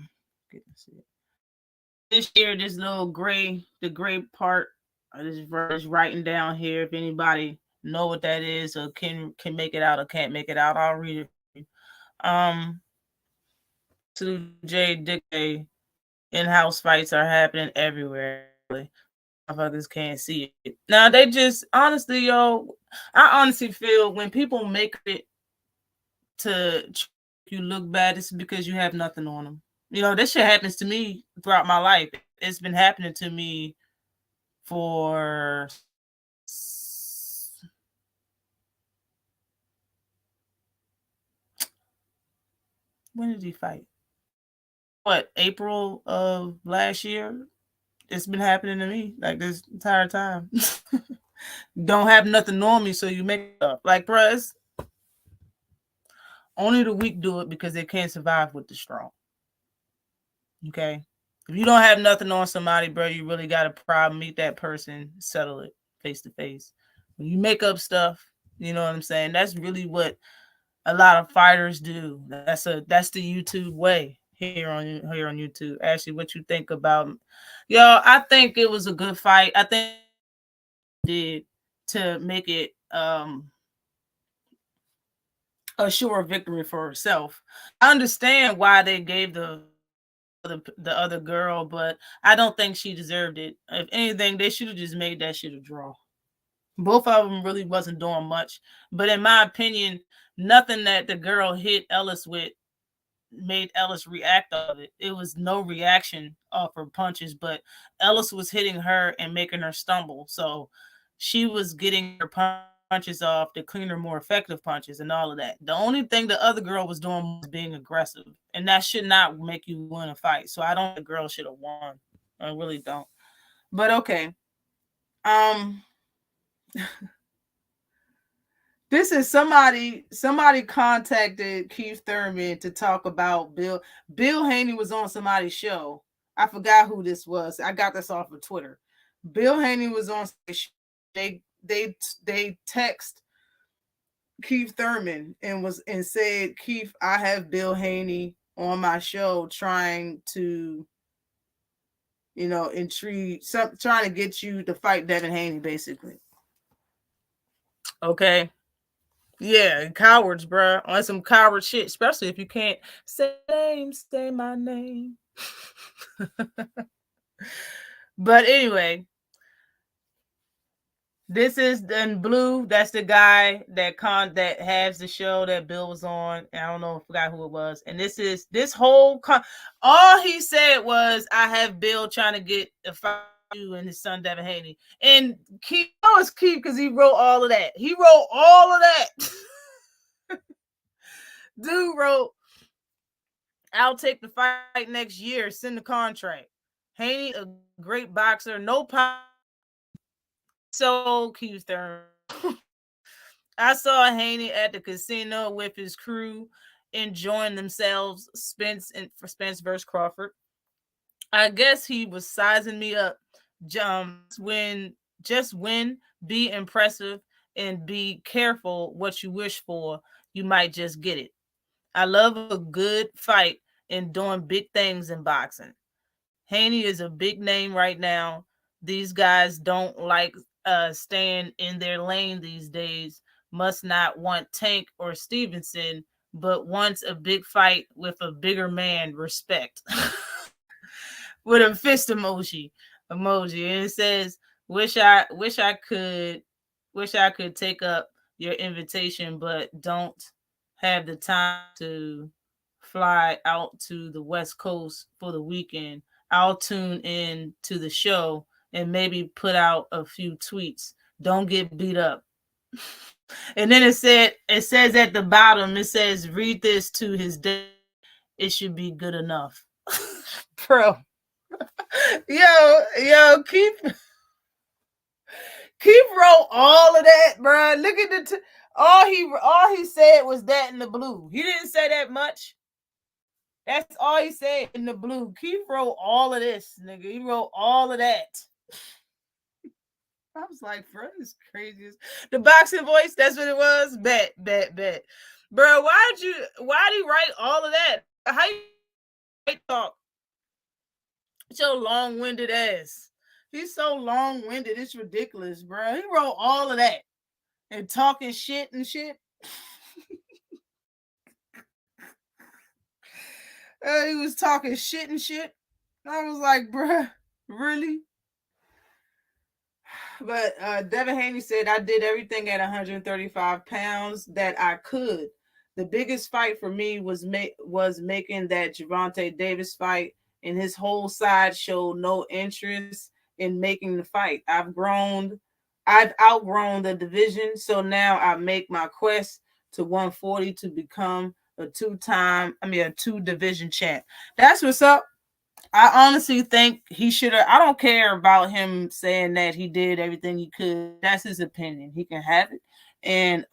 this here, this little gray part. I just writing down here. If anybody know what that is or can make it out or can't make it out, I'll read it. To J Dick, in-house fights are happening everywhere. Motherfuckers can't see it. Now they just honestly, I honestly feel when people make it to you look bad, it's because you have nothing on them. This shit happens to me throughout my life. It's been happening to me for when did he fight? What, April of last year? It's been happening to me like this entire time. Don't have nothing on me, so you make up. Like, bruh, only the weak do it because they can't survive with the strong. Okay? If you don't have nothing on somebody, bro, you really got a problem. Meet that person, settle it face to face. When you make up stuff, you know what I'm saying? That's really what a lot of fighters do. That's the YouTube way. Here on YouTube. Ashley, what you think about I think it was a good fight. I think did to make it a sure victory for herself. I understand why they gave the other girl, but I don't think she deserved it. If anything, they should have just made that shit a draw. Both of them really wasn't doing much, but in my opinion, nothing that the girl hit Ellis with made Ellis react of it. It was no reaction off her punches, but Ellis was hitting her and making her stumble. So she was getting her punches off to cleaner, more effective punches and all of that. The only thing the other girl was doing was being aggressive, and that should not make you win a fight. So I don't think the girl should have won. I really don't. But okay. This is somebody contacted Keith Thurman to talk about Bill Haney was on somebody's show. I forgot who this was. I got this off of Twitter. Bill Haney was on they text Keith Thurman and said, Keith, I have Bill Haney on my show trying to intrigue, trying to get you to fight Devin Haney, basically. Okay. Yeah, cowards, bro. On some coward shit, especially if you can't say my name. But anyway, this is in blue. That's the guy that has the show that Bill was on. I don't know, I forgot who it was. And this whole all he said was, I have Bill trying to get a fight you and his son Devin Haney. And Keith, it's Keith because he wrote all of that. He wrote all of that. Dude wrote, I'll take the fight next year, send the contract. Haney, a great boxer, no power. So Keith Thurman. I saw Haney at the casino with his crew enjoying themselves. Spence versus Crawford. I guess he was sizing me up. Just win, be impressive, and be careful what you wish for. You might just get it. I love a good fight and doing big things in boxing. Haney is a big name right now. These guys don't like staying in their lane these days. Must not want Tank or Stevenson, but wants a big fight with a bigger man. Respect. With a fist emoji, and it says, "Wish I could take up your invitation, but don't have the time to fly out to the West Coast for the weekend. I'll tune in to the show and maybe put out a few tweets. Don't get beat up." And then it says at the bottom, it says, "Read this to his dad. It should be good enough." Bro. Yo, Keith wrote all of that, bro. Look at all he said was that in the blue. He didn't say that much. That's all he said in the blue. Keith wrote all of this, nigga. He wrote all of that. I was like, bro, this is crazy. The boxing voice, that's what it was. Bet. Bro, why did he write all of that? How you talk? It's your long-winded ass. He's so long-winded, it's ridiculous, bro. He wrote all of that and talking shit and shit. He was talking shit and shit. I was like, bro, really? But Devin Haney said, I did everything at 135 pounds that I could. The biggest fight for me was making that Gervonta Davis fight, and his whole side showed no interest in making the fight. I've outgrown the division, so now I make my quest to 140 to become a two-division champ. That's what's up. I honestly think he should have. I don't care about him saying that he did everything he could. That's his opinion. He can have it. And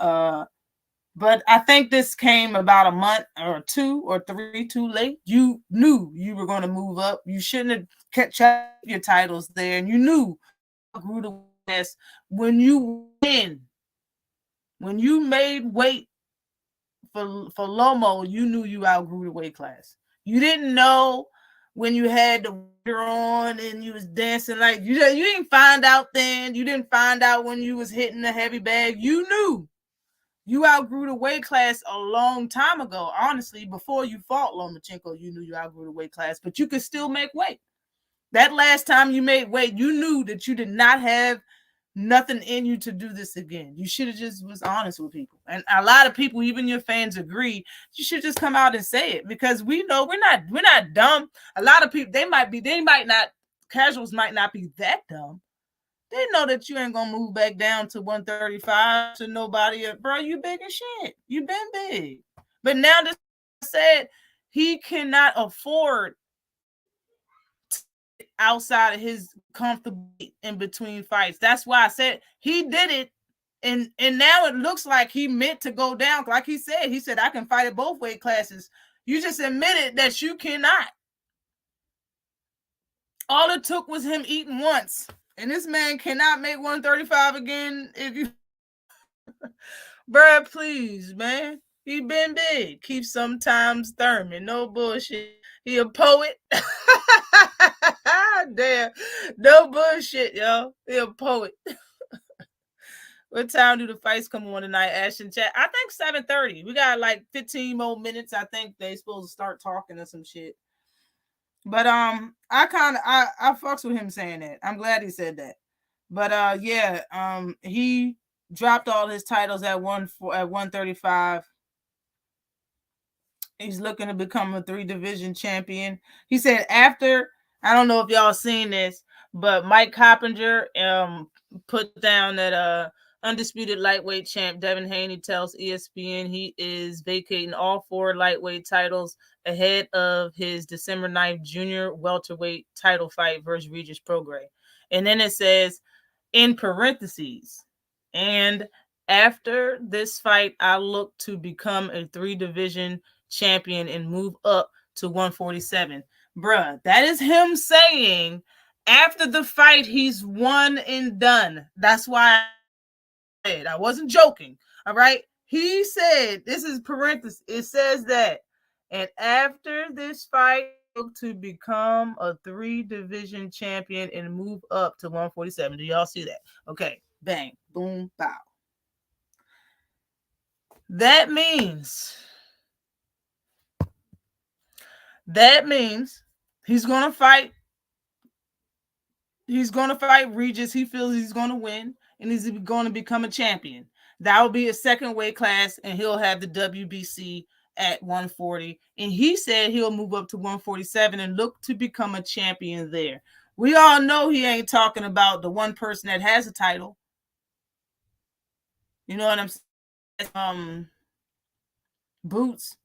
but I think this came about a month or 2 or 3 too late. You knew you were going to move up. You shouldn't have kept your titles there. And you knew grew the best when you win. When you made weight for Lomo, you knew you outgrew the weight class. You didn't know when you had the water on and you was dancing like you didn't find out then. You didn't find out when you was hitting the heavy bag. You knew. You outgrew the weight class a long time ago. Honestly, before you fought Lomachenko, you knew you outgrew the weight class, but you could still make weight. That last time you made weight, you knew that you did not have nothing in you to do this again. You should have just was honest with people. And a lot of people, even your fans, agree. You should just come out and say it, because we know we're not dumb. A lot of people, casuals might not be that dumb. They know that you ain't gonna move back down to 135 to nobody. Bro, you big as shit. You been big. But now this said he cannot afford outside of his comfortable in between fights. That's why I said he did it. And now it looks like he meant to go down. Like he said, I can fight at both weight classes. You just admitted that you cannot. All it took was him eating once. And this man cannot make 135 again. If you, bruh, please, man. He been big. Keep sometimes Thurman. No bullshit. He a poet. Damn. No bullshit, yo. He a poet. What time do the fights come on tonight, Ashton chat? I think 7:30. We got like 15 more minutes. I think they supposed to start talking or some shit. But I fucks with him saying that. I'm glad he said that. But he dropped all his titles at 135. He's looking to become a 3-division champion. He said after, I don't know if y'all seen this, but Mike Coppinger put down that undisputed lightweight champ Devin Haney tells ESPN he is vacating all 4 lightweight titles ahead of his December 9th junior welterweight title fight versus Regis Prograis. And then it says, in parentheses, and after this fight, I look to become a 3-division champion and move up to 147. Bruh, that is him saying after the fight he's won and done. That's why I wasn't joking. All right. He said, this is parenthesis. It says that. And after this fight, to become a 3-division champion and move up to 147. Do y'all see that? Okay. Bang. Boom. Bow. That means he's going to fight. He's going to fight Regis. He feels he's going to win, and he's going to become a champion. That will be a second weight class, and he'll have the WBC at 140. And he said he'll move up to 147 and look to become a champion there. We all know he ain't talking about the one person that has a title. You know what I'm saying? Boots.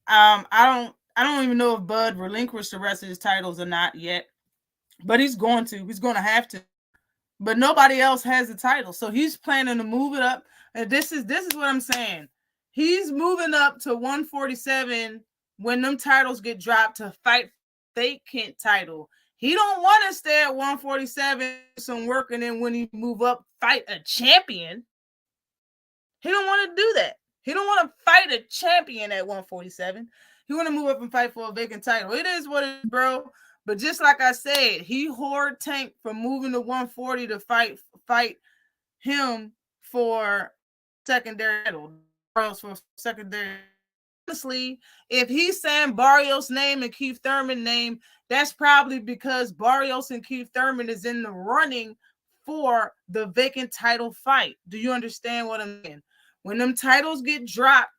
I don't even know if Bud relinquished the rest of his titles or not yet. But he's going to. He's going to have to. But nobody else has the title. So he's planning to move it up. And this is what I'm saying. He's moving up to 147 when them titles get dropped to fight vacant title. He don't want to stay at 147 some work, and then when he move up, fight a champion. He don't want to do that. He don't want to fight a champion at 147. He want to move up and fight for a vacant title. It is what it is, bro. But just like I said, he hoard Tank from moving to 140 to fight him for secondary title. For secondary. Honestly, if he's saying Barrios' name and Keith Thurman's name, that's probably because Barrios and Keith Thurman is in the running for the vacant title fight. Do you understand what I'm saying? When them titles get dropped,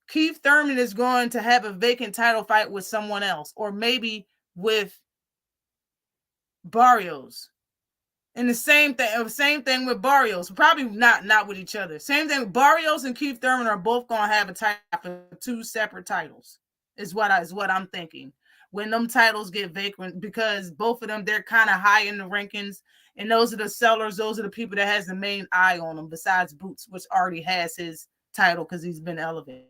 Keith Thurman is going to have a vacant title fight with someone else, or maybe with Barrios. And the same thing with Barrios. Probably not with each other. Same thing. Barrios and Keith Thurman are both going to have a title for 2 separate titles. Is what I'm thinking. When them titles get vacant, because both of them, they're kind of high in the rankings, and those are the sellers. Those are the people that has the main eye on them. Besides Boots, which already has his title because he's been elevated.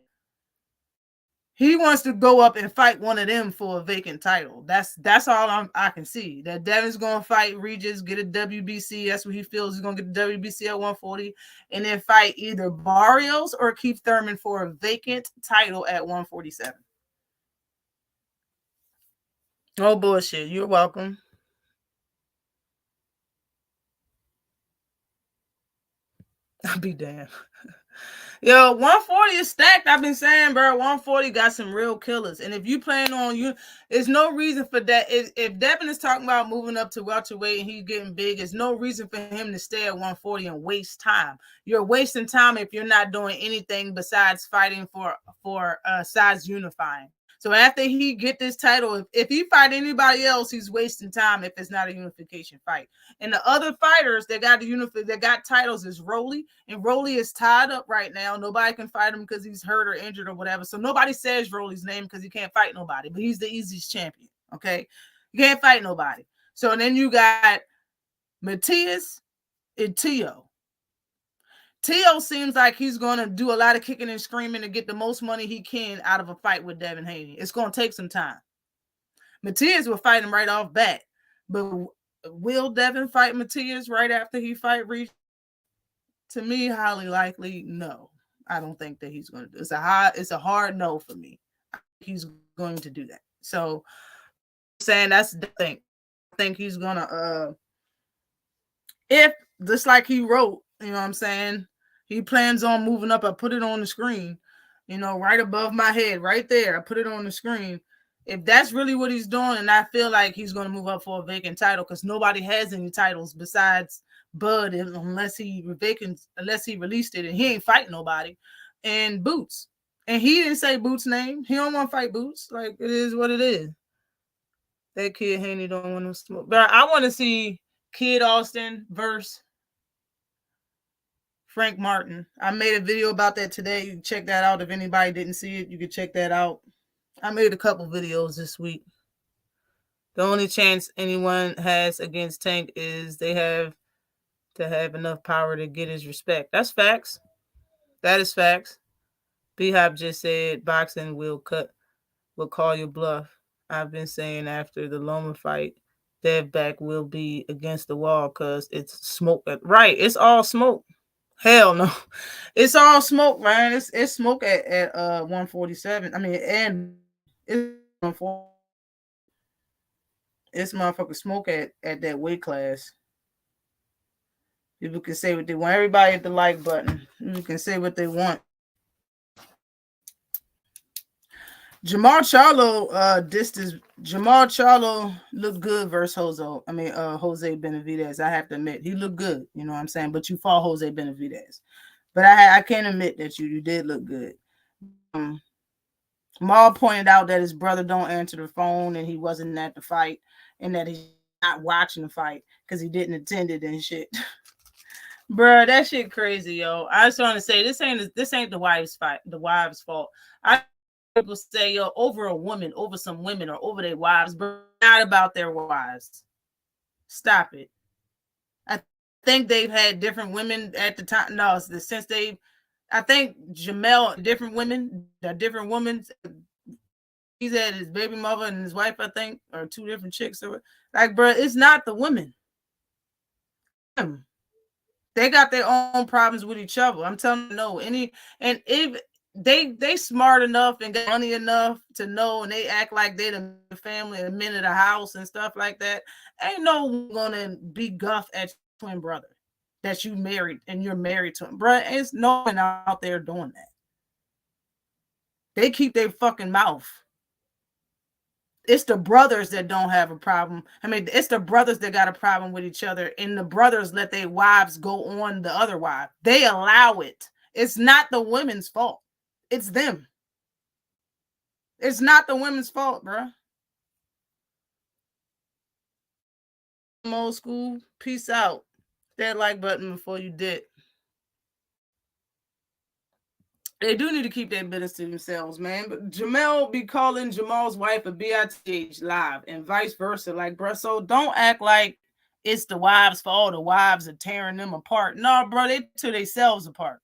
He wants to go up and fight one of them for a vacant title. That's all I can see. That Devin's going to fight Regis, get a WBC. That's what he feels. He's going to get the WBC at 140. And then fight either Barrios or Keith Thurman for a vacant title at 147. Oh, bullshit. You're welcome. I'll be damned. Yo, 140 is stacked. I've been saying, bro, 140 got some real killers. And if you plan on you, there's no reason for that. If Devin is talking about moving up to welterweight and he's getting big, there's no reason for him to stay at 140 and waste time. You're wasting time if you're not doing anything besides fighting for size unifying. So after he get this title, if he fight anybody else, he's wasting time if it's not a unification fight. And the other fighters that got titles is Rolly, and Rolly is tied up right now. Nobody can fight him because he's hurt or injured or whatever. So nobody says Rolly's name because he can't fight nobody, but he's the easiest champion. Okay, you can't fight nobody. So then you got Matias and Tio. Tio seems like he's going to do a lot of kicking and screaming to get the most money he can out of a fight with Devin Haney. It's going to take some time. Matias will fight him right off bat. But will Devin fight Matias right after he fight Reach? To me, highly likely, no. I don't think that he's going to do it. It's a hard no for me. He's going to do that. So, I'm saying that's the thing. I think he's going to, if, just like he wrote, you know what I'm saying? He plans on moving up. I put it on the screen, right above my head, right there. I put it on the screen. If that's really what he's doing, and I feel like he's going to move up for a vacant title because nobody has any titles besides Bud, unless he released it, and he ain't fighting nobody, and Boots. And he didn't say Boots' name. He don't want to fight Boots. Like, it is what it is. That Kid Haney don't want to smoke. But I want to see Kid Austin versus Frank Martin. I made a video about that today. You can check that out. If anybody didn't see it, you can check that out. I made a couple videos this week. The only chance anyone has against Tank is they have to have enough power to get his respect. That's facts. That is facts. B-Hop just said boxing will call your bluff. I've been saying after the Loma fight, Dev back will be against the wall because it's smoke. Right. It's all smoke. Hell no. It's all smoke, man. It's smoke at 147. I mean, and it's 140. It's motherfucking smoke at that weight class. People can say what they want. Everybody hit the like button. You can say what they want. Jermall Charlo looked good versus Jose Benavidez. I have to admit, he looked good. You know what I'm saying? But you fought Jose Benavidez. But I can't admit that you did look good. Maul pointed out that his brother don't answer the phone and he wasn't at the fight and that he's not watching the fight because he didn't attend it and shit. Bruh, that shit crazy, yo. I just want to say this ain't the wives' fight, the wives' fault. People say, yo, over some women or over their wives, but not about their wives. Stop it. I think they've had different women at the time. No, I think Jermall, different women. He's had his baby mother and his wife, I think, or two different chicks. Like, bro, it's not the women. They got their own problems with each other. I'm telling you, no. And if they smart enough and got money enough to know, and they act like they're the family and men of the house and stuff like that, ain't no one gonna be guff at your twin brother that you married and you're married to him, bro. It's no one out there doing that. They keep their fucking mouth. It's the brothers that don't have a problem. I mean, it's the brothers that got a problem with each other, and the brothers let their wives go on the other wife. They allow it. It's not the women's fault. It's them. It's not the women's fault, bro. Old school. Peace out. That like button before you did. They do need to keep their business to themselves, man. But Jamel be calling Jamal's wife a bitch live and vice versa. Like, bro, so don't act like it's the wives' fault. The wives are tearing them apart. No, bro, they tear themselves apart.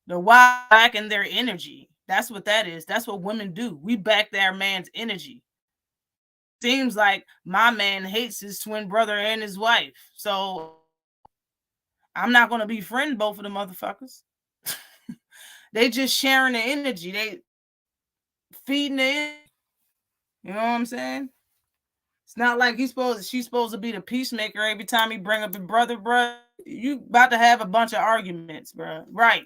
The wives backing their energy. That's what that is. That's what women do. We back their man's energy. Seems like my man hates his twin brother and his wife. So I'm not going to befriend both of the motherfuckers. They just sharing the energy. They feeding it. You know what I'm saying? It's not like she's supposed to be the peacemaker every time he bring up his brother, bro. You about to have a bunch of arguments, bro. Right.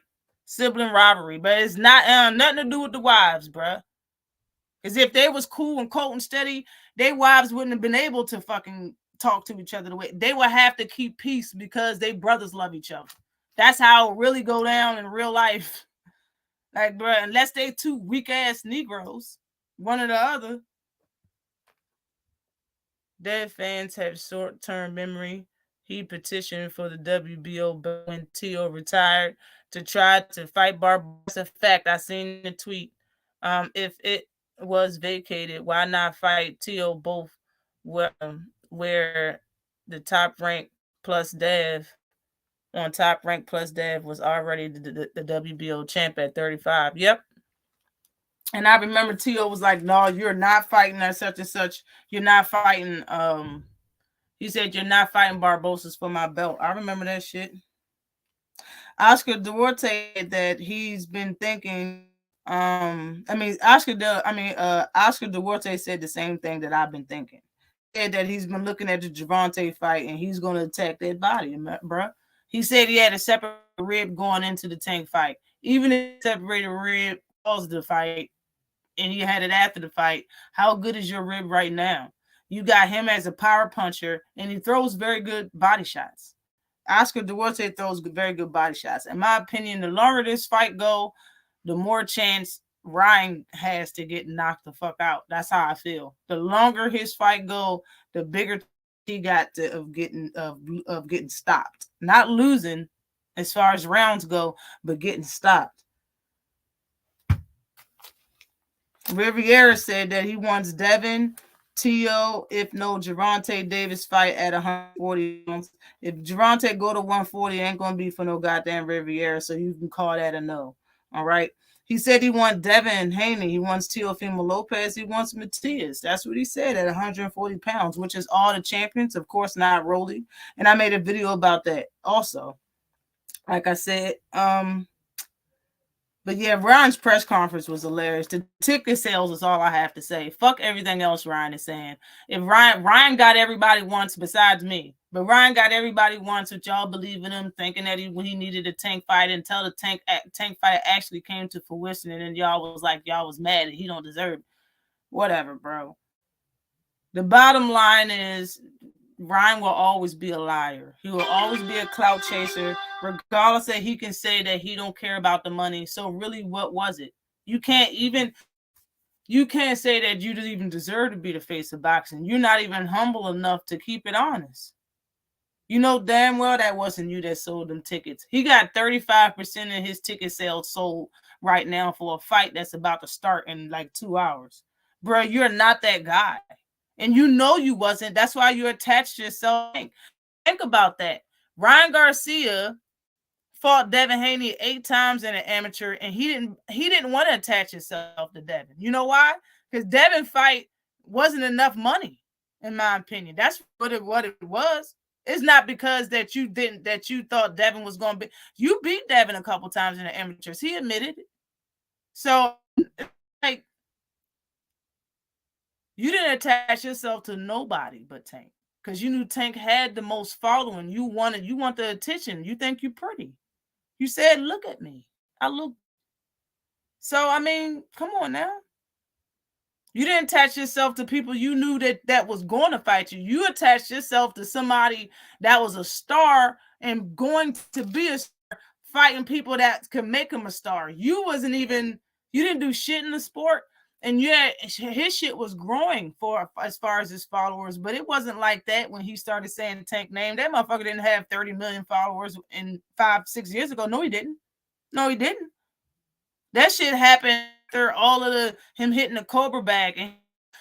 Sibling rivalry, but it's not nothing to do with the wives, bruh. Because if they was cool and cold and steady, their wives wouldn't have been able to fucking talk to each other the way they would have to keep peace because they brothers love each other. That's how it really go down in real life. Like, bruh, unless they two weak ass Negroes, one or the other. Dead fans have short-term memory. He petitioned for the WBO when Tio retired to try to fight Barbosa. In fact, I seen the tweet. If it was vacated, why not fight Tio both where the top rank plus Dev on top rank plus Dev was already the WBO champ at 35. Yep. And I remember Tio was like, no, you're not fighting at such and such. You're not fighting. He said, you're not fighting Barbosa's for my belt. I remember that shit. Oscar Duarte that he's been thinking. Oscar Duarte said the same thing that I've been thinking. He said that he's been looking at the Gervonta fight and he's going to attack that body, bro. He said he had a separate rib going into the Tank fight. Even if he separated rib caused the fight and he had it after the fight, how good is your rib right now? You got him as a power puncher and he throws very good body shots. Oscar Duarte throws very good body shots. In my opinion, the longer this fight go, the more chance Ryan has to get knocked the fuck out. That's how I feel. The longer his fight go, the bigger he got of getting stopped. Not losing as far as rounds go, but getting stopped. Rivera said that he wants Devin, Tio, if no Gervonta Davis fight at 140 pounds. If Gervonta go to 140, it ain't gonna be for no goddamn Rivera, so you can call that a no. All right. He said he wants Devin Haney. He wants Teofimo Lopez. He wants Matias. That's what he said at 140 pounds, which is all the champions. Of course, not Rolly. And I made a video about that also. Like I said, but yeah, Ryan's press conference was hilarious. The ticket sales is all I have to say. Fuck everything else Ryan is saying. If Ryan got everybody once besides me, but Ryan got everybody once, which y'all believe in him, thinking that he needed a Tank fight until the Tank fight actually came to fruition, and then y'all was like, y'all was mad that he don't deserve it. Whatever, bro. The bottom line is Ryan will always be a liar. He will always be a clout chaser, regardless that he can say that he don't care about the money. So really, what was it? You can't say that you didn't even deserve to be the face of boxing. You're not even humble enough to keep it honest. You know damn well that wasn't you that sold them tickets. He got 35% of his ticket sales sold right now for a fight that's about to start in like 2 hours. Bro, you're not that guy. And you know you wasn't. That's why you attached yourself. Think about that. Ryan Garcia fought Devin Haney 8 times in an amateur, and he didn't want to attach himself to Devin. You know why? Because Devin fight wasn't enough money, in my opinion. That's what it was. It's not because that you thought Devin was going to be. You beat Devin a couple times in the amateurs. He admitted it. So, like, you didn't attach yourself to nobody but Tank because you knew Tank had the most following. You want the attention. You think you're pretty. You said, look at me. I look. So, I mean, come on now. You didn't attach yourself to people you knew that was going to fight you. You attached yourself to somebody that was a star and going to be a star, fighting people that could make him a star. You didn't do shit in the sport. And yeah, his shit was growing as far as his followers, but it wasn't like that when he started saying Tank name. That motherfucker didn't have 30 million followers in 5-6 years ago. No, he didn't. That shit happened after all of him hitting the Cobra bag and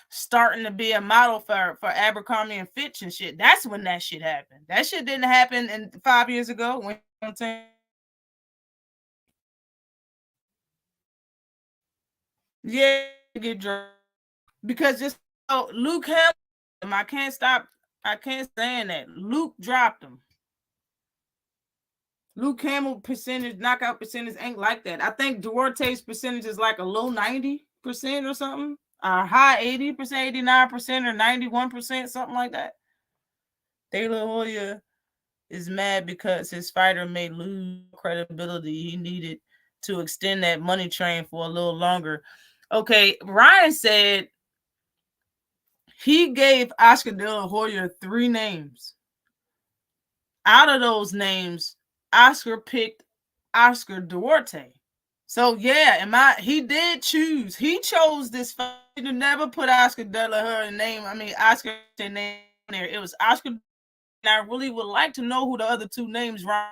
starting to be a model for Abercrombie and Fitch and shit. That's when that shit happened. That shit didn't happen 5 years ago. When yeah, get drunk because just Luke Hamilton. I can't stand that. Luke dropped him. Luke Hamill knockout percentage ain't like that. I think Duarte's percentage is like a low 90% or something, high 80%, 89% or 91%, something like that. De La Hoya is mad because his fighter may lose credibility. He needed to extend that money train for a little longer. Okay, Ryan said he gave Oscar De La Hoya 3 names. Out of those names, Oscar picked Oscar Duarte. So yeah, he did choose. He chose this fight. He never put Oscar De La Hoya name. I mean, Oscar name there. It was Oscar. And I really would like to know who the other 2 names were.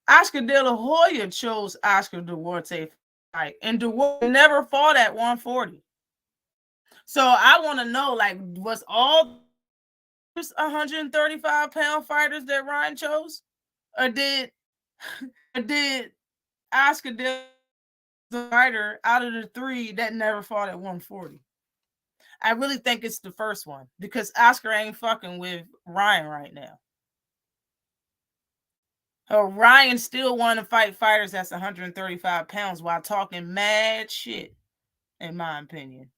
Oscar De La Hoya chose Oscar Duarte fight, and Duarte never fought at 140. So I want to know, like, was all 135-pound fighters that Ryan chose, or did Oscar De the fighter out of the 3 that never fought at 140? I really think it's the first one, because Oscar ain't fucking with Ryan right now. Ryan still want to fight fighters that's 135 pounds while talking mad shit, in my opinion.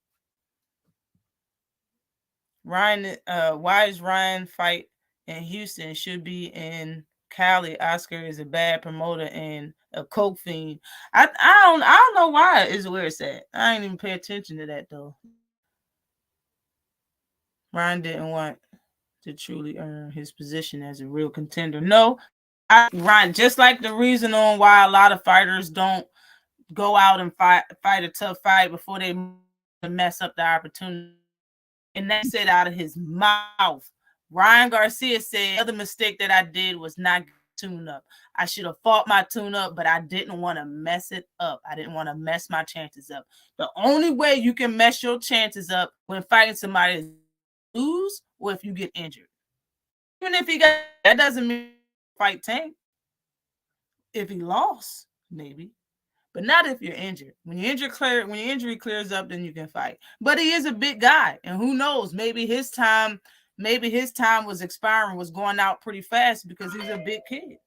Ryan, why is Ryan fight in Houston? Should be in Cali. Oscar is a bad promoter and a coke fiend. I don't know why is where it's at. I ain't even pay attention to that though. Ryan didn't want to truly earn his position as a real contender. No, Ryan, just like the reason on why a lot of fighters don't go out and fight a tough fight before they mess up the opportunity. And that said out of his mouth. Ryan Garcia said, the other mistake that I did was not tune up. I should have fought my tune up, but I didn't want to mess it up. I didn't want to mess my chances up. The only way you can mess your chances up when fighting somebody is lose or if you get injured. Even if that doesn't mean fight Tank. If he lost, maybe. But not if you're injured. When your injury clears up, then you can fight. But he is a big guy, and who knows? Maybe his time was expiring, was going out pretty fast because he's a big kid.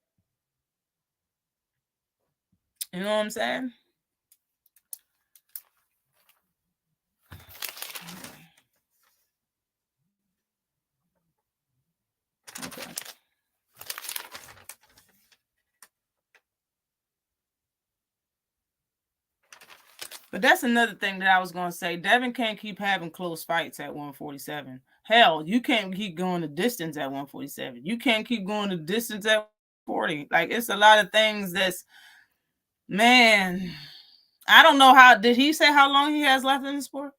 You know what I'm saying? Okay. But that's another thing that I was going to say. Devin can't keep having close fights at 147. Hell, you can't keep going the distance at 147. You can't keep going the distance at 140. Like, it's a lot of things that's, man, I don't know how, did he say how long he has left in the sport?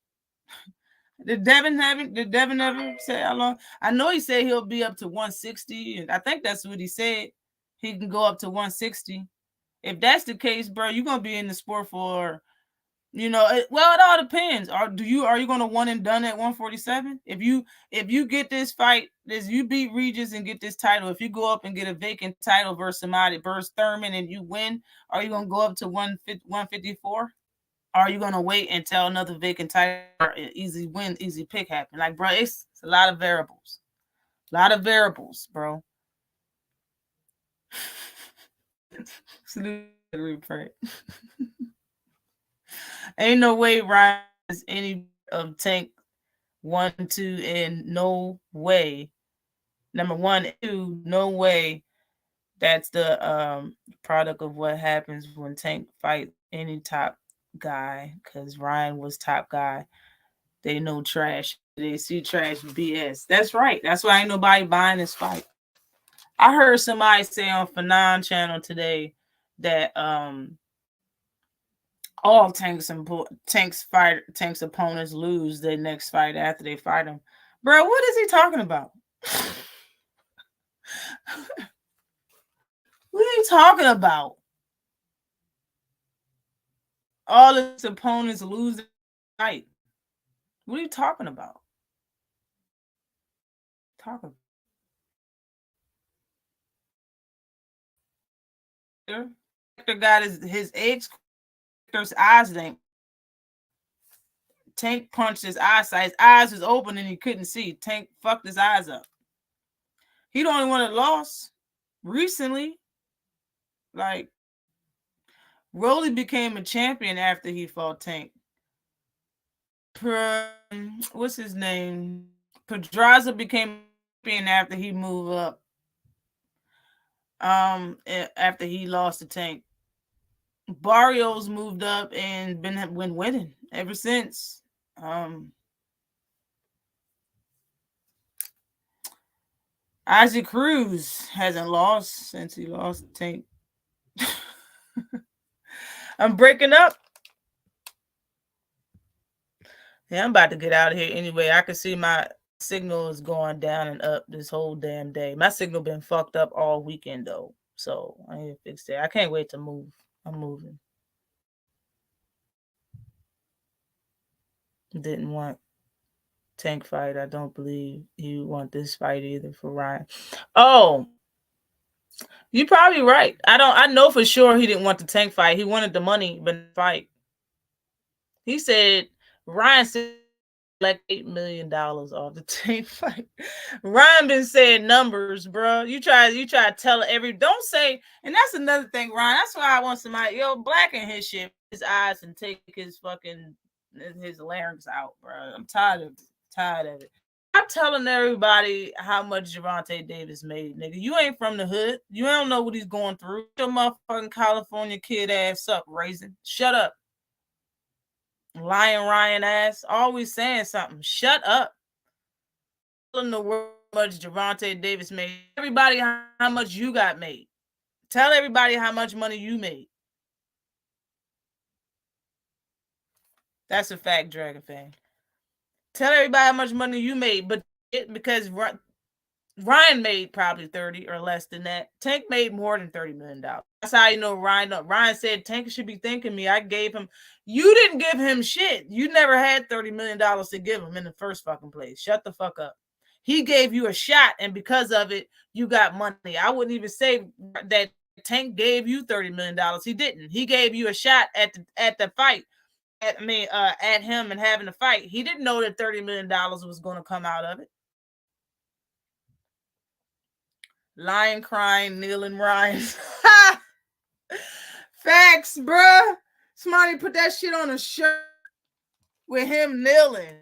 Did Devin ever say how long? I know he said he'll be up to 160. And I think that's what he said. He can go up to 160. If that's the case, bro, you're going to be in the sport for, it all depends. Are you going to one and done at 147? If you get this fight, you beat Regis and get this title, if you go up and get a vacant title versus somebody, versus Thurman, and you win, are you going to go up to 154? Or are you going to wait until another vacant title or easy win, easy pick happen? Like, bro, it's a lot of variables. Bro. Ain't no way Ryan is any of Tank 1, 2, and no way. Number 1, 2, no way. That's the product of what happens when Tank fight any top guy, because Ryan was top guy. They know trash. They see trash BS. That's right. That's why ain't nobody buying this fight. I heard somebody say on Fanon channel today that all Tank's opponents lose their next fight after they fight him. Bro, what is he talking about? What are you talking about? All his opponents lose the fight. What are you talking about? Got his ex-character's eyes. Tank punched his eyesight. His eyes was open and he couldn't see. Tank fucked his eyes up. He the only one that lost recently. Like, Rolly became a champion after he fought Tank. What's his name? Pedraza became a champion after he moved up. After he lost to Tank. Barrios moved up and been winning ever since. Isaac Cruz hasn't lost since he lost to Tank. I'm breaking up. Yeah, I'm about to get out of here anyway. I can see my signal is going down and up this whole damn day. My signal been fucked up all weekend though, so I need to fix that. I can't wait to move. I'm moving. Didn't want Tank fight. I don't believe you want this fight either for Ryan. Oh, you're probably right. I know for sure he didn't want the Tank fight. He wanted the money, but the fight. He said Ryan said like $8 million off the Tank fight. Ryan been saying numbers, bro. You try to tell don't say, and that's another thing, Ryan. That's why I want somebody, blacken his shit, his eyes, and take his larynx out, bro. I'm tired of it. I'm telling everybody how much Gervonta Davis made, nigga. You ain't from the hood. You don't know what he's going through. Your motherfucking California kid ass up, Raisin. Shut up. Lying Ryan ass. Always saying something. Shut up. Telling the world how much Gervonta Davis made. Everybody how much you got made. Tell everybody how much money you made. That's a fact, Dragon fan. Tell everybody how much money you made, but because Ryan made probably 30 or less than that. Tank made more than $30 million. That's how you know Ryan. Ryan said Tank should be thanking me. I gave him. You didn't give him shit. You never had $30 million to give him in the first fucking place. Shut the fuck up. He gave you a shot, and because of it, you got money. I wouldn't even say that Tank gave you $30 million. He didn't. He gave you a shot at the fight. At him and having a fight. He didn't know that $30 million was going to come out of it. Lying, crying, kneeling, Ryan. Facts, bruh. Somebody put that shit on a shirt with him kneeling.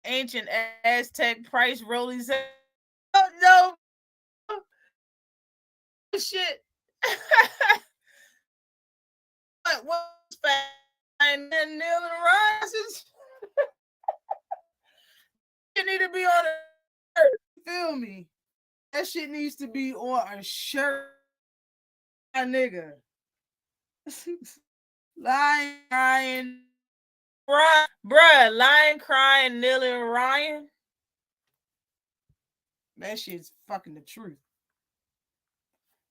Ancient Aztec price rollies. Oh, no. Shit. What's fast? And then kneeling, Ryan. You need to be on a shirt. Feel me? That shit needs to be on a shirt, my nigga. Lying, crying, bruh, lying, crying, kneeling, Ryan. That shit's fucking the truth.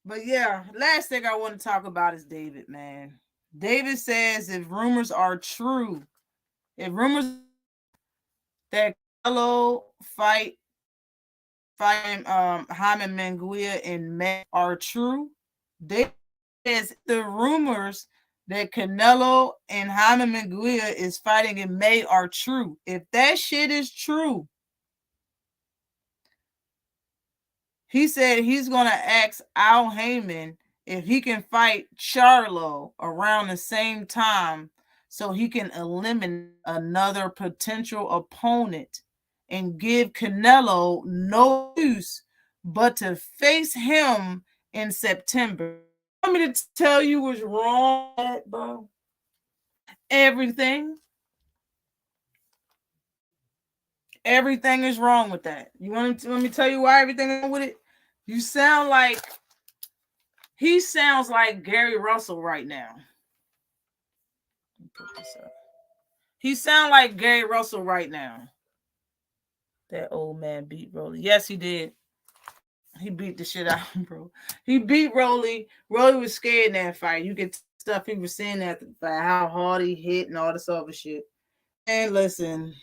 But yeah, last thing I want to talk about is David, man. David says if rumors are true, that Canelo fighting Jaime Munguia in May are true, David says the rumors that Canelo and Jaime Munguia is fighting in May are true. If that shit is true, he said he's going to ask Al Heyman if he can fight Charlo around the same time so he can eliminate another potential opponent and give Canelo no use but to face him in September. You want me to tell you what's wrong with that, bro? Everything. Everything is wrong with that. You want me to tell you why everything is wrong with it? You sound like he sounds like Gary Russell right now. Let me put this up. He sound like Gary Russell right now. That old man beat Rolly. Yes, he did. He beat the shit out of him, bro. He beat Rolly. Rolly was scared in that fight. You get stuff he was saying that about how hard he hit and all this other shit. And listen,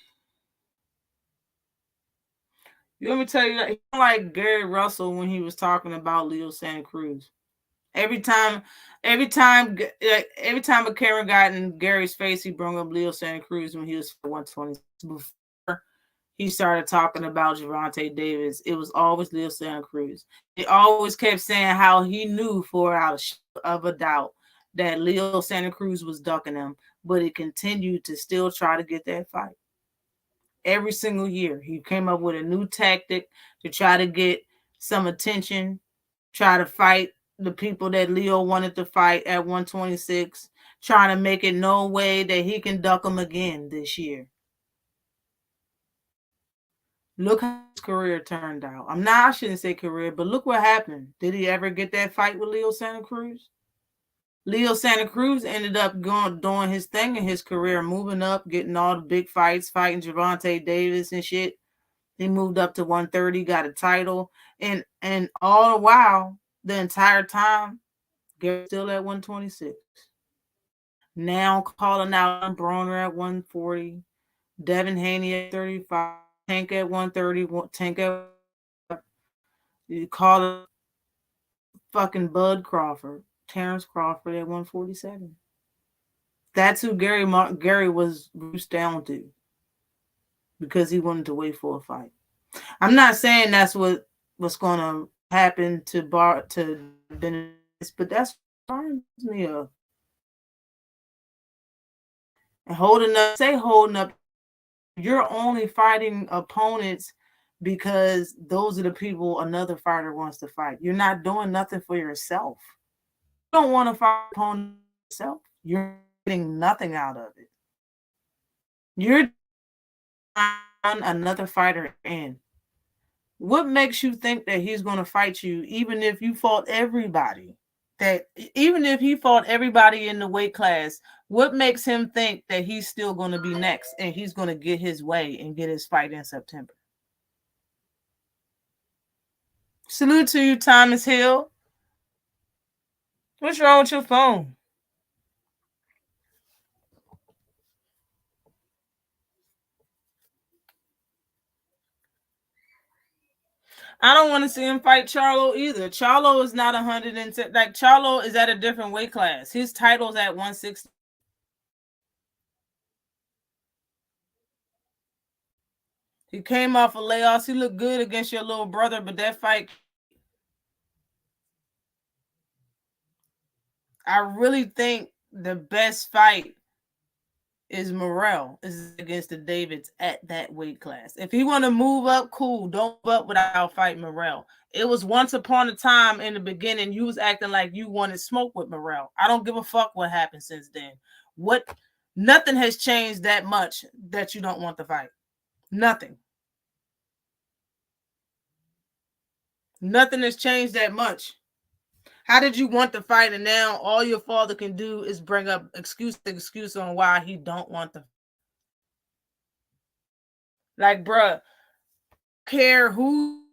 you want me to tell you that he sound like Gary Russell when he was talking about Leo Santa Cruz. Every time a camera got in Gary's face, he brought up Leo Santa Cruz when he was 120. Before he started talking about Gervonta Davis, it was always Leo Santa Cruz. He always kept saying how he knew without a doubt that Leo Santa Cruz was ducking him, but he continued to still try to get that fight. Every single year, he came up with a new tactic to try to get some attention, try to fight the people that Leo wanted to fight at 126, trying to make it no way that he can duck him again this year. Look how his career turned out. I shouldn't say career, but look what happened. Did he ever get that fight with Leo Santa Cruz? Leo Santa Cruz ended up doing his thing in his career, moving up, getting all the big fights, fighting Gervonta Davis and shit. He moved up to 130, got a title, and all the while, the entire time, Gary's still at 126. Now calling out Broner at 140, Devin Haney at 35, Tank at 130, Tank at you call it fucking Bud Crawford, Terrence Crawford at 147. That's who Gary was reduced down to because he wanted to wait for a fight. I'm not saying that's what's going to happen to Benavidez, but that's what reminds me of. And holding up, you're only fighting opponents because those are the people another fighter wants to fight. You're not doing nothing for yourself. You don't want to fight opponent yourself. You're getting nothing out of it. You're another fighter in. What makes you think that he's going to fight you even if you fought everybody? Even if he fought everybody in the weight class, what makes him think that he's still going to be next and he's going to get his way and get his fight in September? Salute to you, Thomas Hill. What's wrong with your phone? I don't want to see him fight Charlo either. Charlo is not 110. Like, Charlo is at a different weight class. His title's at 160. He came off of layoffs. He looked good against your little brother, but that fight, I really think the best fight is Morrell is against the Davids at that weight class. If he want to move up, cool. Don't move up without fighting Morrell. It was once upon a time in the beginning you was acting like you wanted smoke with Morrell. I don't give a fuck what happened since then. Nothing has changed that much that you don't want the fight. Nothing. Nothing has changed that much. How did you want the fight, and now all your father can do is bring up excuse on why he don't want the. Like, bruh, care who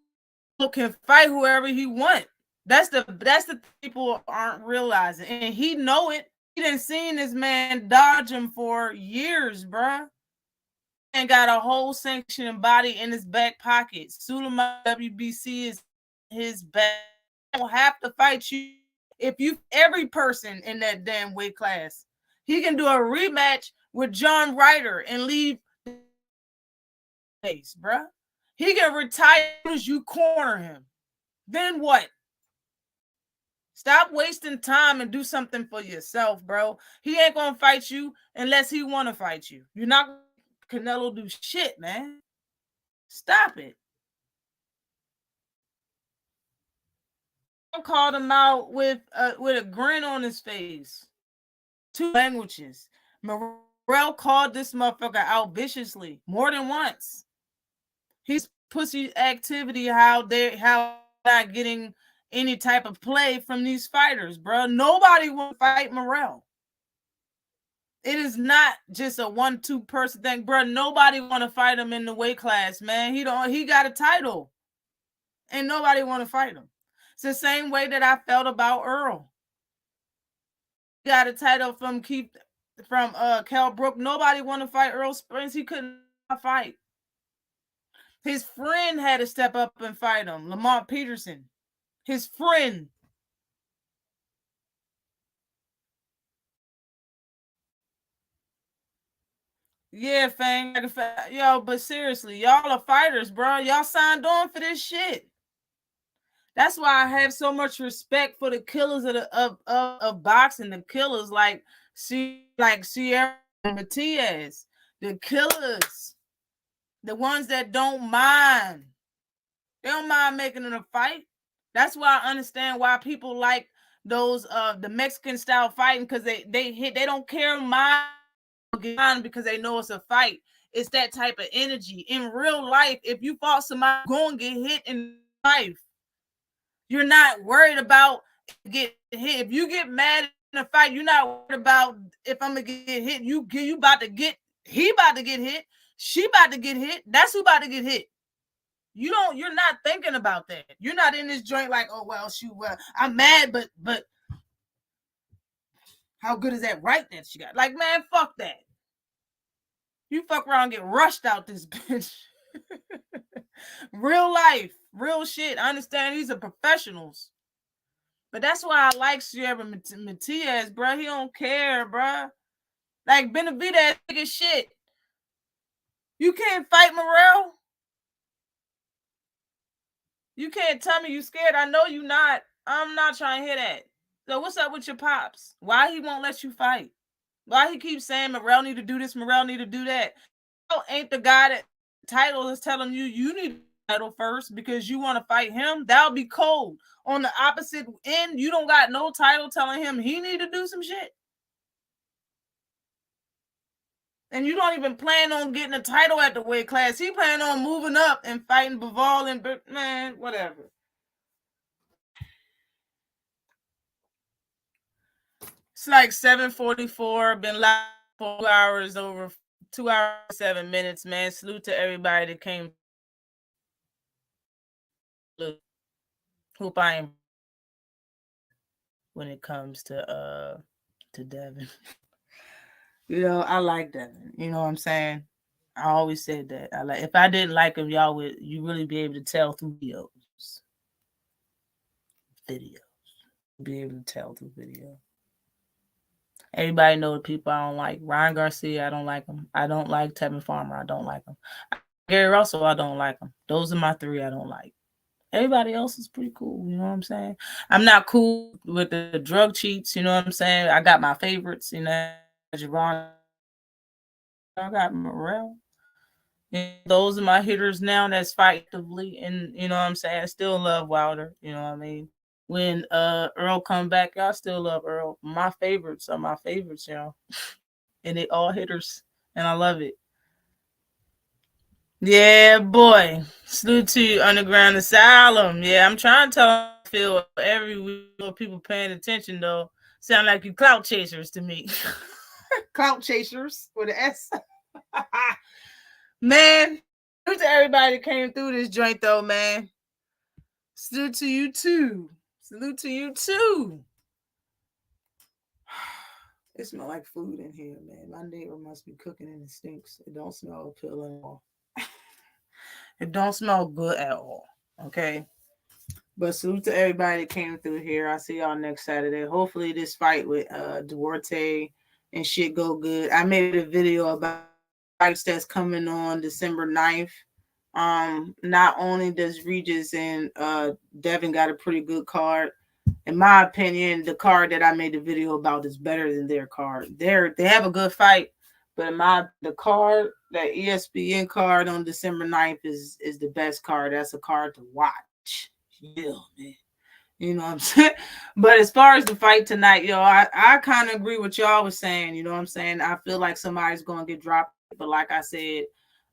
can fight whoever he want. That's the people aren't realizing, and he know it. He done seen this man dodge him for years, bruh. And got a whole sanctioning body in his back pocket. Suleiman WBC is his back. Don't have to fight you. If you every person in that damn weight class, he can do a rematch with John Ryder and leave face, bruh. He can retire as you corner him. Then what? Stop wasting time and do something for yourself, bro. He ain't gonna fight you unless he wanna fight you. You're not Canelo do shit, man. Stop it. Called him out with a grin on his face. 2 languages. Morrell called this motherfucker out viciously more than once. He's pussy activity how not getting any type of play from these fighters, bro. Nobody will fight Morrell. It is not just a 1-2 person thing, bro. Nobody want to fight him in the weight class, man. He got a title, and nobody want to fight him. It's the same way that I felt about Earl. He got a title from Cal Brook. Nobody want to fight Earl Spence. He couldn't fight. His friend had to step up and fight him. Lamont Peterson, his friend. Yeah, Fang. Yo, but seriously, y'all are fighters, bro. Y'all signed on for this shit. That's why I have so much respect for the killers of boxing. The killers like Sierra and Matias. The killers. The ones that don't mind. They don't mind making it a fight. That's why I understand why people like those the Mexican style fighting because they don't care because they know it's a fight. It's that type of energy. In real life, if you fought somebody going to get hit in life, you're not worried about get hit. If you get mad in a fight, you're not worried about if I'm gonna get hit. You about to get, he about to get hit, she about to get hit, that's who about to get hit. You're not thinking about that. You're not in this joint like, oh well, shoot, well, I'm mad, but how good is that right that she got? Like, man, fuck that. You fuck around and get rushed out this bitch. Real life, real shit. I understand these are professionals. But that's why I like Matias, bro. He don't care, bro. Like, Benavidez, nigga shit. You can't fight Morrell. You can't tell me you scared. I know you not. I'm not trying to hear that. So what's up with your pops? Why he won't let you fight? Why he keeps saying Morrell need to do this, Morrell need to do that? Ain't the guy that title is telling you need the title first because you want to fight him? That'll be cold. On the opposite end, you don't got no title telling him he need to do some shit. And you don't even plan on getting a title at the weight class. He plan on moving up and fighting Bivol and man, whatever. It's like 7:44. Been live 4 hours, over 2 hours, 7 minutes, man. Salute to everybody that came. Hope I am when it comes to Devin. You know, I like Devin. You know what I'm saying? I always said that. I like, if I didn't like him, y'all would really be able to tell through videos. Be able to tell through video. Everybody know the people I don't like. Ryan Garcia, I don't like him. I don't like Tevin Farmer. I don't like him. Gary Russell, I don't like him. Those are my three I don't like. Everybody else is pretty cool. You know what I'm saying? I'm not cool with the drug cheats. You know what I'm saying? I got my favorites. You know, Javon. I got Morrell. And those are my hitters now that's fightively. And you know what I'm saying? I still love Wilder. You know what I mean? When Earl come back, I still love Earl. My favorites are my favorites, y'all. And they all hitters. And I love it. Yeah, boy. Salute to you, Underground Asylum. Yeah, I'm trying to tell Phil every week, people paying attention, though. Sound like you clout chasers to me. Clout chasers with an S. Man, salute to everybody that came through this joint, though, man. Salute to you, too. Salute to you, too. It smells like food in here, man. My neighbor must be cooking and it stinks. It don't smell appealing at all. It don't smell good at all. Okay. But salute to everybody that came through here. I'll see y'all next Saturday. Hopefully this fight with Duarte and shit go good. I made a video about fights that's coming on December 9th. Not only does Regis and Devin got a pretty good card. In my opinion, the card that I made the video about is better than their card. They have a good fight, but the card, that ESPN card on December 9th is the best card. That's a card to watch. Yeah, man. You know what I'm saying? But as far as the fight tonight, yo, I kind of agree with y'all was saying. You know what I'm saying? I feel like somebody's going to get dropped. But like I said,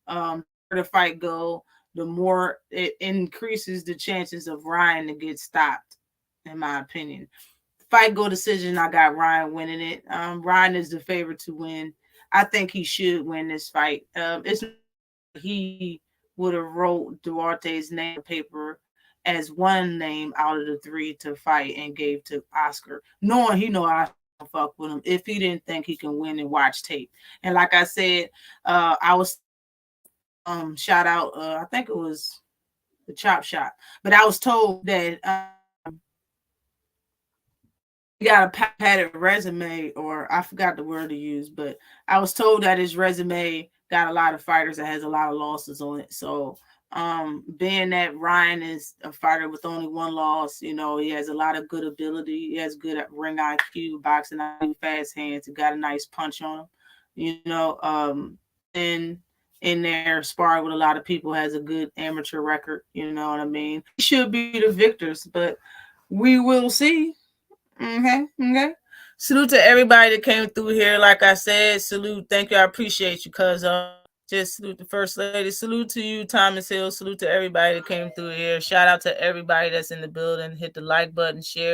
the fight go, the more it increases the chances of Ryan to get stopped, in my opinion. Fight go decision, I got Ryan winning it. Ryan is the favorite to win. I think he should win this fight. He would have wrote Duarte's name on paper as one name out of the three to fight and gave to Oscar, knowing he know I fuck with him if he didn't think he can win and watch tape. And like I said, I was shout out, I think it was the Chop Shop, but I was told that he got a padded resume, or I forgot the word to use, but I was told that his resume got a lot of fighters that has a lot of losses on it. So being that Ryan is a fighter with only one loss, you know, he has a lot of good ability. He has good ring IQ, boxing IQ, fast hands. He got a nice punch on him, you know. And in there sparring with a lot of people, has a good amateur record, you know what I mean? He should be the victors, but we will see. Okay. Salute to everybody that came through here. Like I said, salute. Thank you. I appreciate you, cuz just salute the First Lady. Salute to you, Thomas Hill. Salute to everybody that came through here. Shout out to everybody that's in the building. Hit the like button, share.